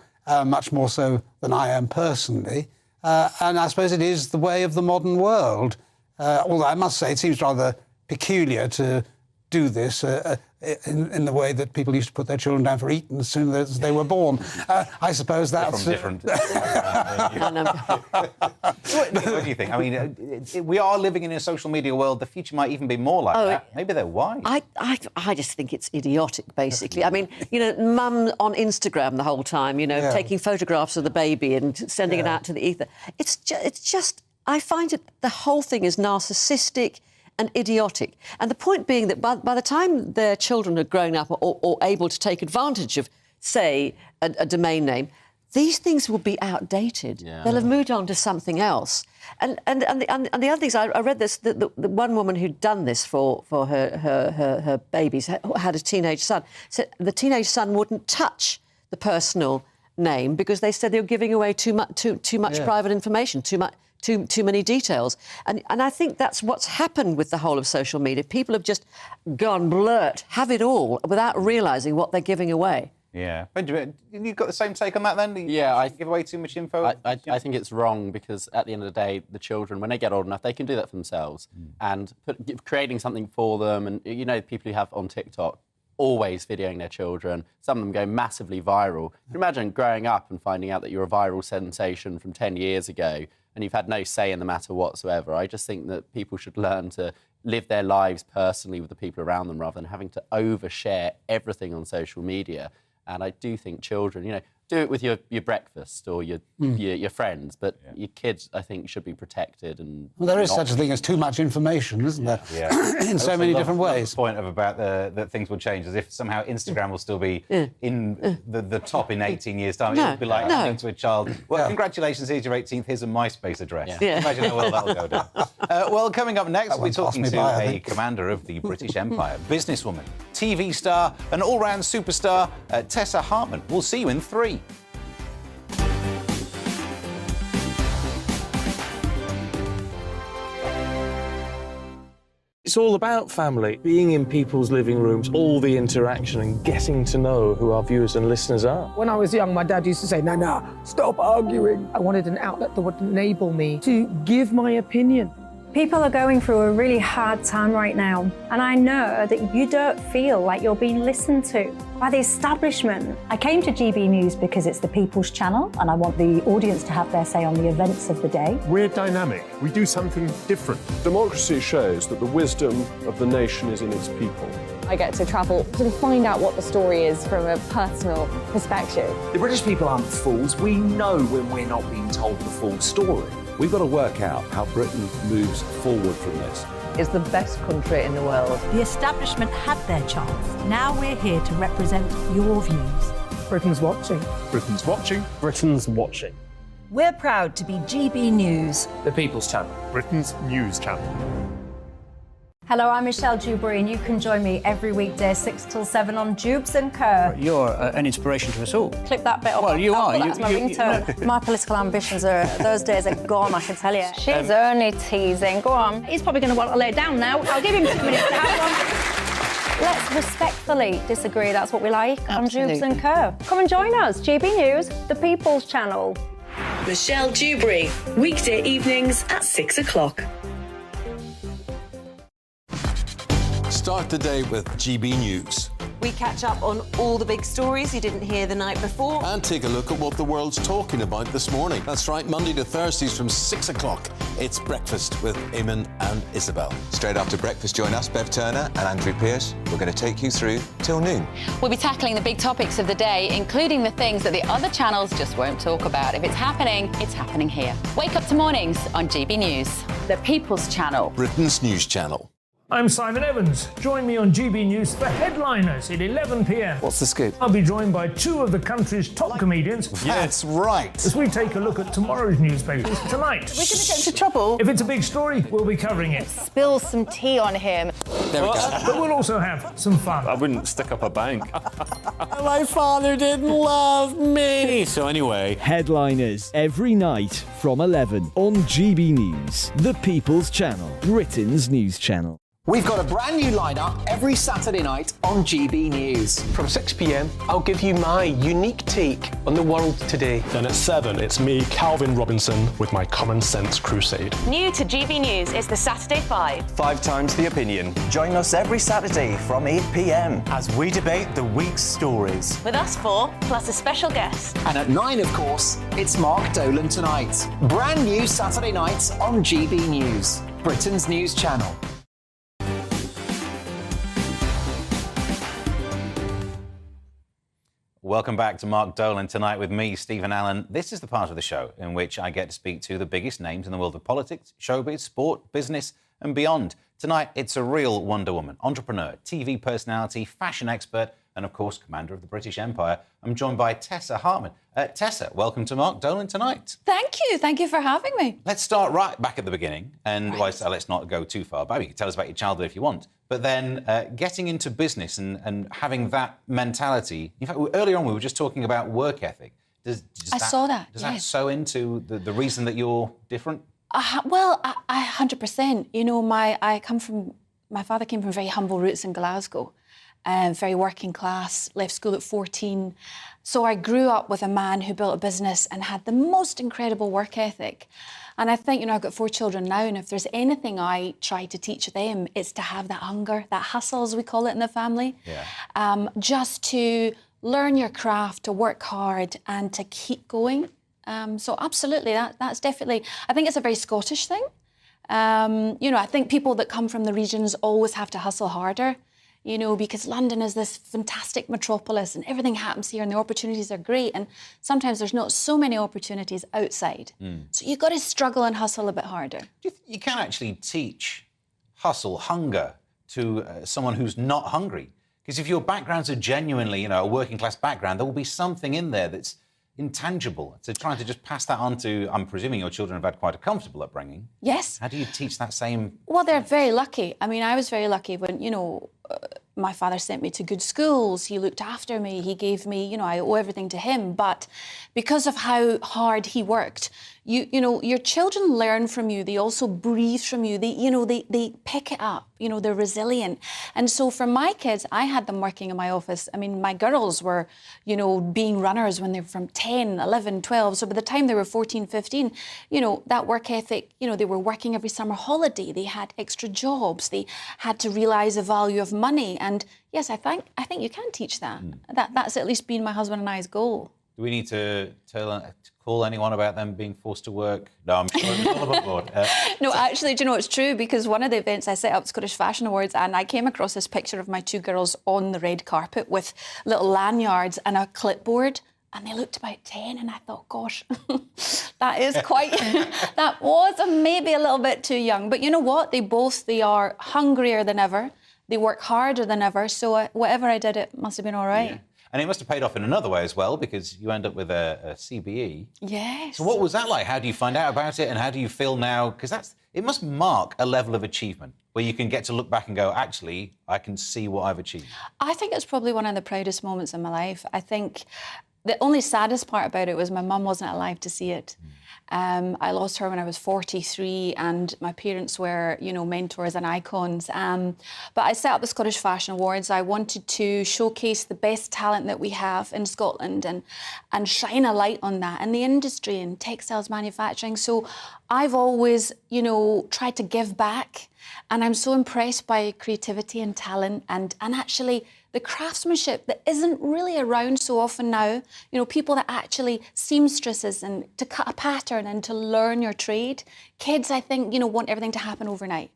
much more so than I am personally. And I suppose it is the way of the modern world. Although I must say it seems rather peculiar to do this in the way that people used to put their children down for Eton as soon as they were born. I suppose that's... From different... What do you think? I mean, we are living in a social media world. The future might even be more like that. Maybe they're wise. I just think it's idiotic, basically. I mean, mum on Instagram the whole time, taking photographs of the baby and sending it out to the ether. It's just... I find the whole thing is narcissistic and idiotic. And the point being that by the time their children are grown up or able to take advantage of say, a domain name, these things will be outdated. Yeah. They'll have moved on to something else. And the other things, I read this, the one woman who'd done this for her babies, had a teenage son, said the teenage son wouldn't touch the personal name because they said they were giving away too much private information, too many details. And I think that's what's happened with the whole of social media. People have just gone blurt, have it all, without realising what they're giving away. Yeah. Benjamin, you got the same take on that then? Yeah, I give away too much info? I think it's wrong because at the end of the day, the children, when they get old enough, they can do that for themselves. And creating something for them, and you know, people who have on TikTok, always videoing their children. Some of them go massively viral. You can imagine growing up and finding out that you're a viral sensation from 10 years ago and you've had no say in the matter whatsoever. I just think that people should learn to live their lives personally with the people around them rather than having to overshare everything on social media. And I do think children, you know, do it with your breakfast or your friends, but your kids, I think, should be protected. And well, there is such a thing as too much information, isn't there? Yeah. In so many different ways. The point about that things will change, as if somehow Instagram will still be in the top in 18 years' time. It would be like handing to a child, well, congratulations, here's your 18th, here's a MySpace address. Imagine how well that will go down. Well, coming up next, we're talking to a commander of the British Empire, businesswoman, TV star, an all-round superstar, Tessa Hartman. We'll see you in 3. It's all about family, being in people's living rooms, all the interaction and getting to know who our viewers and listeners are. When I was young, my dad used to say, no, stop arguing. I wanted an outlet that would enable me to give my opinion. People are going through a really hard time right now, and I know that you don't feel like you're being listened to by the establishment. I came to GB News because it's the People's Channel, and I want the audience to have their say on the events of the day. We're dynamic. We do something different. Democracy shows that the wisdom of the nation is in its people. I get to travel to find out what the story is from a personal perspective. The British people aren't fools. We know when we're not being told the full story. We've got to work out how Britain moves forward from this. It's the best country in the world. The establishment had their chance. Now we're here to represent your views. Britain's watching. Britain's watching. Britain's watching. We're proud to be GB News, The People's Channel. Britain's news channel. Hello, I'm Michelle Dewberry, and you can join me every weekday 6 till 7 on Jubes and Co. You're an inspiration to us all. Clip that bit up. Well, you are. That's my ringtone. My political ambitions those days are gone, I can tell you. She's only teasing. Go on. He's probably going to want to lay down now. I'll give him 2 minutes to have one. Let's respectfully disagree. That's what we like on Jubes and Co. Come and join us. GB News, the People's Channel. Michelle Dewberry, weekday evenings at 6 o'clock. Start the day with GB News. We catch up on all the big stories you didn't hear the night before. And take a look at what the world's talking about this morning. That's right, Monday to Thursdays from 6 o'clock. It's Breakfast with Eamon and Isabel. Straight after breakfast, join us, Bev Turner and Andrew Pearce. We're going to take you through till noon. We'll be tackling the big topics of the day, including the things that the other channels just won't talk about. If it's happening here. Wake up to mornings on GB News, the People's Channel. Britain's news channel. I'm Simon Evans. Join me on GB News for Headliners at 11 p.m. What's the scoop? I'll be joined by 2 of the country's top comedians. That's right. As we take a look at tomorrow's newspapers tonight. We're going to get into trouble. If it's a big story, we'll be covering it. Spill some tea on him. There we go. But we'll also have some fun. I wouldn't stick up a bank. My father didn't love me. So anyway. Headliners every night from 11 on GB News, the People's Channel, Britain's news channel. We've got a brand new lineup every Saturday night on GB News. From 6 p.m, I'll give you my unique take on the world today. Then at 7, it's me, Calvin Robinson, with my Common Sense Crusade. New to GB News is the Saturday 5. 5 times the opinion. Join us every Saturday from 8 p.m. as we debate the week's stories. With us 4, plus a special guest. And at 9, of course, it's Mark Dolan Tonight. Brand new Saturday nights on GB News, Britain's news channel. Welcome back to Mark Dolan Tonight with me, Stephen Allen. This is the part of the show in which I get to speak to the biggest names in the world of politics, showbiz, sport, business and beyond. Tonight, it's a real Wonder Woman, entrepreneur, TV personality, fashion expert and, of course, commander of the British Empire. I'm joined by Tessa Hartman. Tessa, welcome to Mark Dolan Tonight. Thank you. Thank you for having me. Let's start right back at the beginning. And let's not go too far back. You can tell us about your childhood if you want. But then getting into business and having that mentality. In fact, earlier on, we were just talking about work ethic. Does that sew into the reason that you're different? Well, I 100%. You know, my father came from very humble roots in Glasgow, very working class, left school at 14. So I grew up with a man who built a business and had the most incredible work ethic. And I think, you know, I've got 4 children now, and if there's anything I try to teach them, it's to have that hunger, that hustle, as we call it in the family. Yeah. Just to learn your craft, to work hard and to keep going. So absolutely, that's definitely, I think it's a very Scottish thing. You know, I think people that come from the regions always have to hustle harder, you know, because London is this fantastic metropolis and everything happens here and the opportunities are great. And sometimes there's not so many opportunities outside. So you've got to struggle and hustle a bit harder. You can actually teach hustle, hunger to someone who's not hungry. Because if your backgrounds are genuinely, you know, a working class background, there will be something in there that's intangible. So trying to just pass that on to, I'm presuming your children have had quite a comfortable upbringing. Yes. How do you teach that same? Well, they're very lucky. I mean, I was very lucky when, you know, my father sent me to good schools. He looked after me. He gave me, you know, I owe everything to him. But because of how hard he worked, you know, your children learn from you. They also breathe from you. They pick it up. You know, they're resilient. And so for my kids, I had them working in my office. I mean, my girls were, you know, being runners when they were from 10, 11, 12. So by the time they were 14, 15, you know, that work ethic, you know, they were working every summer holiday. They had extra jobs. They had to realise the value of money. And yes, I think you can teach that. That's at least been my husband and I's goal. Do we need to call anyone about them being forced to work? No, I'm sure it's all above board. No, actually, do you know, it's true, because one of the events I set up, Scottish Fashion Awards, and I came across this picture of my 2 girls on the red carpet with little lanyards and a clipboard, and they looked about 10, and I thought, gosh, that is quite, that was maybe a little bit too young. But you know what? They are hungrier than ever. They work harder than ever. So whatever I did, it must have been all right. Yeah. And it must have paid off in another way as well, because you end up with a CBE. Yes. So what was that like? How do you find out about it, and how do you feel now? Because it must mark a level of achievement where you can get to look back and go, actually, I can see what I've achieved. I think it's probably one of the proudest moments in my life. I think the only saddest part about it was my mum wasn't alive to see it. I lost her when I was 43, and my parents were, you know, mentors and icons. But I set up the Scottish Fashion Awards. I wanted to showcase the best talent that we have in Scotland and shine a light on that in the industry and textiles manufacturing. So I've always, you know, tried to give back. And I'm so impressed by creativity and talent and actually the craftsmanship that isn't really around so often now. You know, people that actually seamstresses and to cut a pattern and to learn your trade. Kids, I think, you know, want everything to happen overnight.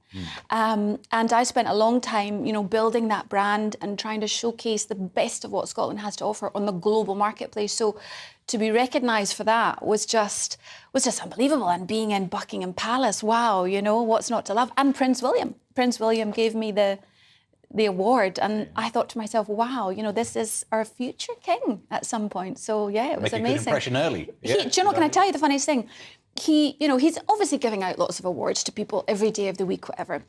And I spent a long time, you know, building that brand and trying to showcase the best of what Scotland has to offer on the global marketplace. So to be recognised for that was just unbelievable. And being in Buckingham Palace, wow, you know, what's not to love? And Prince William gave me the award, and I thought to myself, wow, you know, this is our future king at some point. So yeah, it was amazing. Make a good impression early. Do you know, can I tell you the funniest thing? He's obviously giving out lots of awards to people every day of the week, whatever.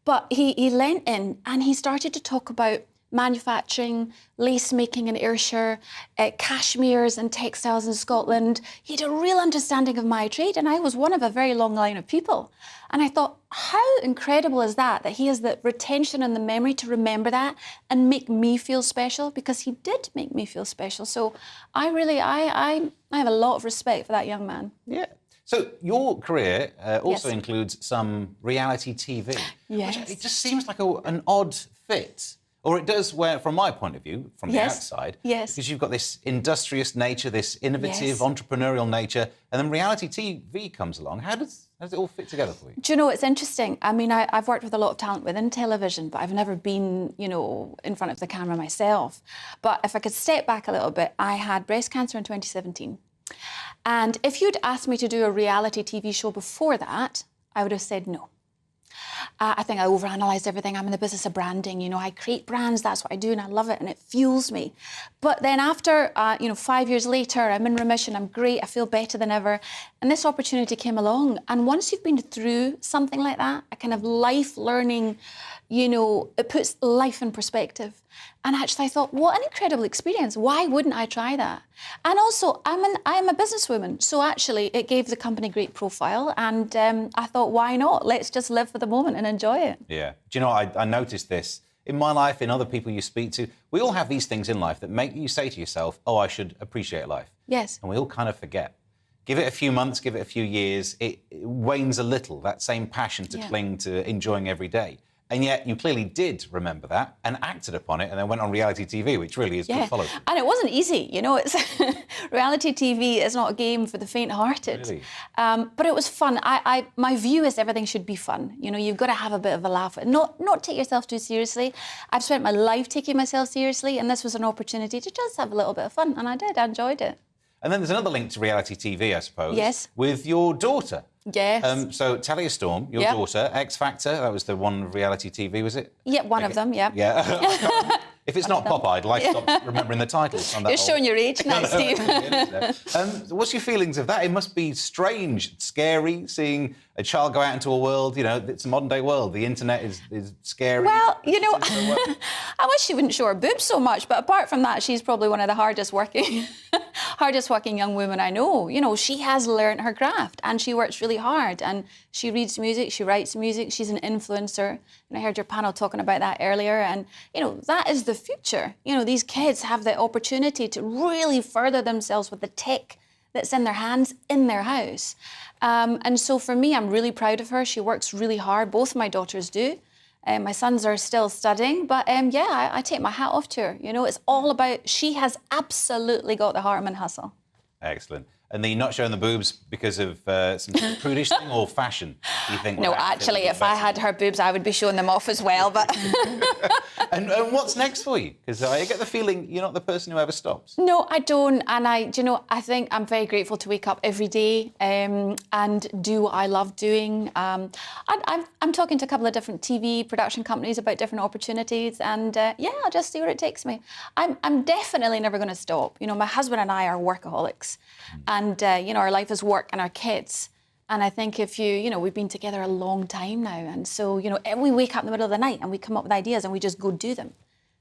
But he leant in and he started to talk about manufacturing, lace making in Ayrshire, cashmeres and textiles in Scotland. He had a real understanding of my trade, and I was one of a very long line of people. And I thought, how incredible is that he has the retention and the memory to remember that and make me feel special, because he did make me feel special. So I have a lot of respect for that young man. Yeah. So your career also includes some reality TV. Yes. Which it just seems like an odd fit. Or it does, where, from my point of view, from the outside, because you've got this industrious nature, this innovative, entrepreneurial nature, and then reality TV comes along. How does it all fit together for you? Do you know, it's interesting. I mean, I've worked with a lot of talent within television, but I've never been, you know, in front of the camera myself. But if I could step back a little bit, I had breast cancer in 2017. And if you'd asked me to do a reality TV show before that, I would have said no. I think I overanalyzed everything. I'm in the business of branding. You know, I create brands. That's what I do, and I love it, and it fuels me. But then after, 5 years later, I'm in remission. I'm great. I feel better than ever. And this opportunity came along. And once you've been through something like that, a kind of life learning, it puts life in perspective. And actually I thought, what an incredible experience. Why wouldn't I try that? And also, I'm a businesswoman. So actually it gave the company great profile. And I thought, why not? Let's just live for the moment and enjoy it. Yeah. Do you know, I noticed this in my life, in other people you speak to. We all have these things in life that make you say to yourself, oh, I should appreciate life. Yes. And we all kind of forget. Give it a few months, give it a few years, it wanes a little, that same passion to cling to enjoying every day. And yet you clearly did remember that and acted upon it and then went on reality TV, which really is good follow. And it wasn't easy, it's reality TV is not a game for the faint-hearted. Really? But it was fun. My view is everything should be fun. You've got to have a bit of a laugh and not take yourself too seriously. I've spent my life taking myself seriously, and this was an opportunity to just have a little bit of fun, and I did. I enjoyed it. And then there's another link to reality TV, I suppose. Yes. With your daughter. Yes. So Talia Storm, your daughter, X Factor, that was the one reality TV, was it? Yeah, one of them, yeah. Yeah. If it's not Popeye, I stop remembering the titles. You're showing your age now, Steve. What's your feelings of that? It must be strange, scary, seeing a child go out into a world, it's a modern-day world. The internet is scary. Well, I wish she wouldn't show her boobs so much, but apart from that, she's probably one of the hardest working young women I know. She has learnt her craft, and she works really hard, and she reads music, she writes music, she's an influencer. And I heard your panel talking about that earlier, and, that is the future. These kids have the opportunity to really further themselves with the tech that's in their hands, in their house. And so for me, I'm really proud of her. She works really hard. Both of my daughters do. My sons are still studying, but I take my hat off to her. It's all about, she has absolutely got the Hartman hustle. Excellent. And then you're not showing the boobs because of some prudish thing or fashion, do you think? No, actually, if I had her boobs, I would be showing them off as well, but... And what's next for you? Because I get the feeling you're not the person who ever stops. No, I don't. And I think I'm very grateful to wake up every day and do what I love doing. I'm talking to a couple of different TV production companies about different opportunities, and I'll just see where it takes me. I'm definitely never going to stop. My husband and I are workaholics, and our life is work and our kids. And I think if we've been together a long time now, and so, we wake up in the middle of the night and we come up with ideas and we just go do them.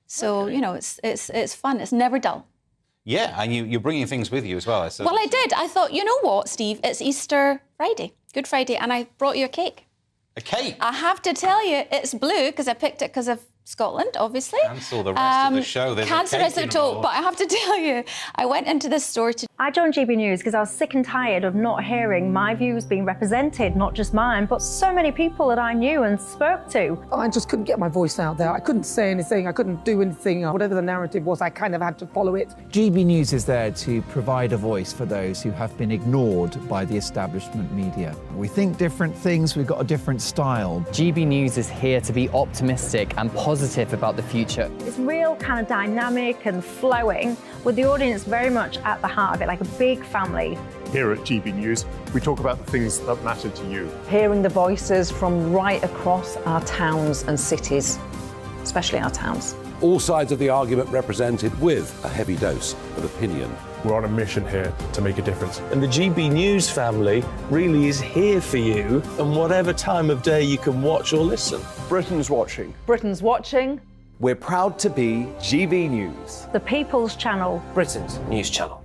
So, it's fun. It's never dull. Yeah, and you're bringing things with you as well. Well, I did. I thought, you know what, Steve? It's Easter Friday, Good Friday, and I brought you a cake. A cake? I have to tell you, it's blue because I picked it because of Scotland, obviously. Cancel the rest of the show. There's Cancel the rest of the talk, but I have to tell you, I went into this store to... I joined GB News because I was sick and tired of not hearing my views being represented, not just mine, but so many people that I knew and spoke to. I just couldn't get my voice out there. I couldn't say anything. I couldn't do anything. Whatever the narrative was, I kind of had to follow it. GB News is there to provide a voice for those who have been ignored by the establishment media. We think different things, we've got a different style. GB News is here to be optimistic and positive about the future. It's real kind of dynamic and flowing, with the audience very much at the heart of it, like a big family. Here at GB News, we talk about the things that matter to you. Hearing the voices from right across our towns and cities, especially our towns. All sides of the argument represented with a heavy dose of opinion. We're on a mission here to make a difference. And the GB News family really is here for you, and whatever time of day you can watch or listen. Britain's watching. Britain's watching. We're proud to be GB News. The People's Channel. Britain's news channel.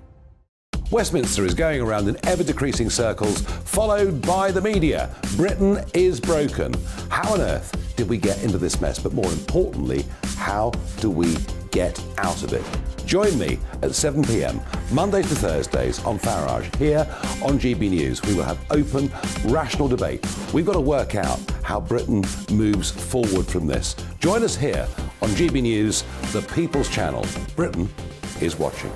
Westminster is going around in ever-decreasing circles, followed by the media. Britain is broken. How on earth did we get into this mess? But more importantly, how do we get out of it? Join me at 7 p.m, Mondays to Thursdays on Farage, here on GB News. We will have open, rational debate. We've got to work out how Britain moves forward from this. Join us here on GB News, the People's Channel. Britain is watching.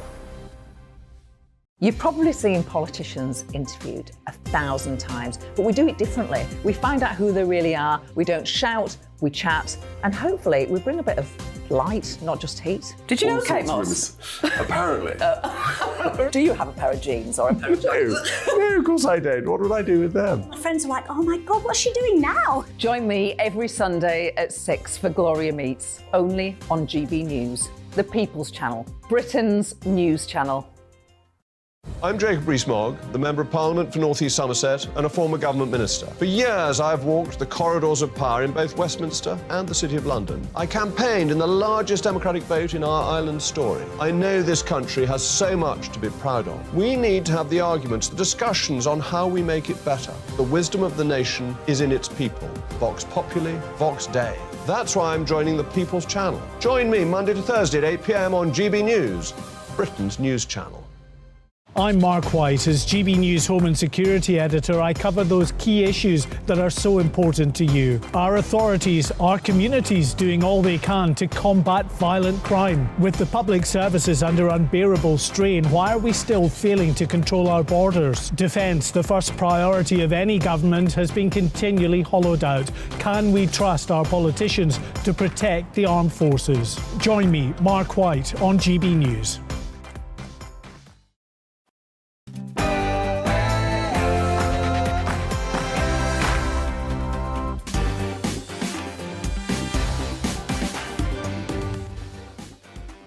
You've probably seen politicians interviewed 1,000 times, but we do it differently. We find out who they really are, we don't shout, we chat, and hopefully we bring a bit of light, not just heat. Did you know, All Kate sorts Moss? of rooms. Apparently. Do you have a pair of jeans or a pair of jeans? No, of course I don't. What would I do with them? My friends are like, oh my God, what's she doing now? Join me every Sunday at 6 for Gloria Meets, only on GB News, the People's Channel, Britain's news channel. I'm Jacob Rees-Mogg, the Member of Parliament for North East Somerset and a former government minister. For years, I've walked the corridors of power in both Westminster and the City of London. I campaigned in the largest democratic vote in our island's story. I know this country has so much to be proud of. We need to have the arguments, the discussions on how we make it better. The wisdom of the nation is in its people. Vox Populi, Vox Dei. That's why I'm joining the People's Channel. Join me Monday to Thursday at 8 p.m. on GB News, Britain's news channel. I'm Mark White. As GB News Home and Security Editor, I cover those key issues that are so important to you. Our authorities, our communities doing all they can to combat violent crime. With the public services under unbearable strain, why are we still failing to control our borders? Defence, the first priority of any government, has been continually hollowed out. Can we trust our politicians to protect the armed forces? Join me, Mark White, on GB News.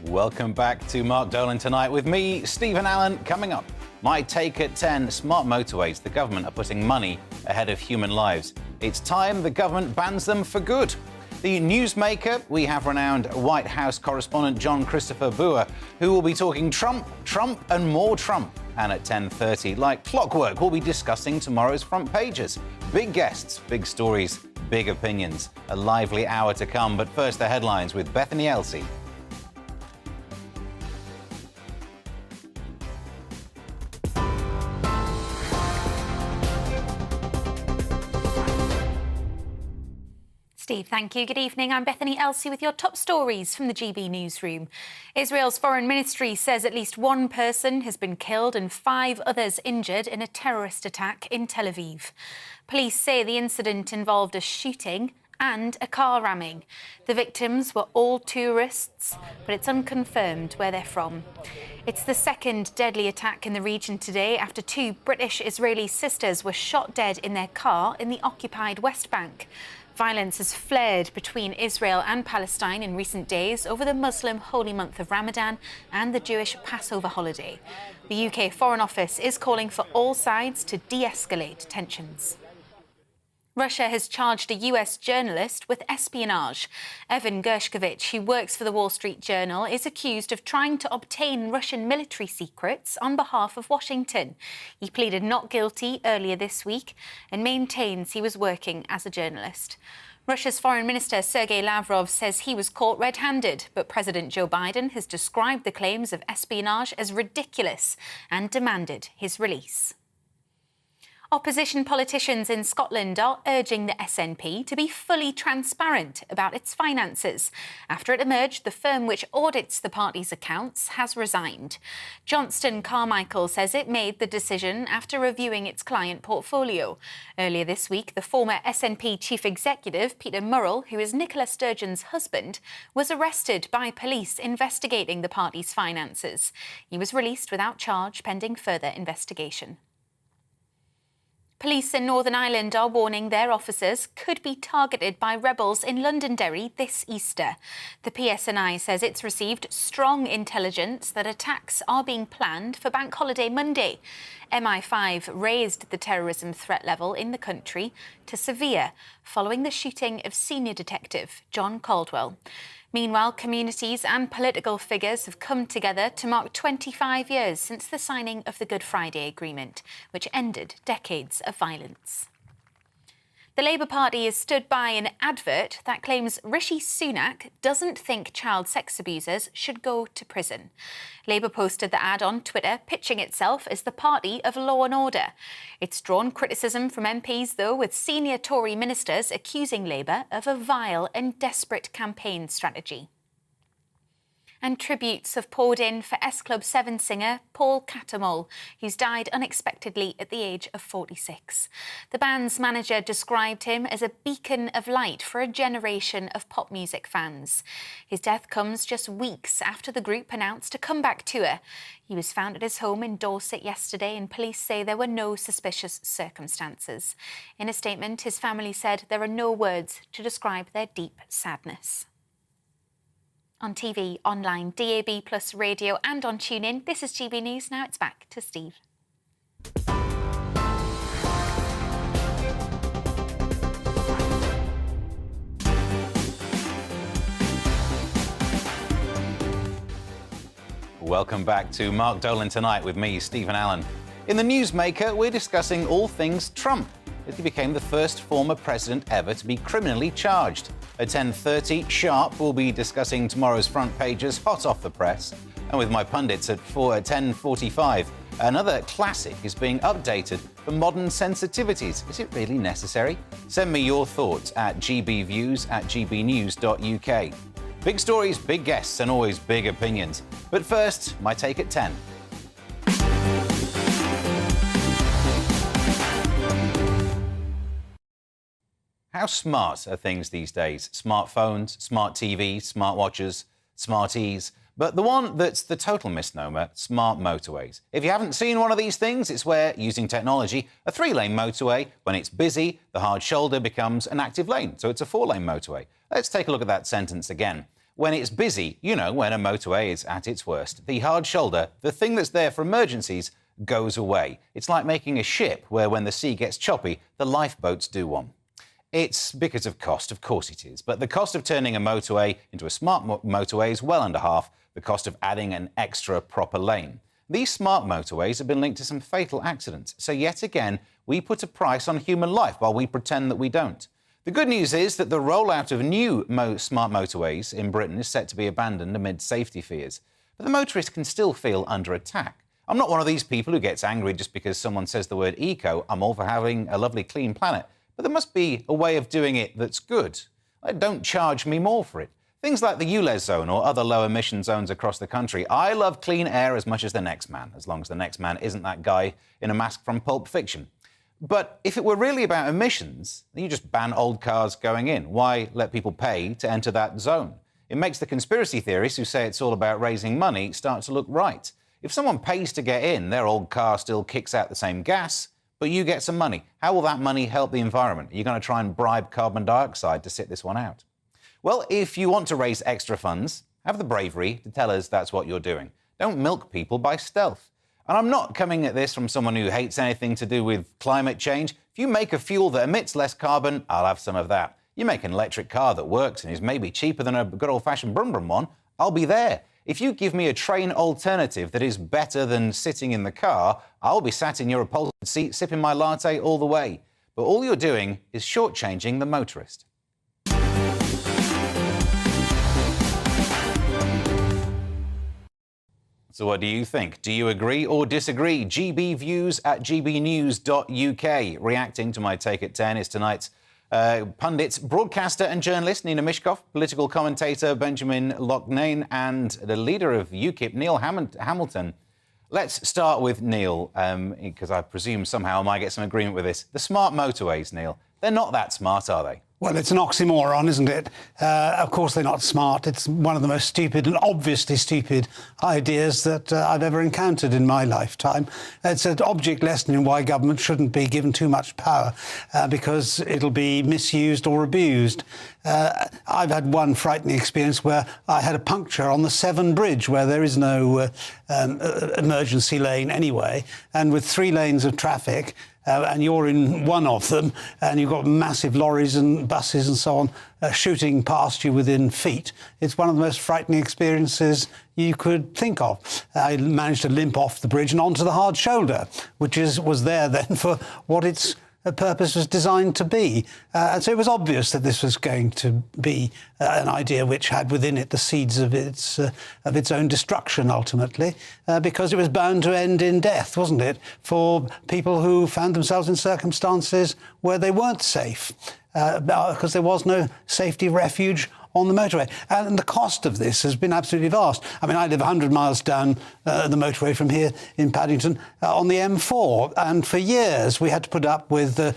Welcome back to Mark Dolan Tonight with me, Stephen Allen. Coming up, my take at 10, smart motorways. The government are putting money ahead of human lives. It's time the government bans them for good. The newsmaker, we have renowned White House correspondent John Christopher Boer, who will be talking Trump, Trump and more Trump. And at 10:30, like clockwork, we'll be discussing tomorrow's front pages. Big guests, big stories, big opinions. A lively hour to come, but first the headlines with Bethany Elsey. Steve, thank you. Good evening. I'm Bethany Elsey with your top stories from the GB newsroom. Israel's foreign ministry says at least one person has been killed and 5 others injured in a terrorist attack in Tel Aviv. Police say the incident involved a shooting and a car ramming. The victims were all tourists, but it's unconfirmed where they're from. It's the second deadly attack in the region today after 2 British-Israeli sisters were shot dead in their car in the occupied West Bank. Violence has flared between Israel and Palestine in recent days over the Muslim holy month of Ramadan and the Jewish Passover holiday. The UK Foreign Office is calling for all sides to de-escalate tensions. Russia has charged a US journalist with espionage. Evan Gershkovich, who works for the Wall Street Journal, is accused of trying to obtain Russian military secrets on behalf of Washington. He pleaded not guilty earlier this week and maintains he was working as a journalist. Russia's Foreign Minister Sergei Lavrov says he was caught red-handed, but President Joe Biden has described the claims of espionage as ridiculous and demanded his release. Opposition politicians in Scotland are urging the SNP to be fully transparent about its finances after it emerged the firm which audits the party's accounts has resigned. Johnston Carmichael says it made the decision after reviewing its client portfolio. Earlier this week, the former SNP chief executive, Peter Murrell, who is Nicola Sturgeon's husband, was arrested by police investigating the party's finances. He was released without charge pending further investigation. Police in Northern Ireland are warning their officers could be targeted by rebels in Londonderry this Easter. The PSNI says it's received strong intelligence that attacks are being planned for Bank Holiday Monday. MI5 raised the terrorism threat level in the country to severe following the shooting of senior detective John Caldwell. Meanwhile, communities and political figures have come together to mark 25 years since the signing of the Good Friday Agreement, which ended decades of violence. The Labour Party has stood by an advert that claims Rishi Sunak doesn't think child sex abusers should go to prison. Labour posted the ad on Twitter, pitching itself as the party of law and order. It's drawn criticism from MPs, though, with senior Tory ministers accusing Labour of a vile and desperate campaign strategy. And tributes have poured in for S Club 7 singer Paul Catamol, who's died unexpectedly at the age of 46. The band's manager described him as a beacon of light for a generation of pop music fans. His death comes just weeks after the group announced a comeback tour. He was found at his home in Dorset yesterday, and police say there were no suspicious circumstances. In a statement, his family said there are no words to describe their deep sadness. On TV, online, DAB+, radio and on TuneIn, this is GB News. Now it's back to Steve. Welcome back to Mark Dolan Tonight with me, Stephen Allen. In The Newsmaker, we're discussing all things Trump, as he became the first former president ever to be criminally charged. At 10:30 sharp, we'll be discussing tomorrow's front pages, hot off the press. And with my pundits at 10:45, another classic is being updated for modern sensitivities. Is it really necessary? Send me your thoughts at gbviews@gbnews.uk. Big stories, big guests, and always big opinions. But first, my take at 10. How smart are things these days? Smartphones, smart TVs, smartwatches, smarties. But the one that's the total misnomer, smart motorways. If you haven't seen one of these things, it's where, using technology, a 3-lane motorway, when it's busy, the hard shoulder becomes an active lane, so it's a 4-lane motorway. Let's take a look at that sentence again. When it's busy, you know, when a motorway is at its worst, the hard shoulder, the thing that's there for emergencies, goes away. It's like making a ship where when the sea gets choppy, the lifeboats do one. It's because of cost, of course it is, but the cost of turning a motorway into a smart motorway is well under half the cost of adding an extra proper lane. These smart motorways have been linked to some fatal accidents, so yet again, we put a price on human life while we pretend that we don't. The good news is that the rollout of new smart motorways in Britain is set to be abandoned amid safety fears. But the motorist can still feel under attack. I'm not one of these people who gets angry just because someone says the word eco. I'm all for having a lovely clean planet. But there must be a way of doing it that's good. Don't charge me more for it. Things like the ULEZ zone or other low-emission zones across the country. I love clean air as much as the next man, as long as the next man isn't that guy in a mask from Pulp Fiction. But if it were really about emissions, then you just ban old cars going in. Why let people pay to enter that zone? It makes the conspiracy theorists who say it's all about raising money start to look right. If someone pays to get in, their old car still kicks out the same gas, but you get some money. How will that money help the environment? Are you going to try and bribe carbon dioxide to sit this one out? Well, if you want to raise extra funds, have the bravery to tell us that's what you're doing. Don't milk people by stealth. And I'm not coming at this from someone who hates anything to do with climate change. If you make a fuel that emits less carbon, I'll have some of that. You make an electric car that works and is maybe cheaper than a good old-fashioned brum-brum one, I'll be there. If you give me a train alternative that is better than sitting in the car, I'll be sat in your upholstered seat sipping my latte all the way. But all you're doing is shortchanging the motorist. So what do you think? Do you agree or disagree? gbviews@gbnews.uk. Reacting to my take at 10 is tonight's pundit, broadcaster and journalist Nina Mishkov, political commentator Benjamin Loughnane, and the leader of UKIP, Neil Hamilton. Let's start with Neil, because I presume somehow I might get some agreement with this. The smart motorways, Neil, they're not that smart, are they? Well, it's an oxymoron, isn't it? Of course they're not smart. It's one of the most stupid and obviously stupid ideas that I've ever encountered in my lifetime. It's an object lesson in why government shouldn't be given too much power because it'll be misused or abused. I've had one frightening experience where I had a puncture on the Severn Bridge where there is no emergency lane anyway, and with 3 lanes of traffic, and you're in one of them, and you've got massive lorries and buses and so on shooting past you within feet. It's one of the most frightening experiences you could think of. I managed to limp off the bridge and onto the hard shoulder, which was there then for what its purpose was designed to be. And so it was obvious that this was going to be an idea which had within it the seeds of its own destruction, ultimately, because it was bound to end in death, wasn't it, for people who found themselves in circumstances where they weren't safe, because there was no safety refuge on the motorway. And the cost of this has been absolutely vast. I mean, I live 100 miles down the motorway from here in Paddington on the M4, and for years we had to put up with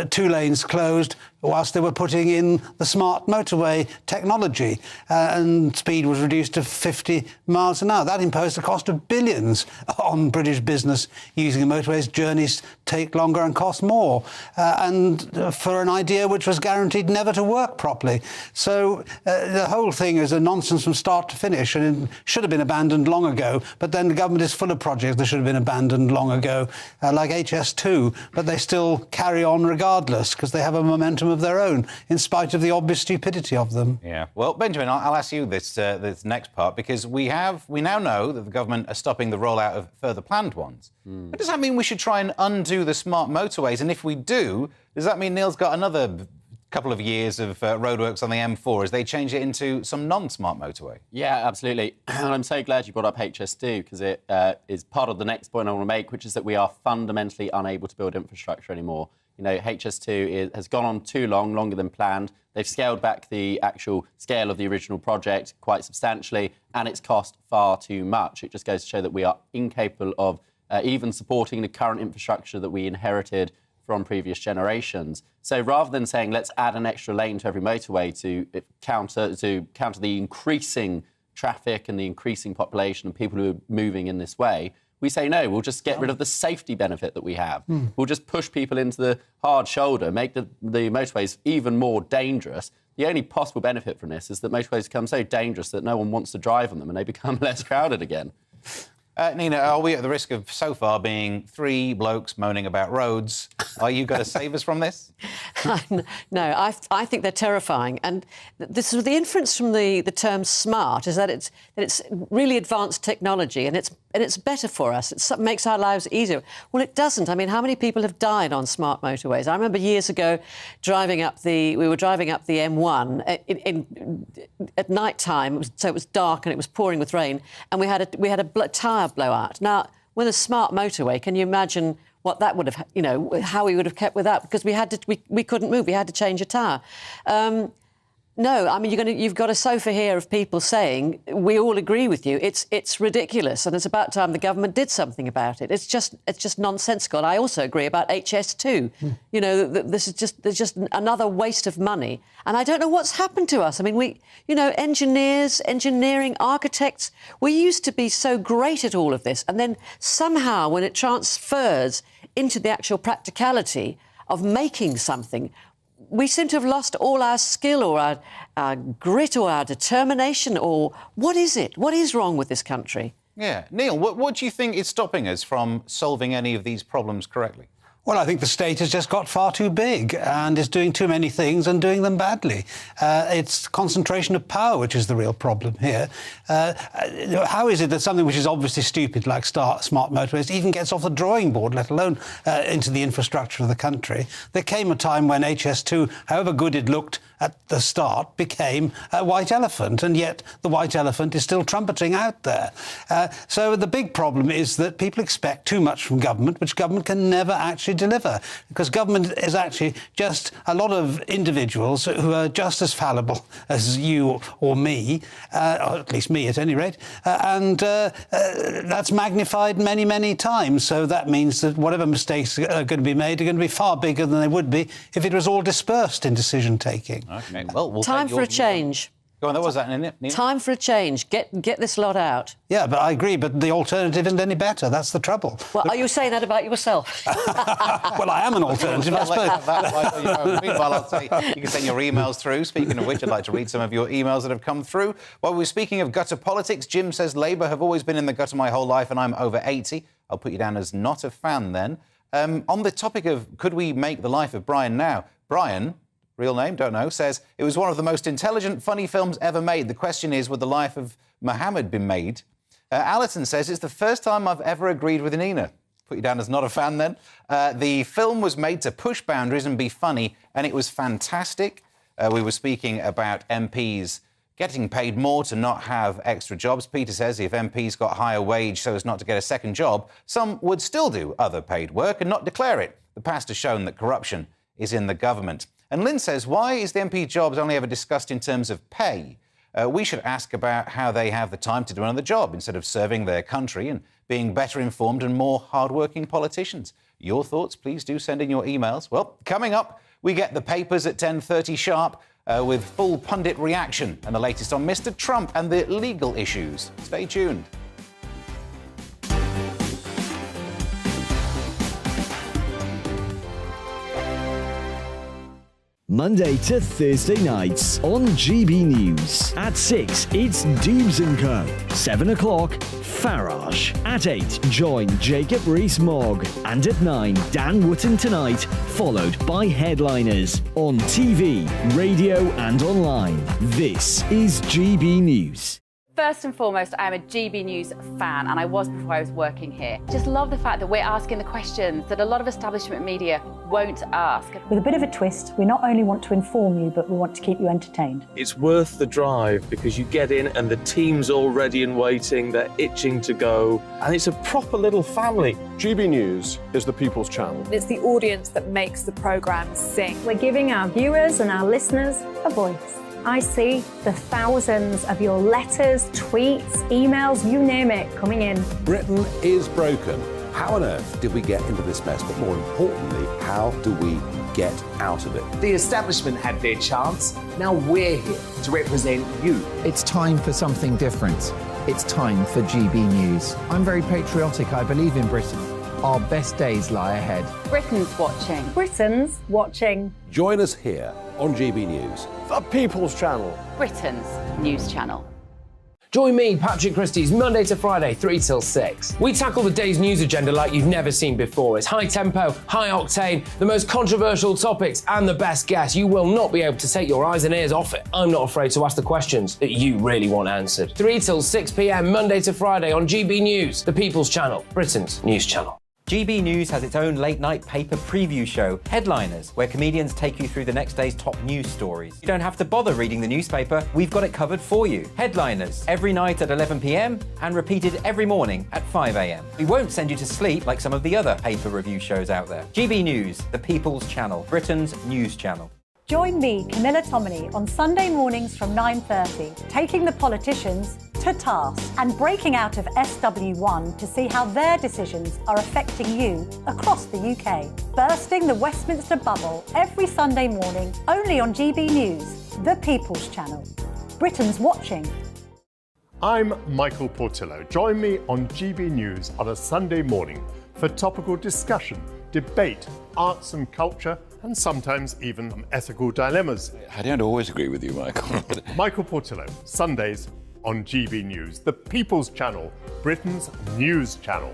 2 lanes closed whilst they were putting in the smart motorway technology, and speed was reduced to 50 miles an hour. That imposed a cost of billions on British business using the motorways. Journeys take longer and cost more, and for an idea which was guaranteed never to work properly. So the whole thing is a nonsense from start to finish, and it should have been abandoned long ago. But then the government is full of projects that should have been abandoned long ago, like HS2, but they still carry on regardless because they have a momentum of their own, in spite of the obvious stupidity of them. Yeah. Well, Benjamin, I'll ask you this next part, because we now know that the government are stopping the rollout of further planned ones. But does that mean we should try and undo the smart motorways? And if we do, does that mean Neil's got another couple of years of roadworks on the M4 as they change it into some non-smart motorway? Yeah, absolutely. And I'm so glad you brought up HS2, because it is part of the next point I want to make, which is that we are fundamentally unable to build infrastructure anymore. You know, HS2 has gone on too long, longer than planned. They've scaled back the actual scale of the original project quite substantially, and it's cost far too much. It just goes to show that we are incapable of even supporting the current infrastructure that we inherited from previous generations. So rather than saying, let's add an extra lane to every motorway to counter the increasing traffic and the increasing population of people who are moving in this way, we say, no, we'll just get rid of the safety benefit that we have. We'll just push people into the hard shoulder, make the motorways even more dangerous. The only possible benefit from this is that motorways become so dangerous that no one wants to drive on them and they become less crowded again. Nina, are we at the risk of, so far, being 3 blokes moaning about roads? Are you going to save us from this? No, I think they're terrifying. And this is the inference from the term smart is that it's really advanced technology and it's better for us. It makes our lives easier. Well, it doesn't. I mean, how many people have died on smart motorways? I remember years ago we were driving up the M1 at night time, so it was dark and it was pouring with rain, and we had a tyre blowout. Now, with a smart motorway, can you imagine what that would have, how we would have kept with that? Because we couldn't move. We had to change a tyre. No, I mean, you've got a sofa here of people saying, we all agree with you, it's ridiculous, and it's about time the government did something about it. It's just nonsensical. And I also agree about HS2. You know, there's just another waste of money. And I don't know what's happened to us. I mean, engineering, architects, we used to be so great at all of this. And then somehow when it transfers into the actual practicality of making something, we seem to have lost all our skill or our grit or our determination, or what is it? What is wrong with this country? Yeah. Neil, what do you think is stopping us from solving any of these problems correctly? Well, I think the state has just got far too big and is doing too many things and doing them badly. It's concentration of power which is the real problem here. How is it that something which is obviously stupid, like smart motorways, even gets off the drawing board, let alone into the infrastructure of the country? There came a time when HS2, however good it looked at the start, became a white elephant, and yet the white elephant is still trumpeting out there. So the big problem is that people expect too much from government, which government can never actually deliver, because government is actually just a lot of individuals who are just as fallible as you or me, or at least me at any rate, and that's magnified many, many times. So that means that whatever mistakes are going to be made are going to be far bigger than they would be if it was all dispersed in decision-taking. OK, well, we'll Time for a change. Go on, what was that, Nina? Time for a change. Get this lot out. Yeah, but I agree, but the alternative isn't any better. That's the trouble. Well, are you saying that about yourself? Well, I am an alternative, I suppose. Meanwhile, I'll say you can send your emails through. Speaking of which, I'd like to read some of your emails that have come through. While we're speaking of gutter politics, Jim says, Labour have always been in the gutter my whole life and I'm over 80. I'll put you down as not a fan then. On the topic of could we make the life of Brian now, Brian, real name, don't know, says, it was one of the most intelligent, funny films ever made. The question is, would the life of Mohammed be made? Alison says, it's the first time I've ever agreed with Nina. Put you down as not a fan then. The film was made to push boundaries and be funny, and it was fantastic. We were speaking about MPs getting paid more to not have extra jobs. Peter says if MPs got higher wage so as not to get a second job, some would still do other paid work and not declare it. The past has shown that corruption is in the government. And Lynn says, why is the MP jobs only ever discussed in terms of pay? We should ask about how they have the time to do another job instead of serving their country and being better informed and more hard-working politicians. Your thoughts, please do send in your emails. Well, coming up, we get the papers at 10:30 sharp with full pundit reaction and the latest on Mr. Trump and the legal issues. Stay tuned. Monday to Thursday nights on GB News. At 6, it's Dubes & Co. 7 o'clock, Farage. At 8, join Jacob Rees-Mogg. And at 9, Dan Wootton Tonight, followed by Headliners. On TV, radio and online. This is GB News. First and foremost, I am a GB News fan, and I was before I was working here. Just love the fact that we're asking the questions that a lot of establishment media won't ask. With a bit of a twist, we not only want to inform you, but we want to keep you entertained. It's worth the drive because you get in and the team's all ready and waiting, they're itching to go, and it's a proper little family. GB News is the People's Channel. It's the audience that makes the programme sing. We're giving our viewers and our listeners a voice. I see the thousands of your letters, tweets, emails, you name it, coming in. Britain is broken. How on earth did we get into this mess? But more importantly, how do we get out of it? The establishment had their chance. Now we're here to represent you. It's time for something different. It's time for GB News. I'm very patriotic. I believe in Britain. Our best days lie ahead. Britain's watching. Britain's watching. Join us here on GB News. The People's Channel. Britain's news channel. Join me, Patrick Christie's Monday to Friday, 3 till 6. We tackle the day's news agenda like you've never seen before. It's high tempo, high octane, the most controversial topics, and the best guests. You will not be able to take your eyes and ears off it. I'm not afraid to ask the questions that you really want answered. 3 till 6 p.m, Monday to Friday on GB News, the People's Channel, Britain's news channel. GB News has its own late-night paper preview show, Headliners, where comedians take you through the next day's top news stories. You don't have to bother reading the newspaper, we've got it covered for you. Headliners, every night at 11 p.m, and repeated every morning at 5 a.m. We won't send you to sleep like some of the other paper review shows out there. GB News, the People's Channel, Britain's news channel. Join me, Camilla Tominey, on Sunday mornings from 9:30, taking the politicians to task and breaking out of SW1 to see how their decisions are affecting you across the UK. Bursting the Westminster bubble every Sunday morning, only on GB News, the People's Channel. Britain's watching. I'm Michael Portillo. Join me on GB News on a Sunday morning for topical discussion, debate, arts and culture, and sometimes even ethical dilemmas. I don't always agree with you, Michael. Michael Portillo, Sundays on GB News, the People's Channel, Britain's news channel.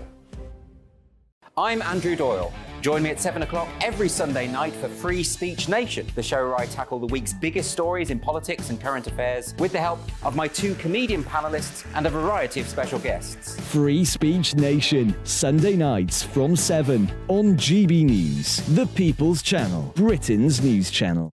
I'm Andrew Doyle. Join me at 7 o'clock every Sunday night for Free Speech Nation, the show where I tackle the week's biggest stories in politics and current affairs with the help of my 2 comedian panellists and a variety of special guests. Free Speech Nation, Sunday nights from 7 on GB News, the People's Channel, Britain's news channel.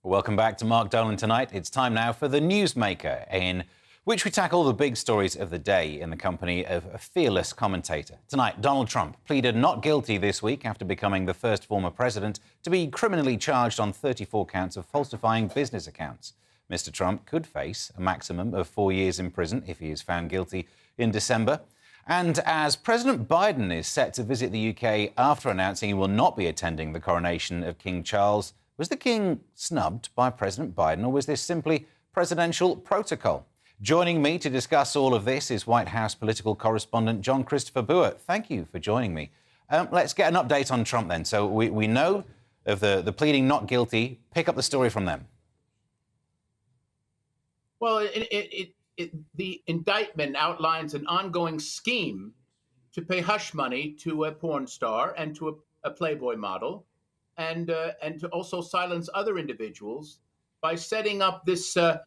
Welcome back to Mark Dolan Tonight. It's time now for The Newsmaker, in which we tackle the big stories of the day in the company of a fearless commentator. Tonight, Donald Trump pleaded not guilty this week after becoming the first former president to be criminally charged on 34 counts of falsifying business accounts. Mr. Trump could face a maximum of 4 years in prison if he is found guilty in December. And as President Biden is set to visit the UK after announcing he will not be attending the coronation of King Charles, was the King snubbed by President Biden, or was this simply presidential protocol? Joining me to discuss all of this is White House political correspondent John Christopher Buert. Thank you for joining me. Let's get an update on Trump then. So we know of the pleading not guilty. Pick up the story from them. Well, the indictment outlines an ongoing scheme to pay hush money to a porn star and to a Playboy model, and to also silence other individuals by setting up this a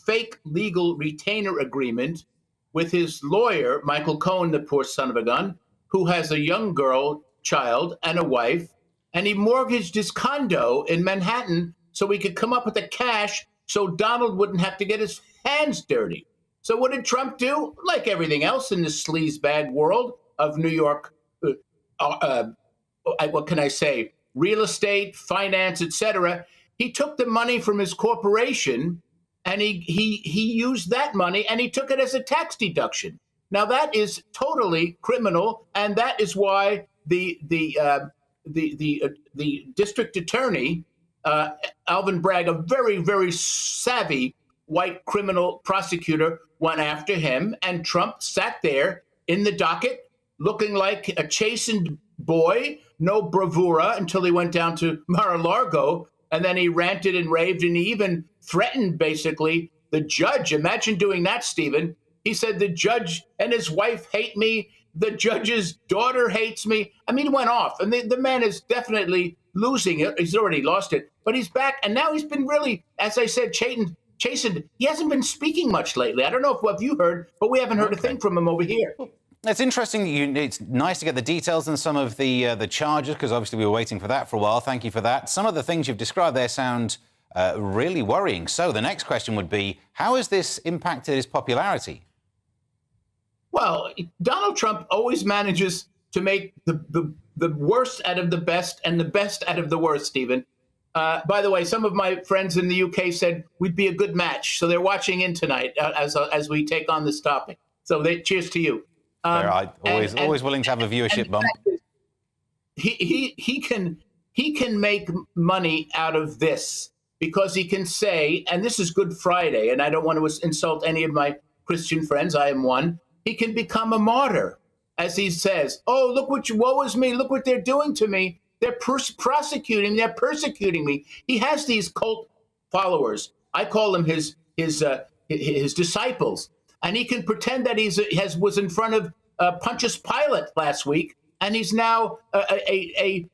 fake legal retainer agreement with his lawyer, Michael Cohen, the poor son of a gun, who has a young child, and a wife, and he mortgaged his condo in Manhattan so he could come up with the cash so Donald wouldn't have to get his hands dirty. So what did Trump do? Like everything else in this sleazebag world, of New York, what can I say, real estate, finance, etc. He took the money from his corporation and he used that money and he took it as a tax deduction. Now that is totally criminal, and that is why the district attorney, Alvin Bragg, a very, very savvy white criminal prosecutor, went after him, and Trump sat there in the docket looking like a chastened boy, no bravura, until he went down to Mar-a-Lago, and then he ranted and raved, and he even threatened, basically, the judge. Imagine doing that, Stephen. He said, the judge and his wife hate me. The judge's daughter hates me. I mean, he went off. And the man is definitely losing it. He's already lost it. But he's back. And now he's been really, as I said, chastened. He hasn't been speaking much lately. I don't know if you heard, but we haven't heard a thing from him over here. It's interesting that it's nice to get the details and some of the charges, because obviously we were waiting for that for a while. Thank you for that. Some of the things you've described there sound really worrying. So the next question would be, how has this impacted his popularity? Well, Donald Trump always manages to make the worst out of the best and the best out of the worst, Stephen. By the way, some of my friends in the UK said we'd be a good match. So they're watching in tonight as we take on this topic. So cheers to you. Always willing to have a viewership bump. He can make money out of this because he can say, and this is Good Friday, and I don't want to insult any of my Christian friends. I am one. He can become a martyr, as he says. Oh, look woe is me. Look what they're doing to me. They're prosecuting. They're persecuting me. He has these cult followers. I call them his disciples. And he can pretend that was in front of Pontius Pilate last week, and he's now a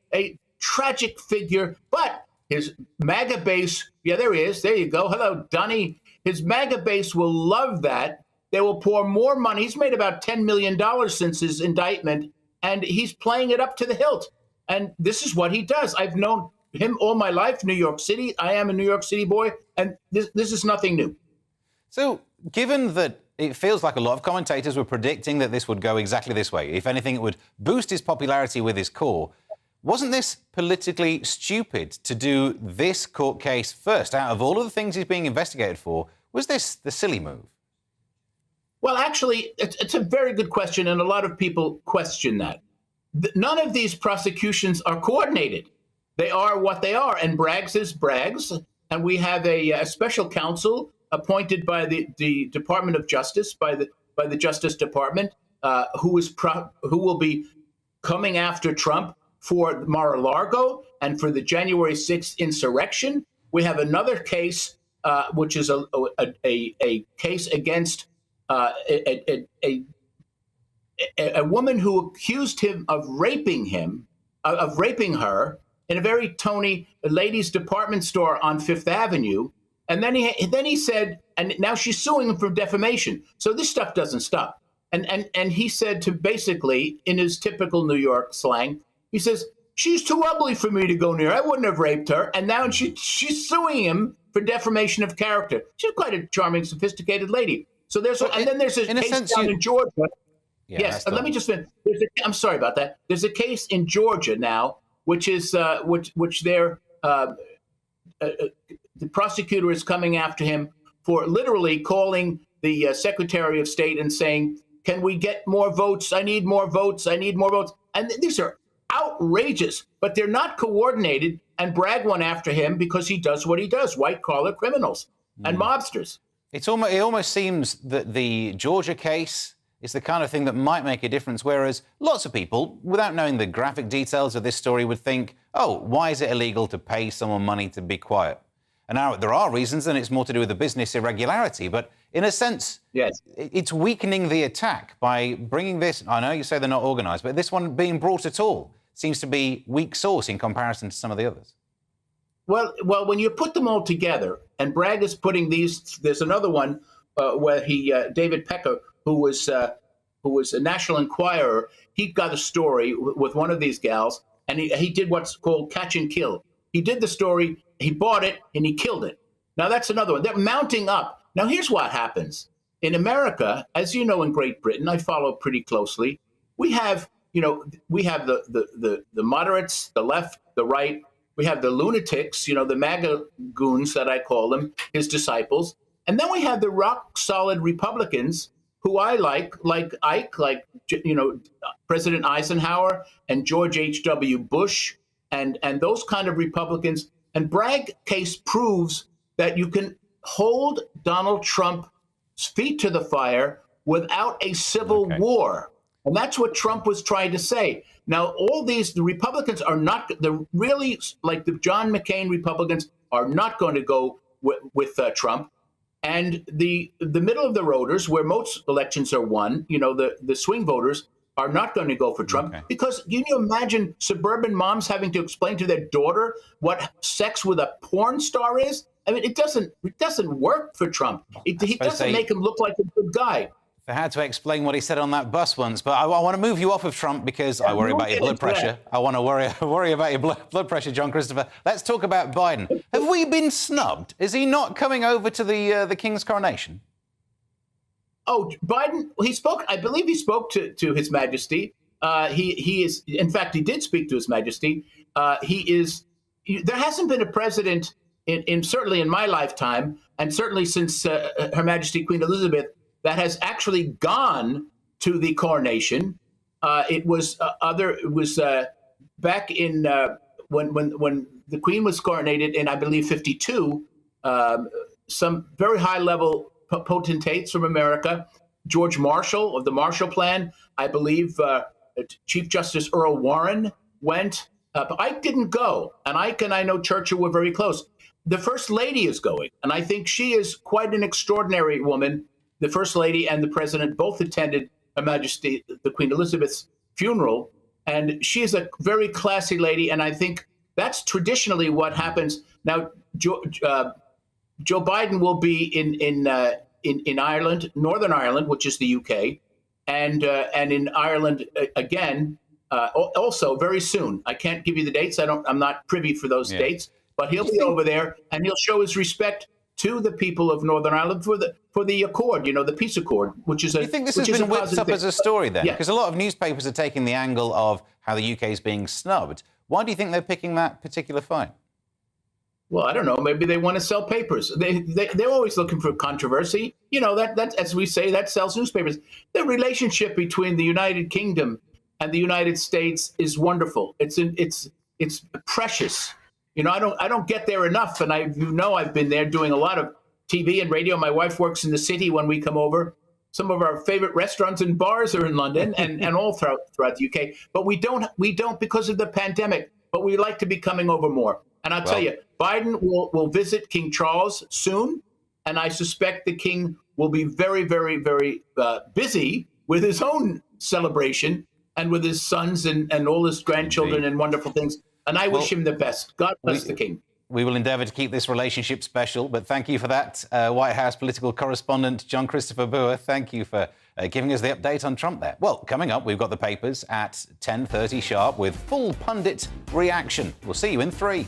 tragic figure. But his MAGA base, yeah, there he is. There you go. Hello, Donnie. His MAGA base will love that. They will pour more money. He's made about $10 million since his indictment, and he's playing it up to the hilt. And this is what he does. I've known him all my life, New York City. I am a New York City boy, and this is nothing new. So, given that it feels like a lot of commentators were predicting that this would go exactly this way, if anything, it would boost his popularity with his core, wasn't this politically stupid to do this court case first? Out of all of the things he's being investigated for, was this the silly move? Well, actually, it's a very good question, and a lot of people question that. None of these prosecutions are coordinated. They are what they are, and Bragg's is Bragg's, and we have a special counsel appointed by the Department of Justice, by the Justice Department, who will be coming after Trump for Mar-a-Lago and for the January 6th insurrection. We have another case, which is a case against a woman who accused him of raping her in a very Tony ladies' department store on Fifth Avenue. And then he said, and now she's suing him for defamation. So this stuff doesn't stop. And he said to basically, in his typical New York slang, he says, she's too ugly for me to go near. I wouldn't have raped her. And now she's suing him for defamation of character. She's quite a charming, sophisticated lady. So there's a case down in Georgia. Yeah, yes, let me just finish. I'm sorry about that. There's a case in Georgia now, which is which they're the prosecutor is coming after him for literally calling the Secretary of State and saying, "Can we get more votes? I need more votes. I need more votes." And these are outrageous, but they're not coordinated. And Bragg went after him because he does what he does: white-collar criminals and mobsters. It almost seems that the Georgia case is the kind of thing that might make a difference, whereas lots of people, without knowing the graphic details of this story, would think, oh, why is it illegal to pay someone money to be quiet? And now there are reasons, and it's more to do with the business irregularity. But in a sense, yes, it's weakening the attack by bringing this. I know you say they're not organised, but this one being brought at all seems to be weak sauce in comparison to some of the others. Well, when you put them all together, and Bragg is putting these, there's another one where David Pecker, who was a National Enquirer, he got a story with one of these gals, and he did what's called catch and kill. He did the story, he bought it, and he killed it. Now that's another one. They're mounting up. Now here's what happens. In America, as you know, in Great Britain, I follow pretty closely, We have, we have the moderates, the left, the right. We have the lunatics, the MAGA goons that I call them, his disciples. And then we have the rock solid Republicans who I like Ike, President Eisenhower and George H.W. Bush and those kind of Republicans. And Bragg's case proves that you can hold Donald Trump's feet to the fire without a civil war. And that's what Trump was trying to say. Now, the Republicans are not, like the John McCain Republicans are not going to go with Trump. And the middle of the roaders, where most elections are won, the swing voters are not going to go for Trump because can you imagine suburban moms having to explain to their daughter what sex with a porn star is? I mean, it doesn't work for Trump. He doesn't make him look like a good guy. They had to explain what he said on that bus once, but I want to move you off of Trump because I worry about your blood pressure. I want to worry about your blood pressure, John Christopher. Let's talk about Biden. Have we been snubbed? Is he not coming over to the King's coronation? Oh, Biden, he spoke, I believe he spoke to His Majesty. He is, in fact, he did speak to His Majesty. There hasn't been a president certainly in my lifetime, and certainly since Her Majesty Queen Elizabeth, that has actually gone to the coronation. It was back in when the Queen was coronated in, I believe, 52. Some very high-level potentates from America, George Marshall of the Marshall Plan, I believe Chief Justice Earl Warren went, but Ike didn't go. And Ike and I know Churchill were very close. The First Lady is going, and I think she is quite an extraordinary woman. The First Lady and the President both attended Her Majesty, the Queen Elizabeth's funeral, and she is a very classy lady, and I think that's traditionally what happens. Now, Joe Biden will be in Ireland, Northern Ireland, which is the UK, and in Ireland again, also very soon. I can't give you the dates. I'm not privy for those dates, but he'll be over there, and he'll show his respect to the people of Northern Ireland for the accord, the peace accord, which is a. Do you think this has been whipped up as a story then? Because a lot of newspapers are taking the angle of how the UK is being snubbed. Why do you think they're picking that particular fight? Well, I don't know. Maybe they want to sell papers. They're always looking for controversy. That as we say, that sells newspapers. The relationship between the United Kingdom and the United States is wonderful. It's precious. I don't get there enough, and I've been there doing a lot of TV and radio. My wife works in the city when we come over. Some of our favorite restaurants and bars are in London and all throughout the UK. But we don't because of the pandemic. But we like to be coming over more. And I'll tell you, Biden will visit King Charles soon, and I suspect the king will be very, very, very busy with his own celebration and with his sons and all his grandchildren and wonderful things. And I wish him the best. God bless the king. We will endeavour to keep this relationship special, but thank you for that, White House political correspondent John Christopher Boer. Thank you for giving us the update on Trump there. Well, coming up, we've got the papers at 10:30 sharp with full pundit reaction. We'll see you in 3.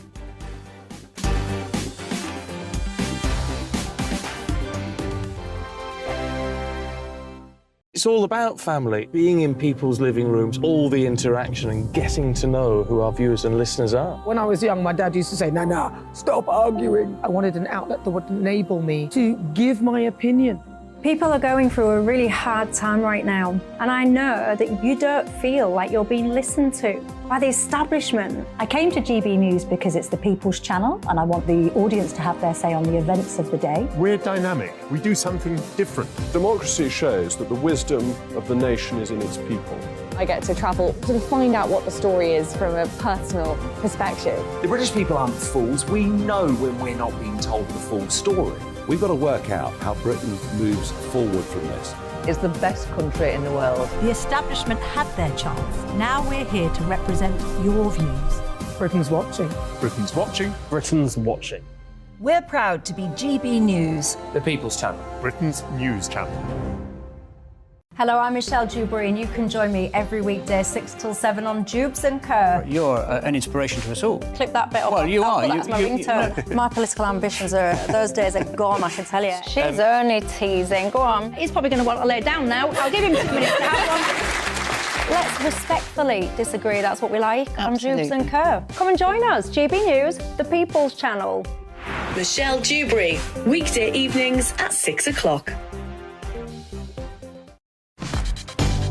It's all about family, being in people's living rooms, all the interaction and getting to know who our viewers and listeners are. When I was young, my dad used to say, no, stop arguing. I wanted an outlet that would enable me to give my opinion. People are going through a really hard time right now, and I know that you don't feel like you're being listened to by the establishment. I came to GB News because it's the people's channel, and I want the audience to have their say on the events of the day. We're dynamic. We do something different. Democracy shows that the wisdom of the nation is in its people. I get to travel to find out what the story is from a personal perspective. The British people aren't fools. We know when we're not being told the full story. We've got to work out how Britain moves forward from this. It's the best country in the world. The establishment had their chance. Now we're here to represent your views. Britain's watching. Britain's watching. Britain's watching. We're proud to be GB News, The People's Channel. Britain's news channel. Hello, I'm Michelle Dewberry, and you can join me every weekday 6 till 7 on Jules & Co. You're an inspiration to us all. Clip that bit up. Well, you are. That's my ringtone. My political ambitions those days are gone, I can tell you. She's only teasing. Go on. He's probably going to want to lay down now. I'll give him 2 minutes to have one. Let's respectfully disagree. That's what we like on Jules and Co. Come and join us. GB News, the People's Channel. Michelle Dewberry, weekday evenings at 6 o'clock.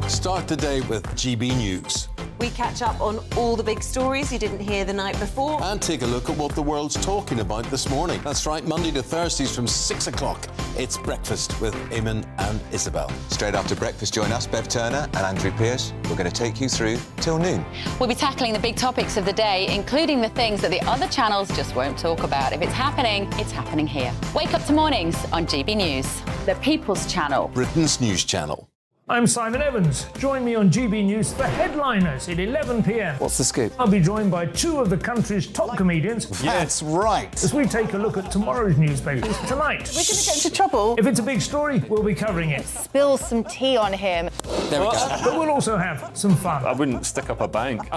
Start the day with GB News. We catch up on all the big stories you didn't hear the night before. And take a look at what the world's talking about this morning. That's right, Monday to Thursdays from 6 o'clock. It's Breakfast with Eamon and Isabel. Straight after breakfast, join us, Bev Turner and Andrew Pearce. We're going to take you through till noon. We'll be tackling the big topics of the day, including the things that the other channels just won't talk about. If it's happening here. Wake up to mornings on GB News, the People's Channel. Britain's news channel. I'm Simon Evans. Join me on GB News for Headliners at 11 p.m. What's the scoop? I'll be joined by two of the country's top comedians. That's right. As we take a look at tomorrow's newspapers tonight. We're going to get into trouble. If it's a big story, we'll be covering it. Spill some tea on him. There we go. But we'll also have some fun. I wouldn't stick up a bank.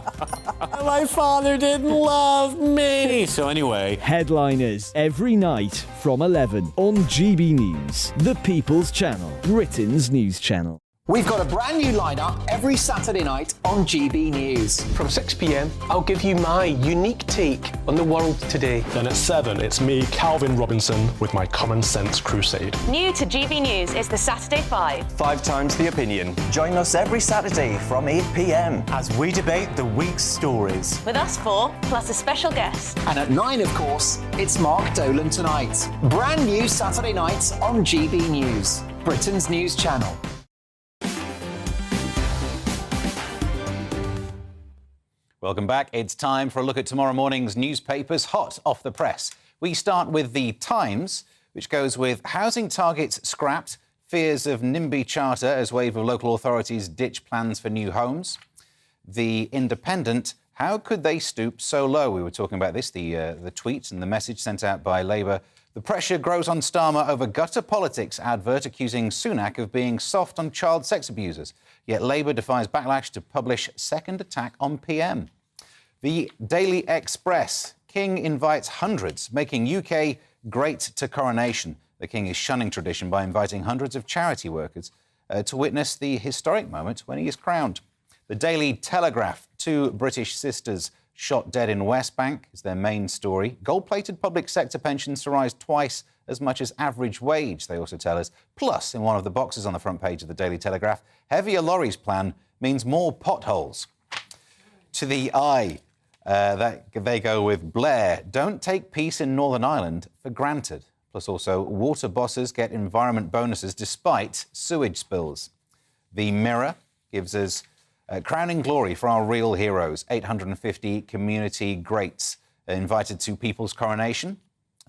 My father didn't love me. So anyway. Headliners every night from 11 on GB News, the People's Channel, Britain's news channel. We've got a brand new lineup every Saturday night on GB News. From 6 p.m, I'll give you my unique take on the world today. Then at 7, it's me, Calvin Robinson, with my Common Sense Crusade. New to GB News is the Saturday 5. 5 times the opinion. Join us every Saturday from 8 p.m. as we debate the week's stories. With us 4, plus a special guest. And at 9, of course, it's Mark Dolan Tonight. Brand new Saturday nights on GB News, Britain's news channel. Welcome back. It's time for a look at tomorrow morning's newspapers, hot off the press. We start with The Times, which goes with housing targets scrapped, fears of NIMBY charter as wave of local authorities ditch plans for new homes. The Independent, how could they stoop so low? We were talking about this, the tweet and the message sent out by Labour. The pressure grows on Starmer over gutter politics, advert accusing Sunak of being soft on child sex abusers. Yet Labour defies backlash to publish second attack on PM. The Daily Express, King invites hundreds, making UK great to Coronation. The King is shunning tradition by inviting hundreds of charity workers to witness the historic moment when he is crowned. The Daily Telegraph, 2 British sisters shot dead in West Bank is their main story. Gold-plated public sector pensions to rise twice as much as average wage, they also tell us. Plus, in one of the boxes on the front page of the Daily Telegraph, heavier lorries plan means more potholes. To the Eye, they go with Blair, don't take peace in Northern Ireland for granted. Plus also, water bosses get environment bonuses despite sewage spills. The Mirror gives us crowning glory for our real heroes. 850 community greats invited to People's Coronation.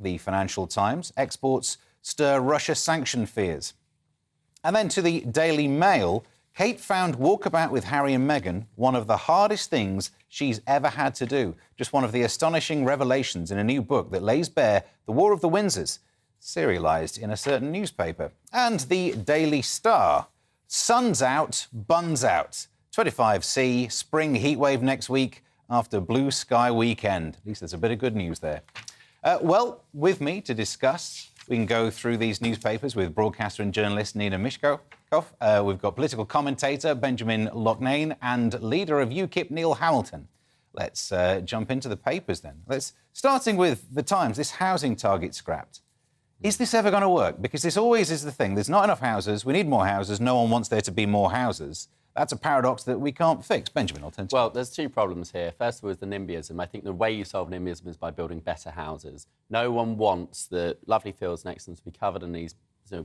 The Financial Times, exports stir Russia sanction fears. And then to the Daily Mail, Kate found walkabout with Harry and Meghan one of the hardest things she's ever had to do. Just one of the astonishing revelations in a new book that lays bare the War of the Windsors, serialised in a certain newspaper. And the Daily Star, sun's out, buns out. 25C, spring heatwave next week after blue sky weekend. At least there's a bit of good news there. Well, with me to discuss, we can go through these newspapers with broadcaster and journalist Nina Mishkov. We've got political commentator Benjamin Loughnane and leader of UKIP Neil Hamilton. Let's jump into the papers then. Starting with The Times, this housing target scrapped. Is this ever going to work? Because this always is the thing. There's not enough houses. We need more houses. No one wants there to be more houses. That's a paradox that we can't fix. Benjamin, I'll turn to you. Well, there's 2 problems here. First of all is the NIMBYism. I think the way you solve NIMBYism is by building better houses. No one wants the lovely fields next to them to be covered in these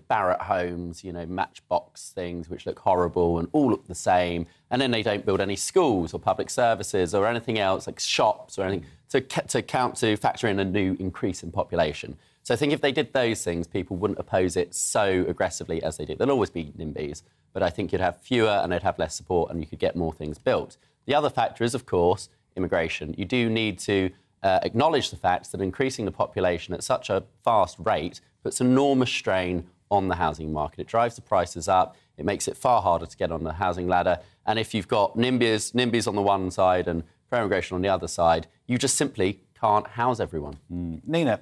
Barratt homes, matchbox things which look horrible and all look the same. And then they don't build any schools or public services or anything else, like shops or anything, to factor in a new increase in population. So I think if they did those things, people wouldn't oppose it so aggressively as they do. There'll always be NIMBYs, but I think you'd have fewer and they'd have less support and you could get more things built. The other factor is, of course, immigration. You do need to acknowledge the fact that increasing the population at such a fast rate puts enormous strain on the housing market. It drives the prices up. It makes it far harder to get on the housing ladder. And if you've got NIMBYs on the one side and pro-immigration on the other side, you just simply can't house everyone. Nina,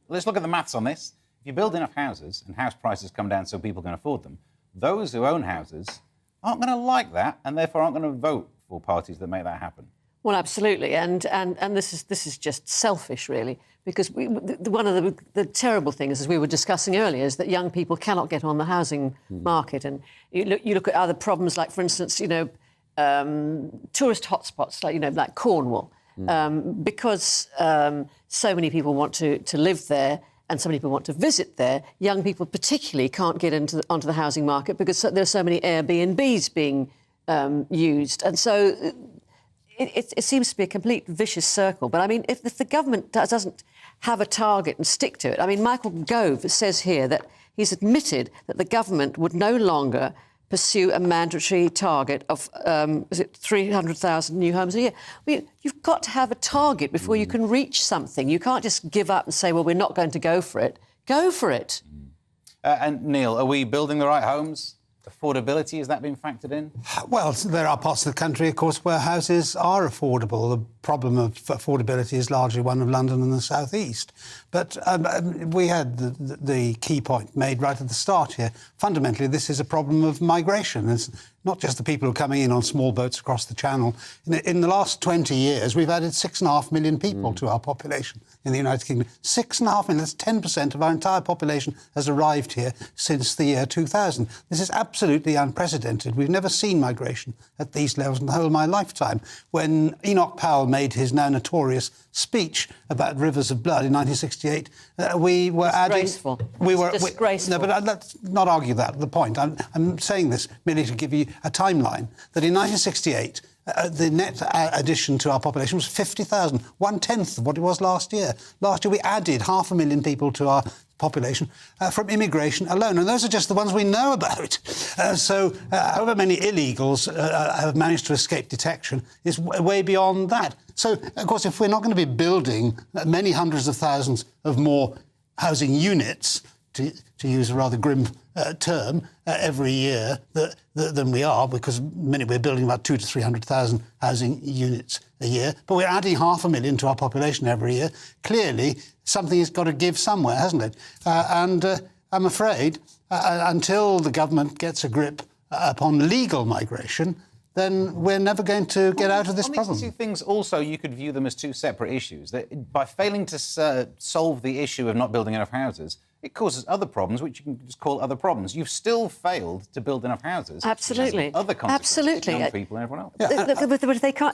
let's look at the maths on this. If you build enough houses and house prices come down so people can afford them, those who own houses aren't going to like that and therefore aren't going to vote for parties that make that happen. Well, absolutely, and this is just selfish, really, because one of the terrible things, as we were discussing earlier, is that young people cannot get on the housing market, and you look at other problems, like, for instance, tourist hotspots, like Cornwall, because so many people want to live there. And so many people want to visit there. Young people particularly can't get onto the housing market because there are so many Airbnbs being used. And so it seems to be a complete vicious circle. But, I mean, if the government doesn't have a target and stick to it... I mean, Michael Gove says here that he's admitted that the government would no longer pursue a mandatory target of, 300,000 new homes a year. I mean, you've got to have a target before you can reach something. You can't just give up and say, well, we're not going to go for it. Go for it. And Neil, are we building the right homes? Affordability, has that been factored in? Well, there are parts of the country, of course, where houses are affordable. The problem of affordability is largely one of London and the South East. But we had the key point made right at the start here. Fundamentally, this is a problem of migration. It's not just the people who are coming in on small boats across the Channel. In the last 20 years, we've added 6.5 million people to our population in the United Kingdom. 6.5 million, that's 10% of our entire population has arrived here since the year 2000. This is absolutely unprecedented. We've never seen migration at these levels in the whole of my lifetime. When Enoch Powell made his now notorious speech about rivers of blood in 1968, we were disgraceful. Disgraceful. No, but let's not argue that. The point, I'm saying this merely to give you a timeline, that in 1968, the net addition to our population was 50,000, 1/10 of what it was last year. Last year, we added 500,000 people to our population from immigration alone, and those are just the ones we know about. So however many illegals have managed to escape detection is way beyond that. So, of course, if we're not going to be building many hundreds of thousands of more housing units, to use a rather grim term, every year than we are, because we're building about 200,000 to 300,000 housing units a year, but we're adding 500,000 to our population every year. Clearly, something has got to give somewhere, hasn't it? And I'm afraid, until the government gets a grip upon legal migration, then we're never going to get out of this problem. These two things also, you could view them as two separate issues. That by failing to solve the issue of not building enough houses, it causes other problems, which you can just call other problems. You've still failed to build enough houses. Absolutely. Other consequences. Absolutely. Young people and everyone else. But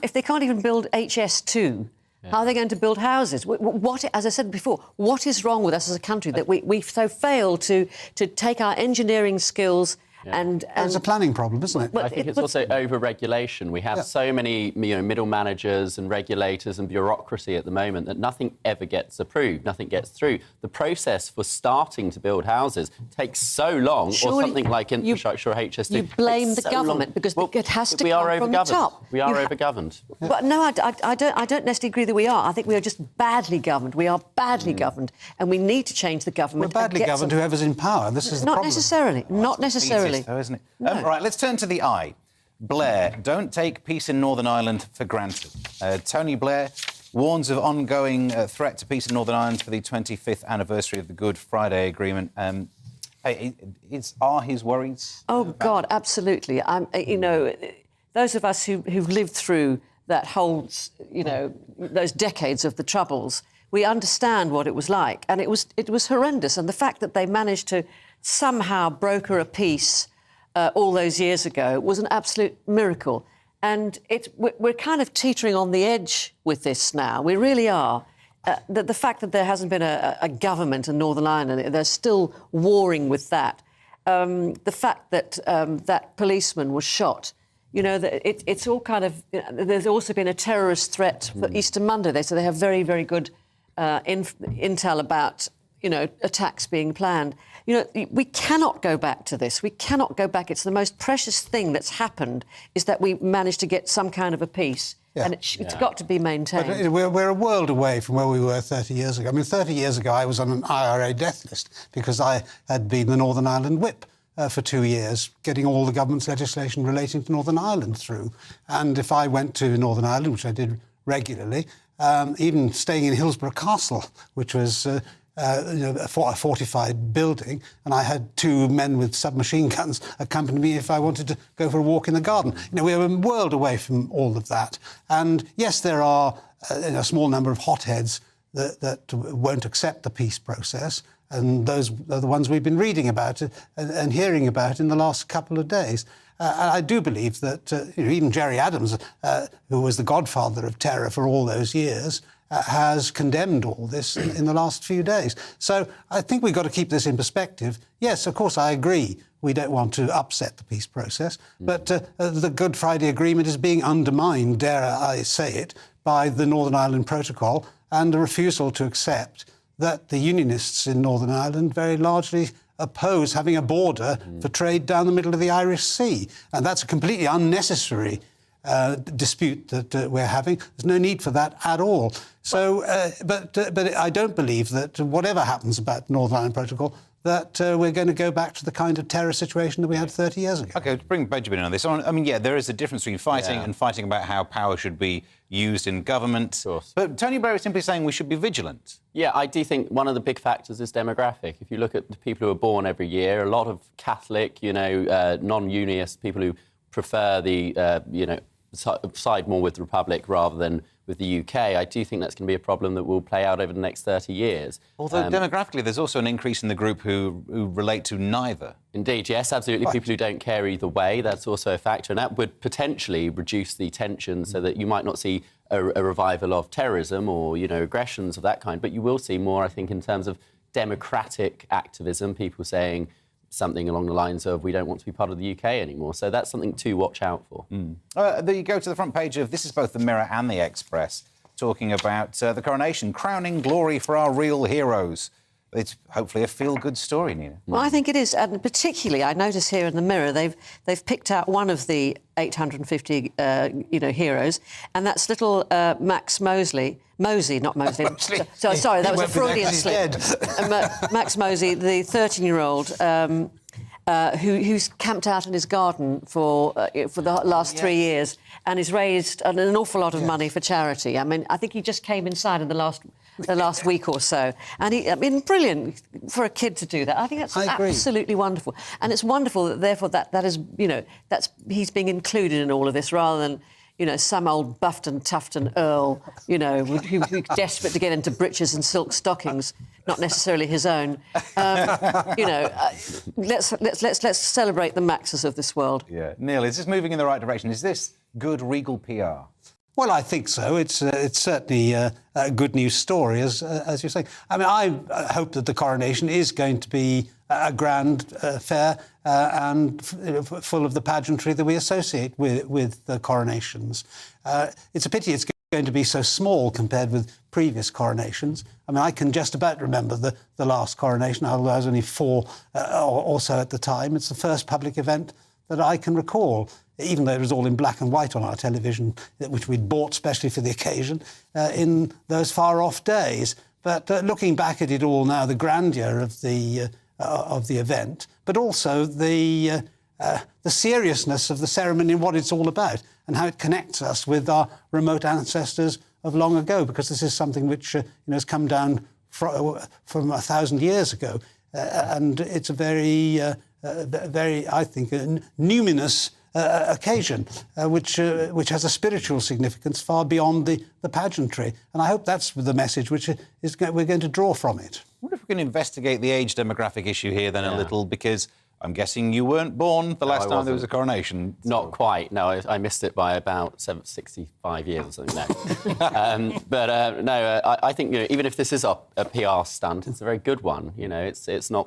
if they can't even build HS2, how are they going to build houses? What, as I said before, what is wrong with us as a country that we so fail to take our engineering skills and it's a planning problem, isn't it? I think it's also over-regulation. We have so many middle managers and regulators and bureaucracy at the moment that nothing ever gets approved, nothing gets through. The process for starting to build houses takes so long, or something like infrastructure or HS2. You blame the government because it has to come from the top. We are over-governed. But no, I don't necessarily agree that we are. I think we are just badly governed. We are badly governed, and we need to change the government. We're badly governed, whoever's in power. This is the problem. Not necessarily. Though, isn't it? No. Right, let's turn to the I. Blair, don't take peace in Northern Ireland for granted. Tony Blair warns of ongoing threat to peace in Northern Ireland for the 25th anniversary of the Good Friday Agreement. Are his worries? Oh, God, absolutely. Those of us who've lived through that whole, those decades of the Troubles, we understand what it was like, and it was horrendous. And the fact that they managed to somehow broker a peace all those years ago was an absolute miracle. And we're kind of teetering on the edge with this now. We really are. The fact that there hasn't been a government in Northern Ireland, they're still warring with that. The fact that that policeman was shot, it's all kind of... there's also been a terrorist threat for Easter Monday. They have very, very good intel about, attacks being planned. We cannot go back to this. We cannot go back. It's the most precious thing that's happened is that we managed to get some kind of a peace. Yeah. And it's got to be maintained. But we're a world away from where we were 30 years ago. I mean, 30 years ago, I was on an IRA death list because I had been the Northern Ireland whip for 2 years, getting all the government's legislation relating to Northern Ireland through. And if I went to Northern Ireland, which I did regularly, even staying in Hillsborough Castle, which was a fortified building, and I had 2 men with submachine guns accompany me if I wanted to go for a walk in the garden. We're a world away from all of that. And yes, there are a small number of hotheads that won't accept the peace process, and those are the ones we've been reading about and hearing about in the last couple of days. And I do believe that even Gerry Adams, who was the godfather of terror for all those years, has condemned all this in the last few days. So I think we've got to keep this in perspective. Yes, of course, I agree. We don't want to upset the peace process. But the Good Friday Agreement is being undermined, dare I say it, by the Northern Ireland Protocol and the refusal to accept that the Unionists in Northern Ireland very largely oppose having a border for trade down the middle of the Irish Sea. And that's a completely unnecessary dispute that we're having. There's no need for that at all. So, but I don't believe that whatever happens about the Northern Ireland Protocol, that we're going to go back to the kind of terror situation that we had 30 years ago. OK, to bring Benjamin in on this. I mean, yeah, there is a difference between fighting and fighting about how power should be used in government. Of course. But Tony Blair is simply saying we should be vigilant. Yeah, I do think one of the big factors is demographic. If you look at the people who are born every year, a lot of Catholic, non-unionist people who prefer the, side more with the Republic rather than with the UK, I do think that's going to be a problem that will play out over the next 30 years. Although demographically, there's also an increase in the group who relate to neither. Indeed, yes, absolutely. Right. People who don't care either way, that's also a factor. And that would potentially reduce the tension so that you might not see a revival of terrorism or, aggressions of that kind. But you will see more, I think, in terms of democratic activism, people saying something along the lines of, we don't want to be part of the UK anymore. So that's something to watch out for. There you go to the front page of, this is both the Mirror and the Express, talking about the Coronation, crowning glory for our real heroes. It's hopefully a feel-good story, Nina. Well, I think it is, and particularly, I notice here in the Mirror, they've picked out one of the 850, heroes, and that's little Max Mosley. Mosey, not Mosley. Sorry, that was a Freudian slip. Max Mosey, the 13-year-old who's camped out in his garden for the last 3 years and has raised an awful lot of money for charity. I mean, I think he just came inside in the last week or so. And brilliant for a kid to do that. I think that's absolutely wonderful. And it's wonderful that, therefore, that is, he's being included in all of this rather than, some old Buffton Tufton Earl, who's desperate to get into breeches and silk stockings, not necessarily his own. Let's celebrate the Maxes of this world. Yeah. Neil, is this moving in the right direction? Is this good regal PR? Well, I think so. It's certainly a good news story, as you're saying. I mean, I hope that the coronation is going to be a grand affair and full of the pageantry that we associate with the coronations. It's a pity it's going to be so small compared with previous coronations. I mean, I can just about remember the last coronation, although I was only 4 or so at the time. It's the first public event that I can recall, even though it was all in black and white on our television, which we'd bought specially for the occasion, in those far-off days. But looking back at it all now, the grandeur of the event, but also the seriousness of the ceremony and what it's all about, and how it connects us with our remote ancestors of long ago, because this is something which has come down from 1,000 years ago, and it's a very, I think, a numinous occasion, which has a spiritual significance far beyond the pageantry. And I hope that's the message which we're going to draw from it. I wonder if we can investigate the age demographic issue here then a little, because I'm guessing you weren't born the last time there was a coronation. Not quite, no. I missed it by about 65 years or something. No. I think, even if this is a PR stunt, it's a very good one. It's not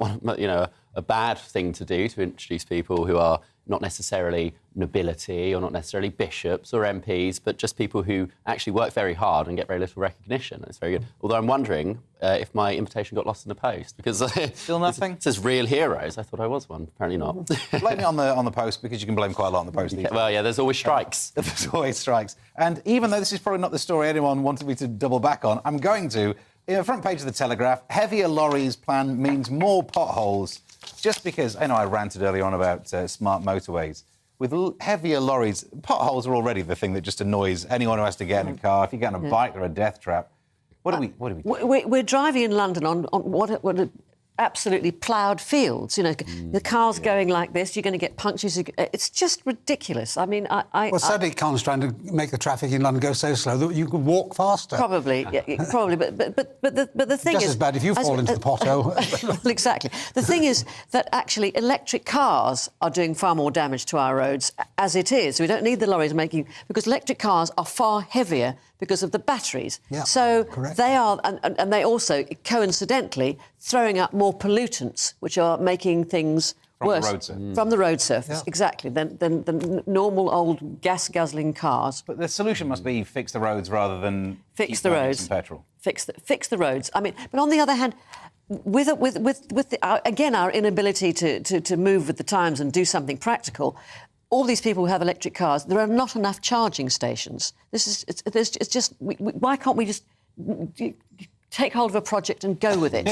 a bad thing to do, to introduce people who are not necessarily nobility or not necessarily bishops or MPs, but just people who actually work very hard and get very little recognition. It's very good. Although I'm wondering if my invitation got lost in the post, because still nothing. It says real heroes. I thought I was one. Apparently not. Blame it on the post, because you can blame quite a lot on the post. Well, yeah, there's always strikes. There's always strikes. And even though this is probably not the story anyone wanted me to double back on, I'm going to. In the front page of the Telegraph, heavier lorries plan means more potholes. Just because, I know I ranted earlier on about smart motorways. With heavier lorries, potholes are already the thing that just annoys anyone who has to get in a car. If you get on a bike, they're a death trap. What do we? We're driving in London on what are absolutely ploughed fields. You know, the cars going like this. You're going to get punctures. It's just ridiculous. I mean, Well, sadly, Con's trying to make the traffic in London go so slow that you could walk faster. Probably, probably. But the thing is, just as bad if you fall into the pothole. Well, exactly. The thing is that actually electric cars are doing far more damage to our roads as it is. We don't need the lorries because electric cars are far heavier because of the batteries. Yeah, so correct. they are, and they also coincidentally throwing up more pollutants, which are making things worse from the road surface. Exactly. Than normal old gas guzzling cars. But the solution must be fix the roads rather than fix the roads. Some petrol. Fix the roads. I mean, but on the other hand, with our inability to move with the times and do something practical, all these people who have electric cars, there are not enough charging stations. Why can't we just take hold of a project and go with it?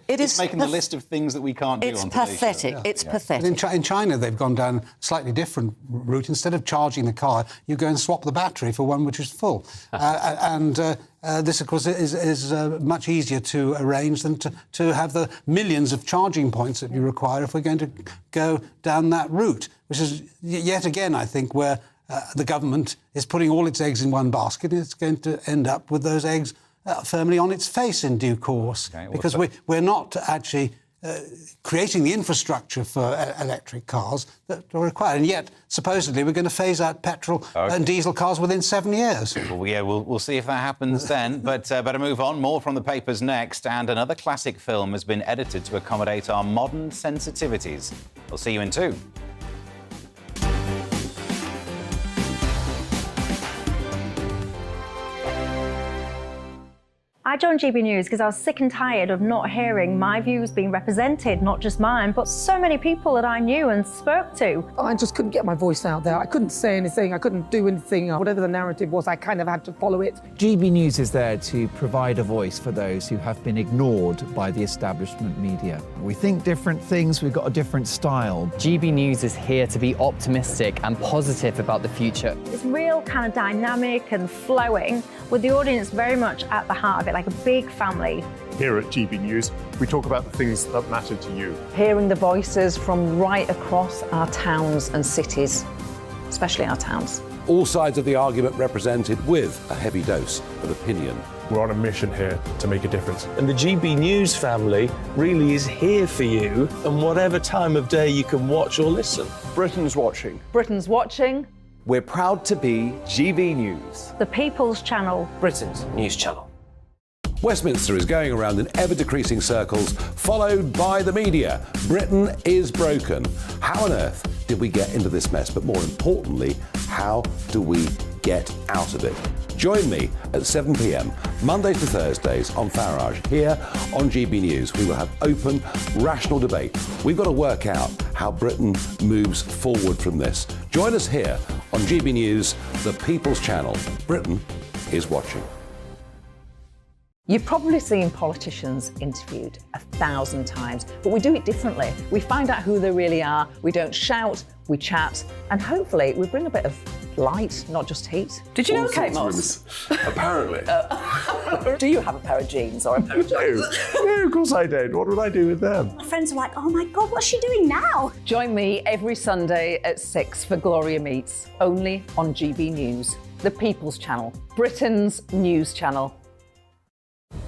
It's making the list of things that we can't do. It's pathetic. It's pathetic. But in China, they've gone down a slightly different route. Instead of charging the car, you go and swap the battery for one which is full. This, of course, is much easier to arrange than to have the millions of charging points that you require if we're going to go down that route, which is yet again, I think, where the government is putting all its eggs in one basket, and it's going to end up with those eggs firmly on its face in due course, because we're not actually creating the infrastructure for electric cars that are required. And yet, supposedly, we're going to phase out petrol and diesel cars within 7 years. Well, yeah, we'll see if that happens then. But better move on. More from the papers next. And another classic film has been edited to accommodate our modern sensitivities. We'll see you in 2. I joined GB News because I was sick and tired of not hearing my views being represented, not just mine, but so many people that I knew and spoke to. I just couldn't get my voice out there. I couldn't say anything. I couldn't do anything. Whatever the narrative was, I kind of had to follow it. GB News is there to provide a voice for those who have been ignored by the establishment media. We think different things. We've got a different style. GB News is here to be optimistic and positive about the future. It's real kind of dynamic and flowing, with the audience very much at the heart of it, like a big family. Here at GB News, we talk about the things that matter to you. Hearing the voices from right across our towns and cities, especially our towns. All sides of the argument represented with a heavy dose of opinion. We're on a mission here to make a difference. And the GB News family really is here for you, and whatever time of day you can watch or listen. Britain's watching. Britain's watching. We're proud to be GB News. The People's Channel. Britain's news channel. Westminster is going around in ever-decreasing circles, followed by the media. Britain is broken. How on earth did we get into this mess? But more importantly, how do we get out of it? Join me at 7 p.m, Mondays to Thursdays on Farage, here on GB News. We will have open, rational debate. We've got to work out how Britain moves forward from this. Join us here on GB News, the People's Channel. Britain is watching. You've probably seen politicians interviewed 1,000 times, but we do it differently. We find out who they really are, we don't shout, we chat, and hopefully we bring a bit of light, not just heat. Did you know Kate Moss? Apparently. Do you have a pair of jeans or a pair of jeans? No, of course I don't. What would I do with them? My friends are like, oh my God, what's she doing now? Join me every Sunday at 6 for Gloria Meets, only on GB News, the People's Channel, Britain's news channel.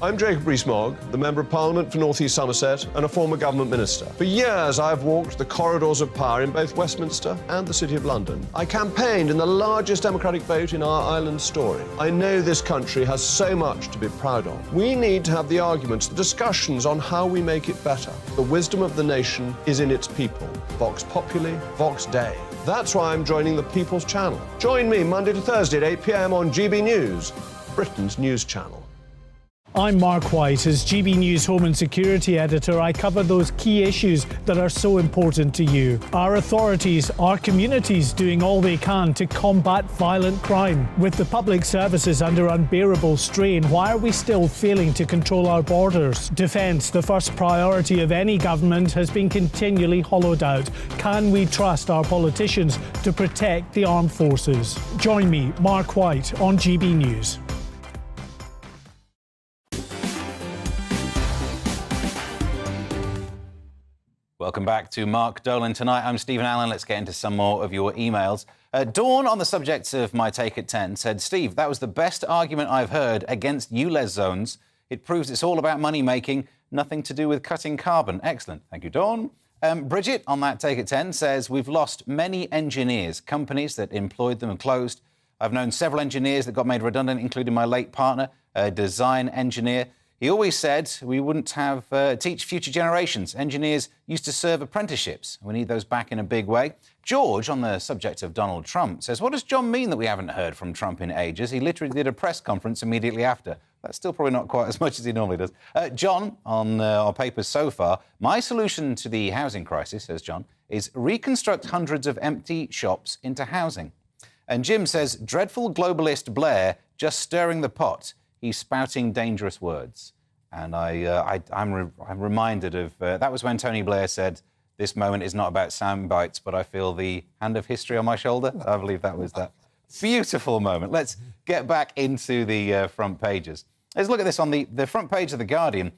I'm Jacob Rees-Mogg, the Member of Parliament for North East Somerset and a former government minister. For years, I've walked the corridors of power in both Westminster and the City of London. I campaigned in the largest democratic vote in our island story. I know this country has so much to be proud of. We need to have the arguments, the discussions on how we make it better. The wisdom of the nation is in its people. Vox Populi, Vox Dei. That's why I'm joining the People's Channel. Join me Monday to Thursday at 8 p.m. on GB News, Britain's news channel. I'm Mark White. As GB News Home and Security Editor, I cover those key issues that are so important to you. Our authorities, our communities doing all they can to combat violent crime. With the public services under unbearable strain, why are we still failing to control our borders? Defence, the first priority of any government, has been continually hollowed out. Can we trust our politicians to protect the armed forces? Join me, Mark White, on GB News. Welcome back to Mark Dolan Tonight. I'm Stephen Allen. Let's get into some more of your emails. Dawn, on the subject of my take at 10, said, Steve, that was the best argument I've heard against ULEZ zones. It proves it's all about money-making, nothing to do with cutting carbon. Excellent. Thank you, Dawn. Bridget, on that take at 10, says, we've lost many engineers. Companies that employed them have closed. I've known several engineers that got made redundant, including my late partner, a design engineer. He always said we wouldn't have teach future generations. Engineers used to serve apprenticeships. We need those back in a big way. George, on the subject of Donald Trump, says, what does John mean that we haven't heard from Trump in ages? He literally did a press conference immediately after. That's still probably not quite as much as he normally does. John, on our papers so far, my solution to the housing crisis, says John, is reconstruct hundreds of empty shops into housing. And Jim says, dreadful globalist Blair just stirring the pot. He's spouting dangerous words. And I'm reminded of... that was when Tony Blair said, this moment is not about sound bites, but I feel the hand of history on my shoulder. I believe that was that beautiful moment. Let's get back into the front pages. Let's look at this on the front page of The Guardian.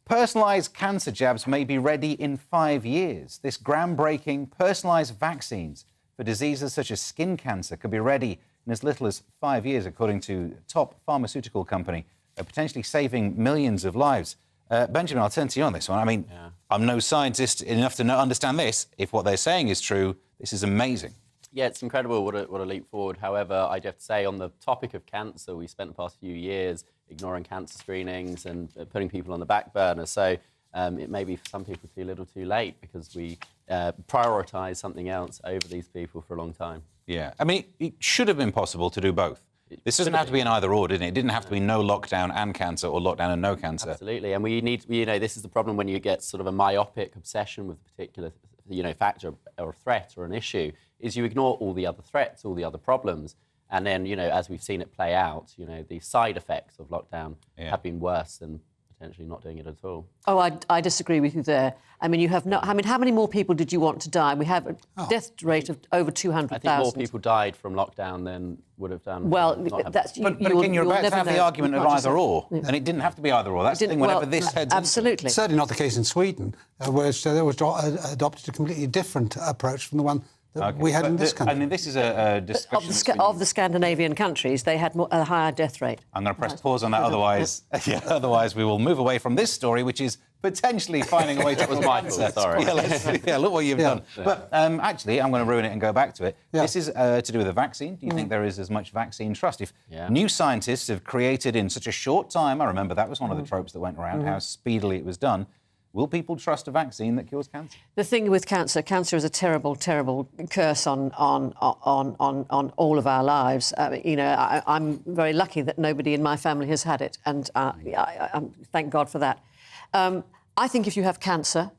Personalised cancer jabs may be ready in 5 years. This groundbreaking personalised vaccines for diseases such as skin cancer could be ready in as little as 5 years, according to top pharmaceutical company, potentially saving millions of lives. Benjamin, I'll turn to you on this one. I mean, I'm no scientist enough to understand this. If what they're saying is true, this is amazing. Yeah, it's incredible. What a leap forward. However, I'd have to say on the topic of cancer, we spent the past few years ignoring cancer screenings and putting people on the back burner. So it may be for some people too little too late because we prioritise something else over these people for a long time. Yeah. I mean, it should have been possible to do both. This doesn't have to be an either-or, didn't it? It didn't have to be no lockdown and cancer or lockdown and no cancer. Absolutely. And we need, this is the problem when you get sort of a myopic obsession with a particular, factor or threat or an issue, is you ignore all the other threats, all the other problems. And then, as we've seen it play out, the side effects of lockdown have been worse than potentially not doing it at all. Oh, I disagree with you there. I mean, how many more people did you want to die? We have a death rate of over 200,000. I think more people died from lockdown than would have done. Well, that's... But again, you're about to have the argument of either or, and it didn't have to be either or. That's the thing, whenever this heads absolutely. It's certainly not the case in Sweden, where they adopted a completely different approach from the one that we had in this country. I mean, this is a discussion... Of the Scandinavian countries, they had a higher death rate. I'm going to press pause on that, otherwise we will move away from this story, which is potentially finding a way to... That was my fault, sorry. Look what you've done. Yeah. But actually, I'm going to ruin it and go back to it. Yeah. This is to do with a vaccine. Do you think there is as much vaccine trust? If new scientists have created in such a short time, I remember that was one of the tropes that went around, how speedily it was done, will people trust a vaccine that cures cancer? The thing with cancer is a terrible, terrible curse on all of our lives. I'm very lucky that nobody in my family has had it, and I thank God for that. I think if you have cancer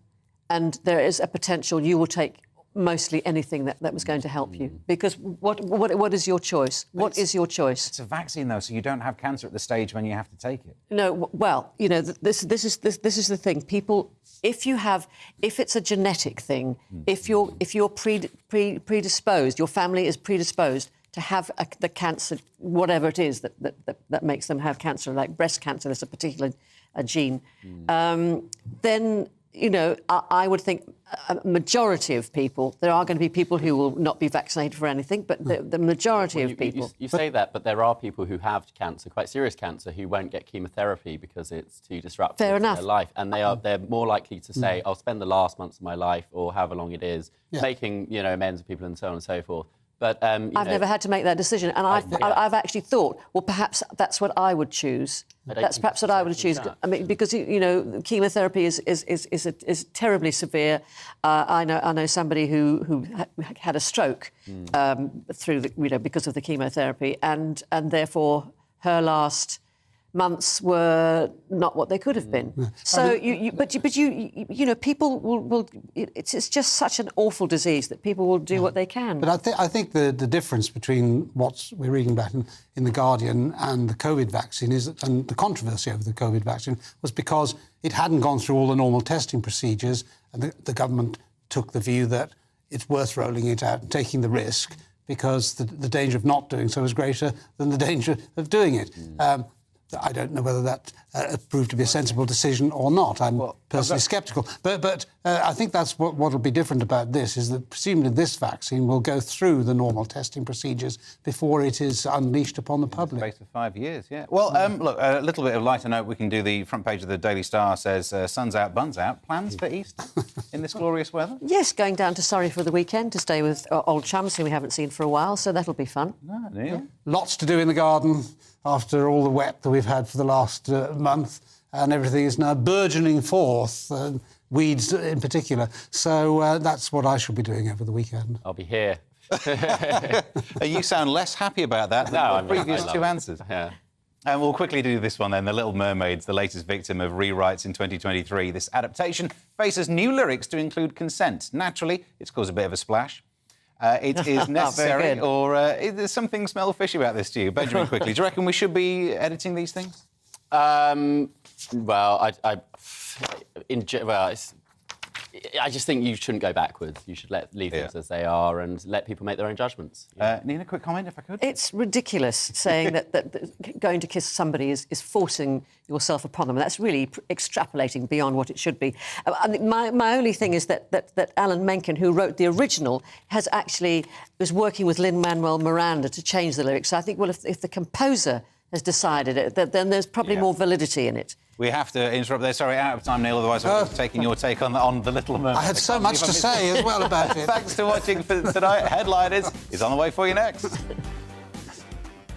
and there is a potential, you will take mostly anything that was going to help you. Because what is your choice? What is your choice? It's a vaccine, though, so you don't have cancer at the stage when you have to take it. No, well, this is the thing. People, if it's a genetic thing, if you're predisposed, your family is predisposed to have the cancer, whatever it is that makes them have cancer, like breast cancer, there's a particular gene, then... I would think a majority of people, there are going to be people who will not be vaccinated for anything, but the majority of people... You say that, but there are people who have cancer, quite serious cancer, who won't get chemotherapy because it's too disruptive to their life. And they're more likely to say, I'll spend the last months of my life, or however long it is, making, amends with people and so on and so forth. But I've never had to make that decision, and I've actually thought, well, perhaps that's what I would choose. That's perhaps what I would choose. I mean, because chemotherapy is terribly severe. I know somebody who had a stroke through because of the chemotherapy, and therefore her last months were not what they could have been. So, people will. It's just such an awful disease that people will do what they can. But I think the difference between what we're reading about in The Guardian and the COVID vaccine and the controversy over the COVID vaccine was because it hadn't gone through all the normal testing procedures, and the government took the view that it's worth rolling it out and taking the risk because the danger of not doing so is greater than the danger of doing it. I don't know whether that proved to be a sensible decision or not. I'm personally sceptical. But I think that's what will be different about this, is that presumably this vaccine will go through the normal testing procedures before it is unleashed upon the public. In the space of 5 years, yeah. Well, look, a little bit of lighter note. We can do the front page of the Daily Star says, sun's out, buns out. Plans for Easter in this glorious weather? Yes, going down to Surrey for the weekend to stay with old chums who we haven't seen for a while, so that'll be fun. Neil? Lots to do in the garden after all the wet that we've had for the last month, and everything is now burgeoning forth, weeds in particular. So that's what I shall be doing over the weekend. I'll be here. You sound less happy about that than the previous two answers. Yeah. And we'll quickly do this one then. The Little Mermaid's the latest victim of rewrites in 2023. This adaptation faces new lyrics to include consent. Naturally, it's caused a bit of a splash. It is necessary, or does something smell fishy about this to you? Benjamin, quickly, do you reckon we should be editing these things? Well, I just think you shouldn't go backwards. You should leave things as they are and let people make their own judgments. Nina, quick comment, if I could. It's ridiculous saying that going to kiss somebody is forcing yourself upon them. That's really extrapolating beyond what it should be. I mean, my only thing is that Alan Menken, who wrote the original, was working with Lin-Manuel Miranda to change the lyrics. So I think, well, if the composer has decided it, then there's probably more validity in it. We have to interrupt there. Sorry, out of time, Neil, otherwise I was taking your take on The Little Mermaid. I had so much to say as well about it. Thanks for watching for tonight. Headliners is on the way for you next.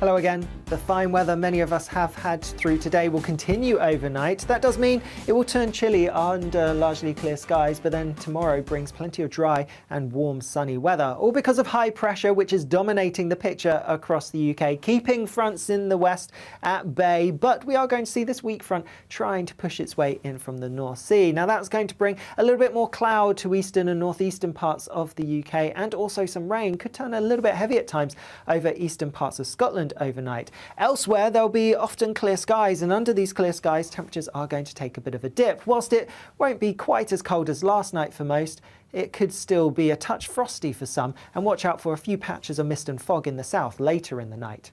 Hello again. The fine weather many of us have had through today will continue overnight. That does mean it will turn chilly under largely clear skies, but then tomorrow brings plenty of dry and warm sunny weather, all because of high pressure which is dominating the picture across the UK, keeping fronts in the west at bay. But we are going to see this weak front trying to push its way in from the North Sea. Now that's going to bring a little bit more cloud to eastern and northeastern parts of the UK, and also some rain. Could turn a little bit heavy at times over eastern parts of Scotland overnight. Elsewhere, there'll be often clear skies, and under these clear skies, temperatures are going to take a bit of a dip. Whilst it won't be quite as cold as last night for most, it could still be a touch frosty for some, and watch out for a few patches of mist and fog in the south later in the night.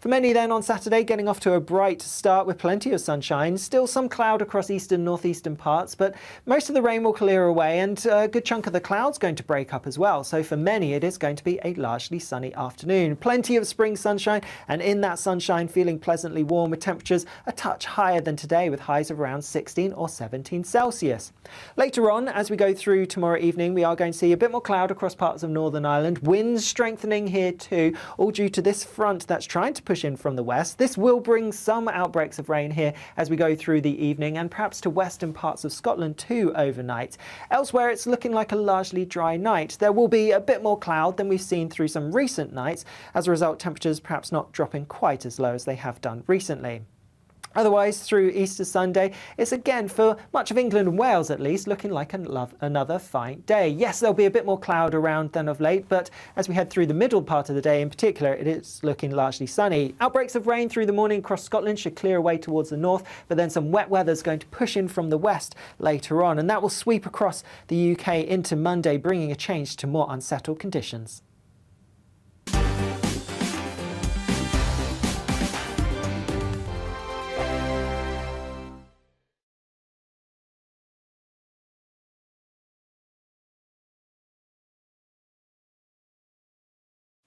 For many then on Saturday, getting off to a bright start with plenty of sunshine. Still some cloud across eastern northeastern parts, but most of the rain will clear away, and a good chunk of the cloud's going to break up as well. So for many, it is going to be a largely sunny afternoon. Plenty of spring sunshine, and in that sunshine feeling pleasantly warm with temperatures a touch higher than today, with highs of around 16 or 17 Celsius. Later on, as we go through tomorrow evening, we are going to see a bit more cloud across parts of Northern Ireland. Winds strengthening here too, all due to this front that's trying to push in from the west. This will bring some outbreaks of rain here as we go through the evening, and perhaps to western parts of Scotland too overnight. Elsewhere, it's looking like a largely dry night. There will be a bit more cloud than we've seen through some recent nights. As a result, temperatures perhaps not dropping quite as low as they have done recently. Otherwise, through Easter Sunday, it's again, for much of England and Wales at least, looking like another fine day. Yes, there'll be a bit more cloud around than of late, but as we head through the middle part of the day in particular, it is looking largely sunny. Outbreaks of rain through the morning across Scotland should clear away towards the north, but then some wet weather is going to push in from the west later on, and that will sweep across the UK into Monday, bringing a change to more unsettled conditions.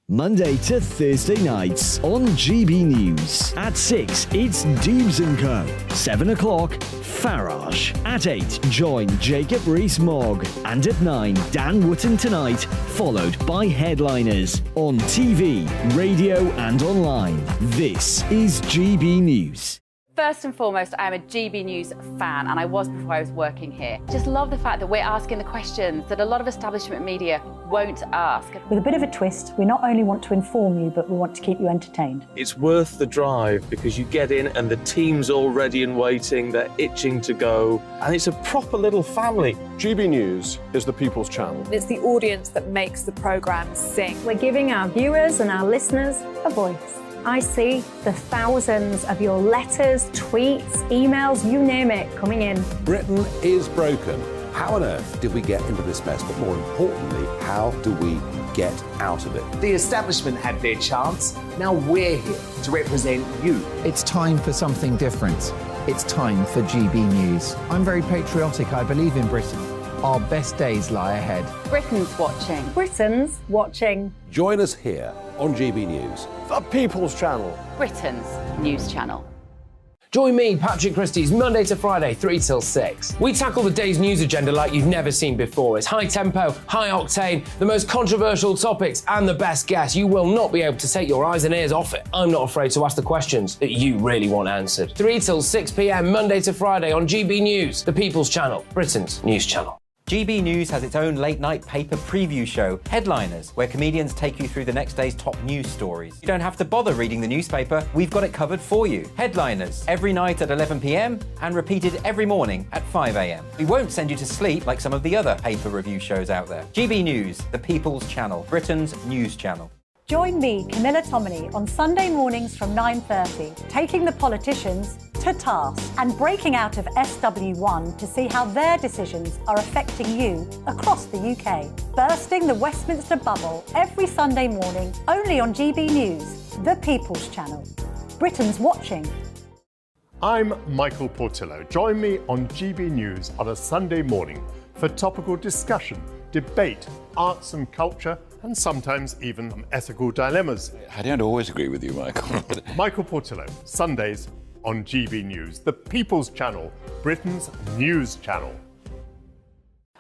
Monday to Thursday nights on GB News. At 6, it's Dubes & Co. 7 o'clock, Farage. At 8, join Jacob Rees-Mogg. And at 9, Dan Wootton Tonight, followed by Headliners. On TV, radio and online. This is GB News. First and foremost, I am a GB News fan, and I was before I was working here. Just love the fact that we're asking the questions that a lot of establishment media won't ask. With a bit of a twist, we not only want to inform you, but we want to keep you entertained. It's worth the drive because you get in and the team's all ready and waiting, they're itching to go, and it's a proper little family. GB News is the people's channel. It's the audience that makes the programme sing. We're giving our viewers and our listeners a voice. I see the thousands of your letters, tweets, emails, you name it, coming in. Britain is broken. How on earth did we get into this mess? But more importantly, how do we get out of it. The establishment had their chance. Now we're here to represent you. It's time for something different. It's time for GB News. I'm very patriotic. I believe in Britain. Our best days lie ahead. Britain's watching. Britain's watching. Join us here on GB News. The People's Channel. Britain's news channel. Join me, Patrick Christie's, Monday to Friday, 3 till 6. We tackle the day's news agenda like you've never seen before. It's high tempo, high octane, the most controversial topics, and the best guests. You will not be able to take your eyes and ears off it. I'm not afraid to ask the questions that you really want answered. 3 till 6 p.m, Monday to Friday on GB News, the People's Channel, Britain's news channel. GB News has its own late-night paper preview show, Headliners, where comedians take you through the next day's top news stories. You don't have to bother reading the newspaper, we've got it covered for you. Headliners, every night at 11 p.m, and repeated every morning at 5 a.m. We won't send you to sleep like some of the other paper review shows out there. GB News, the People's Channel, Britain's news channel. Join me, Camilla Tominey, on Sunday mornings from 9:30, taking the politicians to task and breaking out of SW1 to see how their decisions are affecting you across the UK. Bursting the Westminster bubble every Sunday morning, only on GB News, the People's Channel. Britain's watching. I'm Michael Portillo. Join me on GB News on a Sunday morning for topical discussion, debate, arts and culture, and sometimes even ethical dilemmas. I don't always agree with you, Michael. Michael Portillo, Sundays on GB News, the People's Channel, Britain's news channel.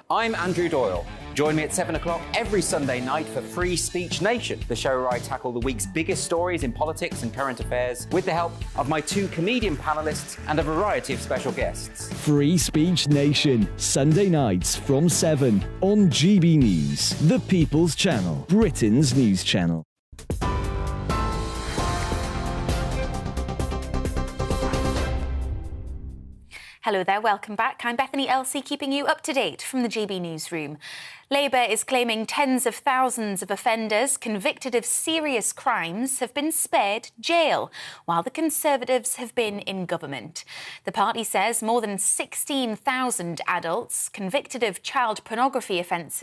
I'm Andrew Doyle. Join me at 7 o'clock every Sunday night for Free Speech Nation, the show where I tackle the week's biggest stories in politics and current affairs with the help of my 2 comedian panellists and a variety of special guests. Free Speech Nation, Sunday nights from 7 on GB News, the People's Channel, Britain's news channel. Hello there, welcome back. I'm Bethany Elsey, keeping you up to date from the GB Newsroom. Labour is claiming tens of thousands of offenders convicted of serious crimes have been spared jail, while the Conservatives have been in government. The party says more than 16,000 adults convicted of child pornography offences